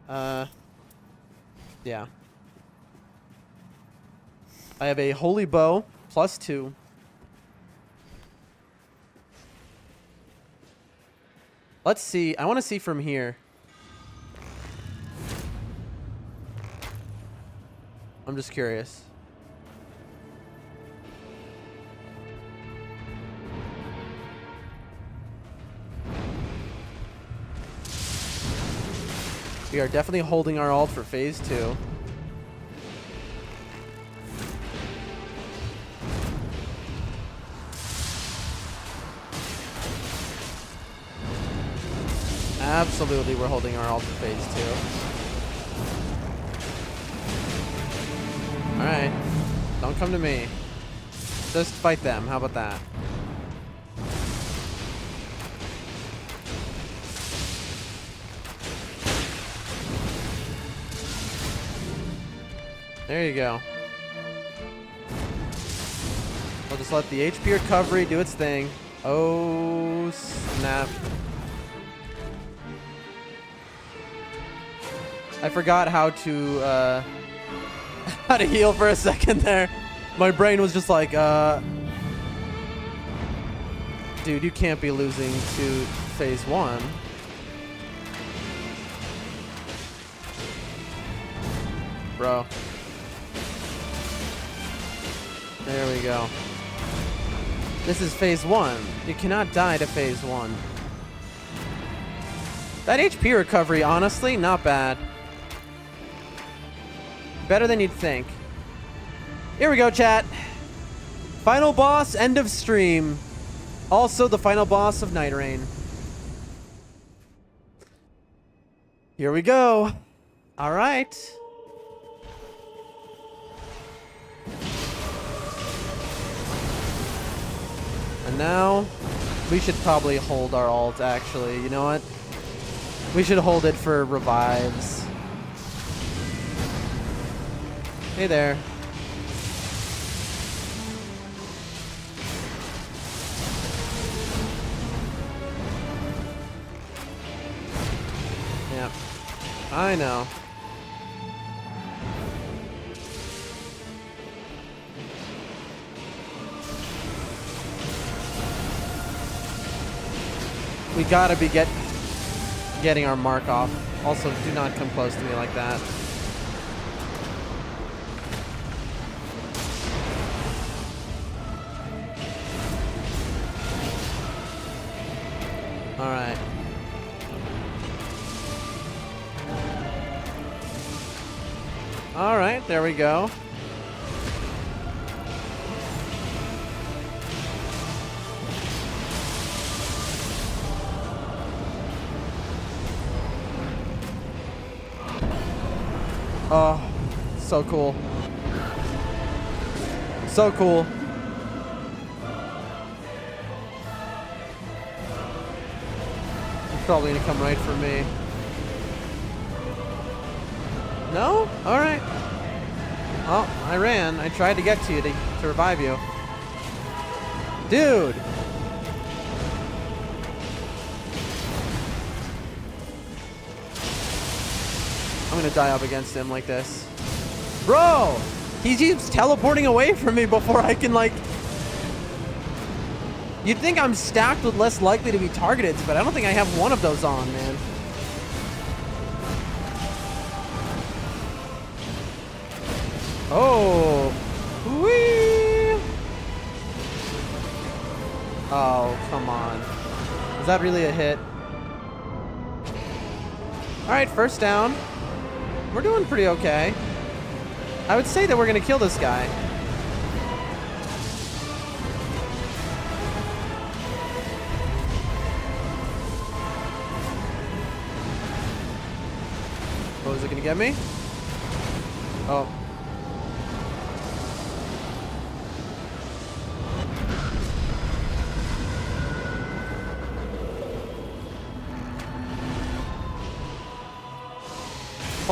Yeah. I have a holy bow +2. Let's see. I want to see from here. I'm just curious. We are definitely holding our ult for phase 2. Absolutely, we're holding our ult for phase 2. Alright. Don't come to me. Just fight them. How about that? There you go. We'll just let the HP recovery do its thing. Oh, snap. I forgot how to heal for a second there. My brain was just like, dude, you can't be losing to phase 1. Bro. There we go. This is phase 1. You cannot die to phase 1. That HP recovery, honestly, not bad. Better than you'd think. Here we go, chat. Final boss, end of stream. Also the final boss of Night Rain. Here we go. All right. And now, we should probably hold our ult, actually. You know what? We should hold it for revives. Hey there. Yep. I know. We gotta be getting our mark off. Also, do not come close to me like that. All right. All right, there we go. Oh, so cool. So cool. He's probably gonna come right for me. No? Alright. Well, I ran. I tried to get to you to revive you. Dude! I'm gonna die up against him like this. Bro! He keeps teleporting away from me before I can, like... You'd think I'm stacked with less likely to be targeted, but I don't think I have one of those on, man. Oh! Whee! Oh, come on. Is that really a hit? Alright, first down. We're doing pretty okay. I would say that we're gonna kill this guy. Oh, is it gonna get me? Oh.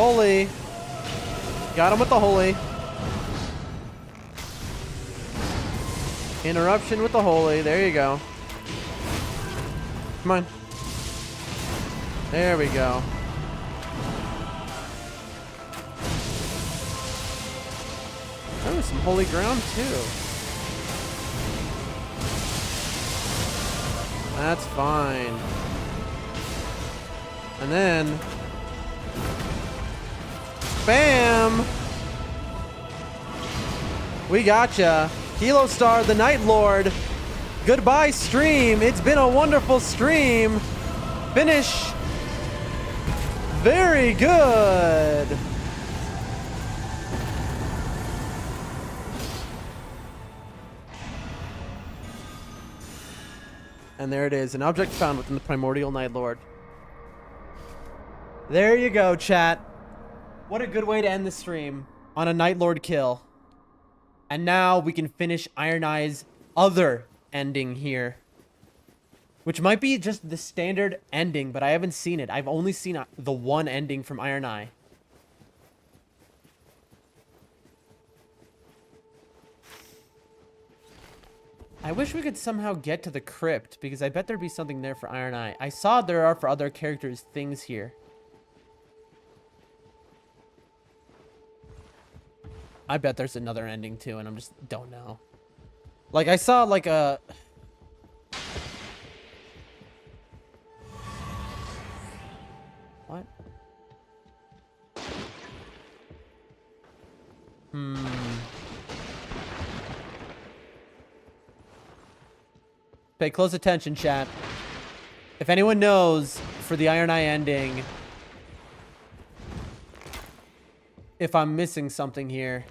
Holy. Got him with the holy. Interruption with the holy. There you go. Come on. There we go. That was some holy ground too. That's fine. And then... Bam! We gotcha. Kilo Star, the Night Lord. Goodbye, stream. It's been a wonderful stream. Finish. Very good. And there it is, an object found within the Primordial Night Lord. There you go, chat. What a good way to end the stream, on a Night Lord kill. And now we can finish Iron Eye's other ending here. Which might be just the standard ending, but I haven't seen it. I've only seen the one ending from Iron Eye. I wish we could somehow get to the crypt, because I bet there'd be something there for Iron Eye. I saw there are for other characters things here. I bet there's another ending too, and I'm just don't know. Like, I saw like a... What? Pay close attention, chat. If anyone knows for the Iron Eye ending, if I'm missing something here,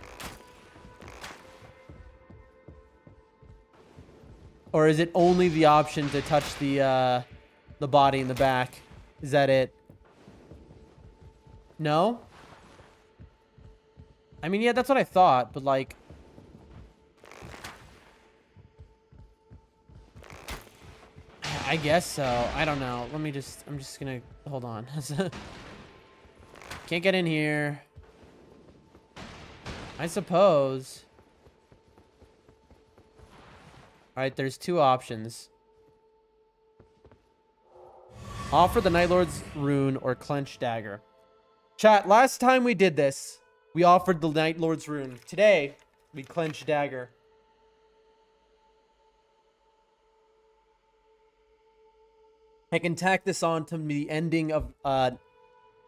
or is it only the option to touch the body in the back? Is that it? No? I mean, yeah, that's what I thought, but like... I guess so. I don't know. Let me just... I'm just gonna... Hold on. Can't get in here. I suppose. Alright, there's two options. Offer the Night Lord's rune or clench dagger. Chat, last time we did this, we offered the Night Lord's rune. Today, we clench dagger. I can tack this on to the ending of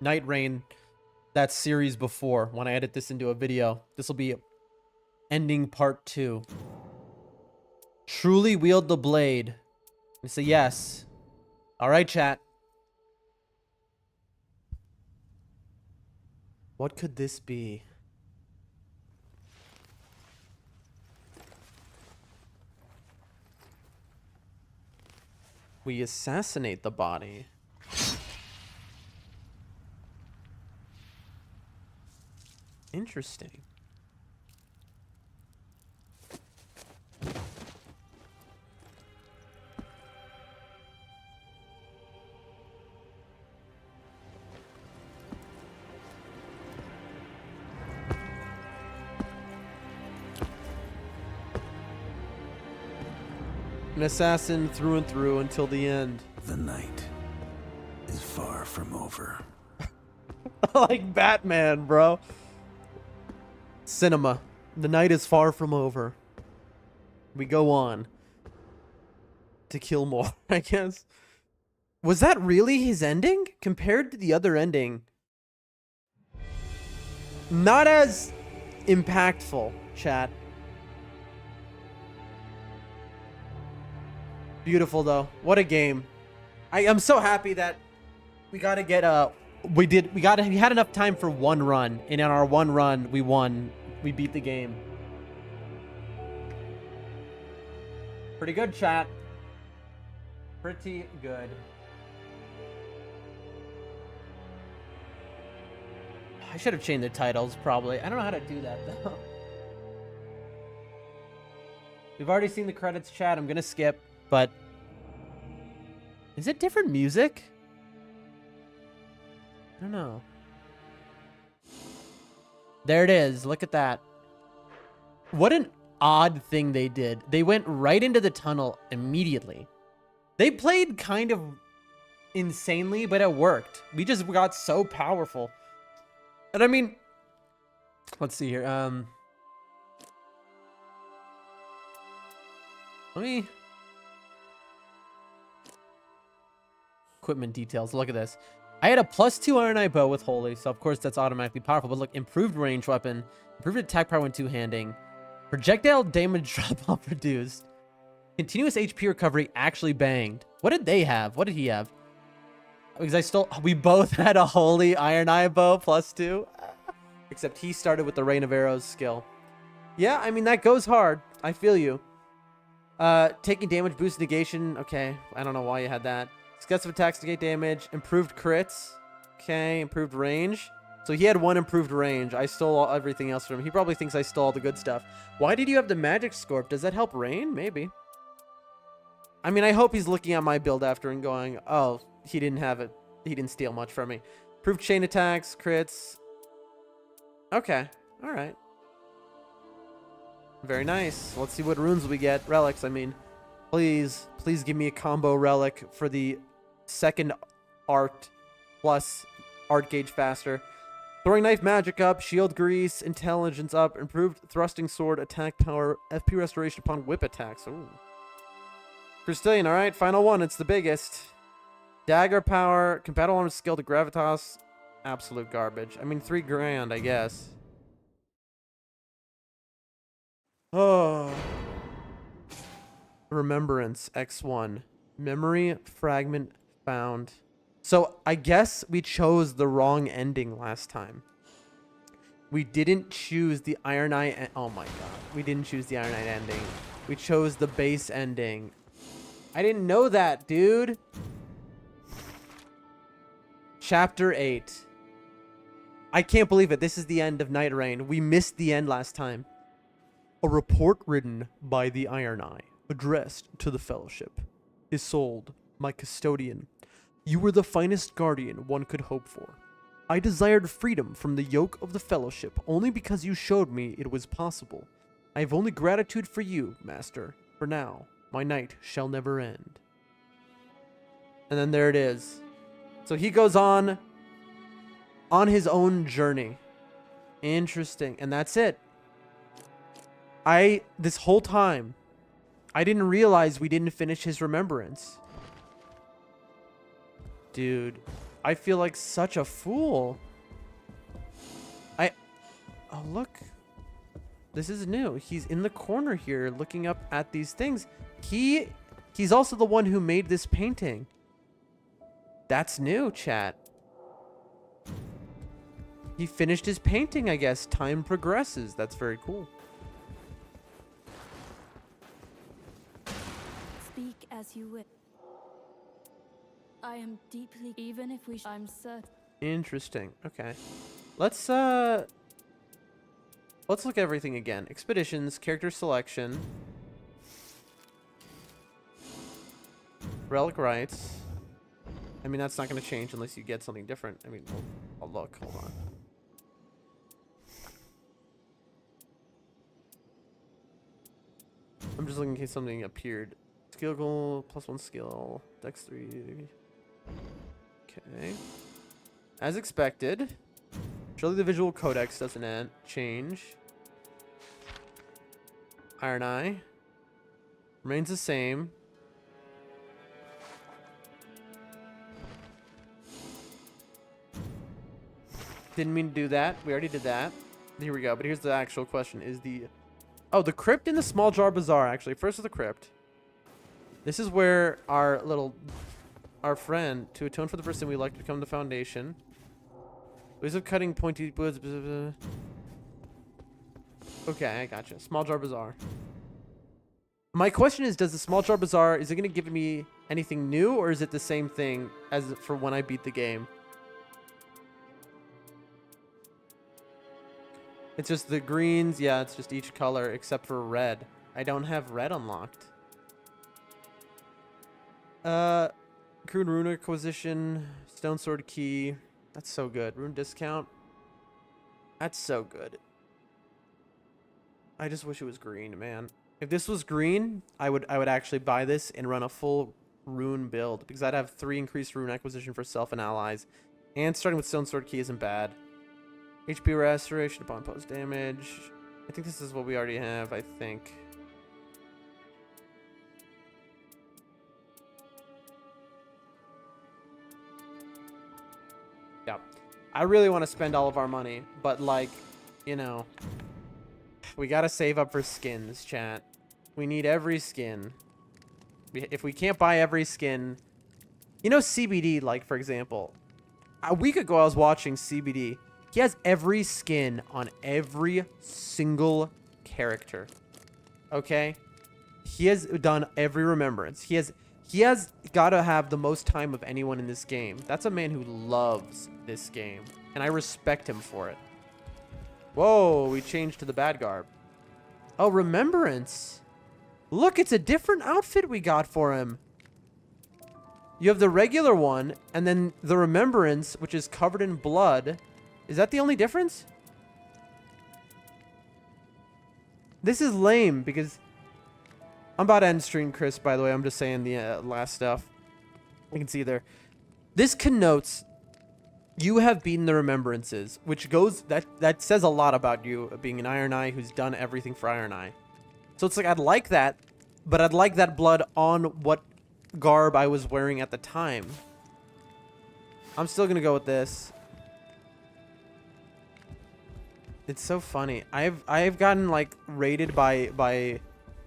Night Rain, that series before, when I edit this into a video. This will be ending part 2. Truly wield the blade. I say yes. Alright, chat. What could this be? We assassinate the body. Interesting. An assassin through and through until the end. The night is far from over. Like Batman, bro. Cinema. The night is far from over. We go on to kill more, I guess. Was that really his ending? Compared to the other ending, not as impactful, chat. Beautiful though. What a game. I'm so happy that we got to get we had enough time for one run, and in our one run we won. We beat the game. Pretty good, chat. Pretty good. I should have changed the titles probably. I don't know how to do that though. We've already seen the credits, chat. I'm going to skip. But is it different music? I don't know. There it is. Look at that. What an odd thing they did. They went right into the tunnel immediately. They played kind of insanely, but it worked. We just got so powerful. And I mean, let's see here. Let me... Equipment details. Look at this. I had a +2 Iron Eye bow with Holy, so of course that's automatically powerful. But look, improved range weapon, improved attack power when two-handing, projectile damage drop-off reduced, continuous HP recovery actually banged. What did they have? What did he have? Because we both had a Holy Iron Eye bow +2, except he started with the Rain of Arrows skill. Yeah, I mean, that goes hard. I feel you. Taking damage, boost negation. Okay, I don't know why you had that. Successive attacks negate damage. Improved crits. Okay, improved range. So he had one improved range. I stole everything else from him. He probably thinks I stole all the good stuff. Why did you have the magic scorp? Does that help Rain? Maybe. I mean, I hope he's looking at my build after and going, oh, he didn't have it. He didn't steal much from me. Improved chain attacks, crits. Okay, all right. Very nice. Let's see what runes we get. Relics, I mean. Please give me a combo relic for the second art plus art gauge faster. Throwing knife magic up, shield grease, intelligence up, improved thrusting sword, attack power, FP restoration upon whip attacks. Ooh. Crystalline, alright, final one, it's the biggest. Dagger power, compatible armor skill to gravitas, absolute garbage. I mean, $3 grand, I guess. Oh. Remembrance, X1. Memory fragment found. So I guess we chose the wrong ending last time. We didn't choose the Iron Eye. Oh my god. We didn't choose the Iron Eye ending. We chose the base ending. I didn't know that, dude. Chapter 8. I can't believe it. This is the end of Night Rain. We missed the end last time. A report written by the Iron Eye, addressed to the Fellowship. Isolde, my custodian, you were the finest guardian one could hope for. I desired freedom from the yoke of the Fellowship only because you showed me it was possible. I have only gratitude for you, Master. For now, my night shall never end. And then there it is. So he goes on his own journey. Interesting. And that's it. This whole time, I didn't realize we didn't finish his remembrance. Dude, I feel like such a fool. Oh, look. This is new. He's in the corner here looking up at these things. He's also the one who made this painting. That's new, chat. He finished his painting, I guess. Time progresses. That's very cool. Speak as you will. I am deeply, even if I'm certain. Interesting. Okay. Let's look at everything again. Expeditions, character selection, relic rights. I mean, that's not going to change unless you get something different. I mean, I'll look. Hold on. I'm just looking in case something appeared. Skill goal, +1 skill, dex 3. Okay. As expected. Surely the visual codex doesn't change. Iron Eye. Remains the same. Didn't mean to do that. We already did that. Here we go. But here's the actual question. Is the... Oh, the crypt in the small jar bazaar, actually. First is the crypt. This is where our friend, to atone for the first sin, we like to become the foundation. Ways of cutting pointy woods. Blah, blah, blah. Okay, I gotcha. Small jar bazaar. My question is, does the small jar bazaar, is it going to give me anything new, or is it the same thing as for when I beat the game? It's just the greens. Yeah, it's just each color except for red. I don't have red unlocked. Crude rune acquisition, stone sword key. That's so good. Rune discount. That's so good. I just wish it was green, man. If this was green, I would actually buy this and run a full rune build because I'd have 3 increased rune acquisition for self and allies. And starting with Stone Sword Key isn't bad. HP restoration upon post damage. I think this is what we already have, I think. Yeah. I really want to spend all of our money, but like, you know, we got to save up for skins, chat. We need every skin. If we can't buy every skin, you know, CBD, like, for example, a week ago I was watching CBD. He has every skin on every single character. Okay? He has done every remembrance. He has got to have the most time of anyone in this game. That's a man who loves this game, and I respect him for it. Whoa, we changed to the bad garb. Oh, remembrance. Look, it's a different outfit we got for him. You have the regular one, and then the remembrance, which is covered in blood. Is that the only difference? This is lame, because... I'm about to end stream, Chris, by the way. I'm just saying the last stuff. You can see there. This connotes you have beaten the remembrances, which goes... That says a lot about you, being an Iron Eye who's done everything for Iron Eye. So it's like, I'd like that, but I'd like that blood on what garb I was wearing at the time. I'm still gonna go with this. It's so funny. I've gotten like raided by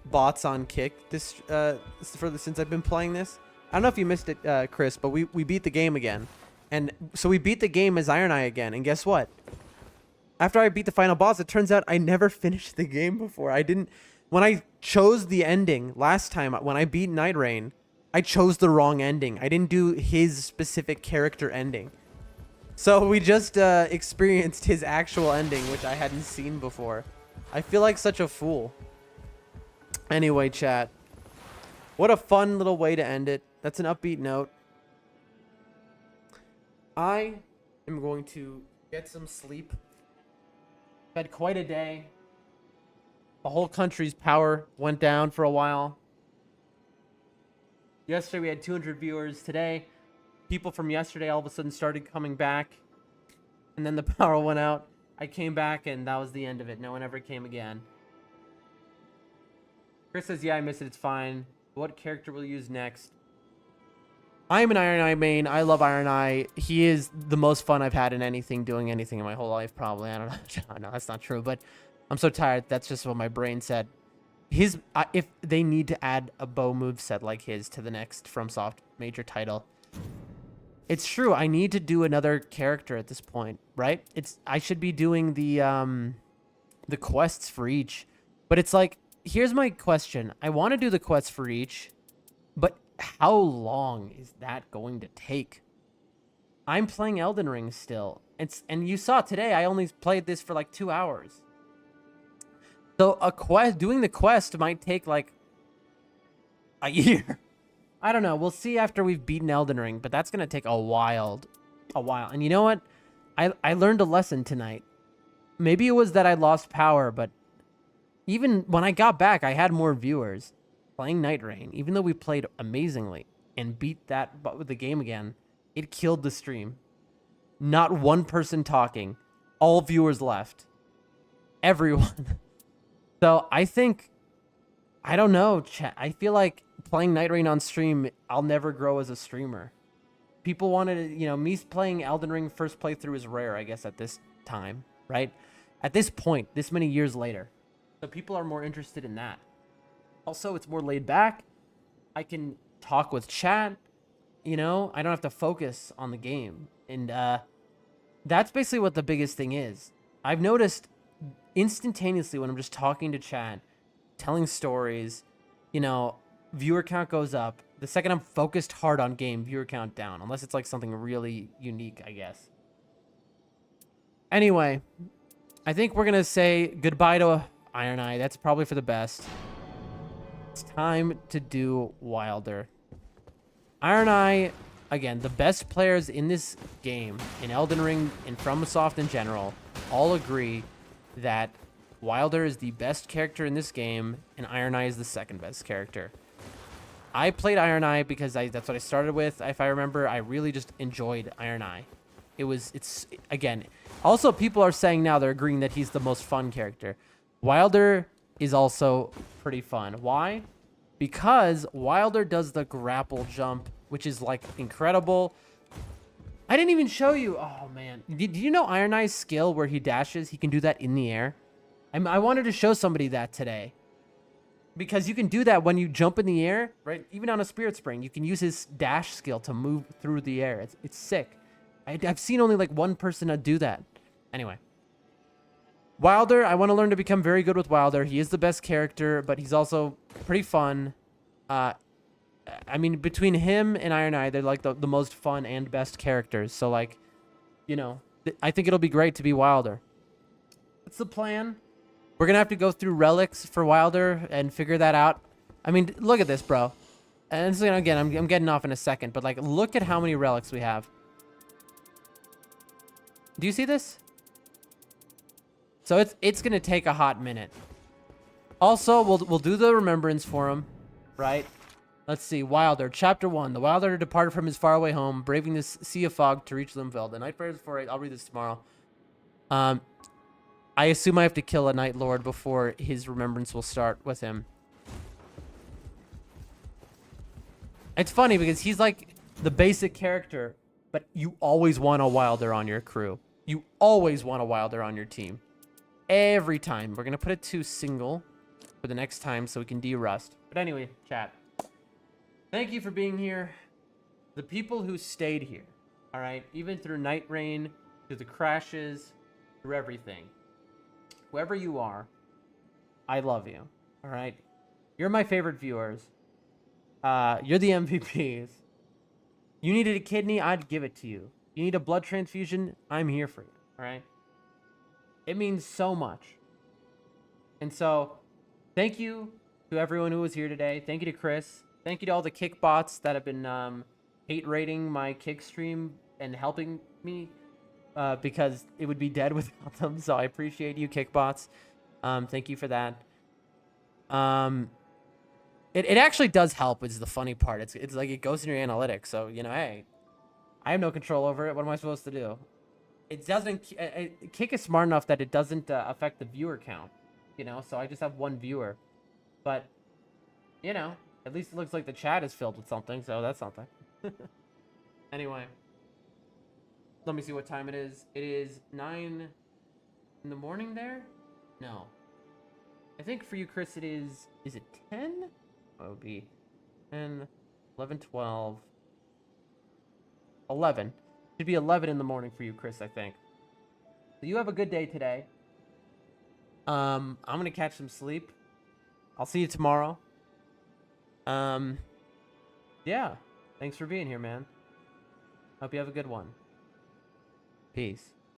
bots on Kick this since I've been playing this. I don't know if you missed it, Chris, but we beat the game again, and so we beat the game as Iron Eye again. And guess what? After I beat the final boss, it turns out I never finished the game before. I didn't. When I chose the ending last time, when I beat Night Rain, I chose the wrong ending. I didn't do his specific character ending. So we just experienced his actual ending, which I hadn't seen before. I feel like such a fool. Anyway, chat. What a fun little way to end it. That's an upbeat note. I am going to get some sleep. Had quite a day. The whole country's power went down for a while. Yesterday we had 200 viewers. Today, people from yesterday all of a sudden started coming back. And then the power went out. I came back and that was the end of it. No one ever came again. Chris says, yeah, I missed it. It's fine. What character will you use next? I'm an Iron Eye main. I love Iron Eye. He is the most fun I've had in anything, doing anything in my whole life, probably. I don't know. No, that's not true, but I'm so tired. That's just what my brain said. If they need to add a bow moveset like his to the next FromSoft major title, it's true. I need to do another character at this point, right? I should be doing the quests for each, but it's like, here's my question. I want to do the quests for each, but how long is that going to take? I'm playing Elden Ring still. And you saw today, I only played this for like 2 hours. So doing the quest might take like a year. I don't know. We'll see after we've beaten Elden Ring, but that's going to take a while. And you know what? I learned a lesson tonight. Maybe it was that I lost power, but even when I got back, I had more viewers playing Night Rain. Even though we played amazingly and beat the game again, it killed the stream. Not one person talking. All viewers left. Everyone. So I think, I don't know, chat. I feel like playing Night Rain on stream, I'll never grow as a streamer. People wanted, me playing Elden Ring first playthrough is rare, I guess, at this time, right? At this point, this many years later. So people are more interested in that. Also, it's more laid back. I can talk with chat, I don't have to focus on the game. And that's basically what the biggest thing is. I've noticed instantaneously when I'm just talking to chat, telling stories, viewer count goes up. The second I'm focused hard on game, viewer count down, unless it's like something really unique, I guess. Anyway, I think we're gonna say goodbye to Iron Eye. That's probably for the best. It's time to do Wilder. Iron Eye, again, the best players in this game, in Elden Ring, in FromSoft in general, all agree that Wilder is the best character in this game, and Iron Eye is the second best character. I played Iron Eye because that's what I started with. If I remember, I really just enjoyed Iron Eye. It's again, also people are saying now they're agreeing that he's the most fun character. Wilder is also pretty fun. Why? Because Wilder does the grapple jump, which is like incredible. I didn't even show you. Oh man. Did you know Iron Eye's skill where he dashes, he can do that in the air? I wanted to show somebody that today. Because you can do that when you jump in the air, right? Even on a Spirit Spring, you can use his dash skill to move through the air. It's sick. I've seen only like one person do that. Anyway. Wilder, I want to learn to become very good with Wilder. He is the best character, but he's also pretty fun. I mean, between him and Iron Eye, they're like the most fun and best characters. So like, you know, I think it'll be great to be Wilder. What's the plan? We're going to have to go through relics for Wilder and figure that out. I mean, look at this, bro. And so, again, I'm getting off in a second, but like, look at how many relics we have. Do you see this? So it's going to take a hot minute. Also, we'll do the remembrance for him, right? Let's see. Wilder, Chapter 1. The Wilder departed from his faraway home, braving this sea of fog to reach Limfeld. The night prayers before I'll read this tomorrow. I assume I have to kill a Night Lord before his remembrance will start with him. It's funny because he's like the basic character, but you always want a Wilder on your crew. You always want a Wilder on your team. Every time. We're going to put it to single for the next time so we can de-rust. But anyway, chat. Thank you for being here. The people who stayed here, all right? Even through Night Rain, through the crashes, through everything. Whoever you are, I love you, all right? You're my favorite viewers. You're the MVPs. You needed a kidney, I'd give it to you. You need a blood transfusion, I'm here for you, all right? It means so much. And so, thank you to everyone who was here today. Thank you to Chris. Thank you to all the kick bots that have been hate rating my kick stream and helping me. Because it would be dead without them. So I appreciate you, Kickbots. Thank you for that. It actually does help, is the funny part. It's like it goes in your analytics. So, you know, hey, I have no control over it. What am I supposed to do? It doesn't... Kick is smart enough that it doesn't affect the viewer count. You know, so I just have one viewer. But, you know, at least it looks like the chat is filled with something. So that's something. Anyway. Let me see what time it is. It is 9 in the morning there? No. I think for you, Chris, it is it 10? Oh, it would be 10, 11, 12, 11. Should be 11 in the morning for you, Chris, I think. So you have a good day today. I'm going to catch some sleep. I'll see you tomorrow. Yeah. Thanks for being here, man. Hope you have a good one. Peace.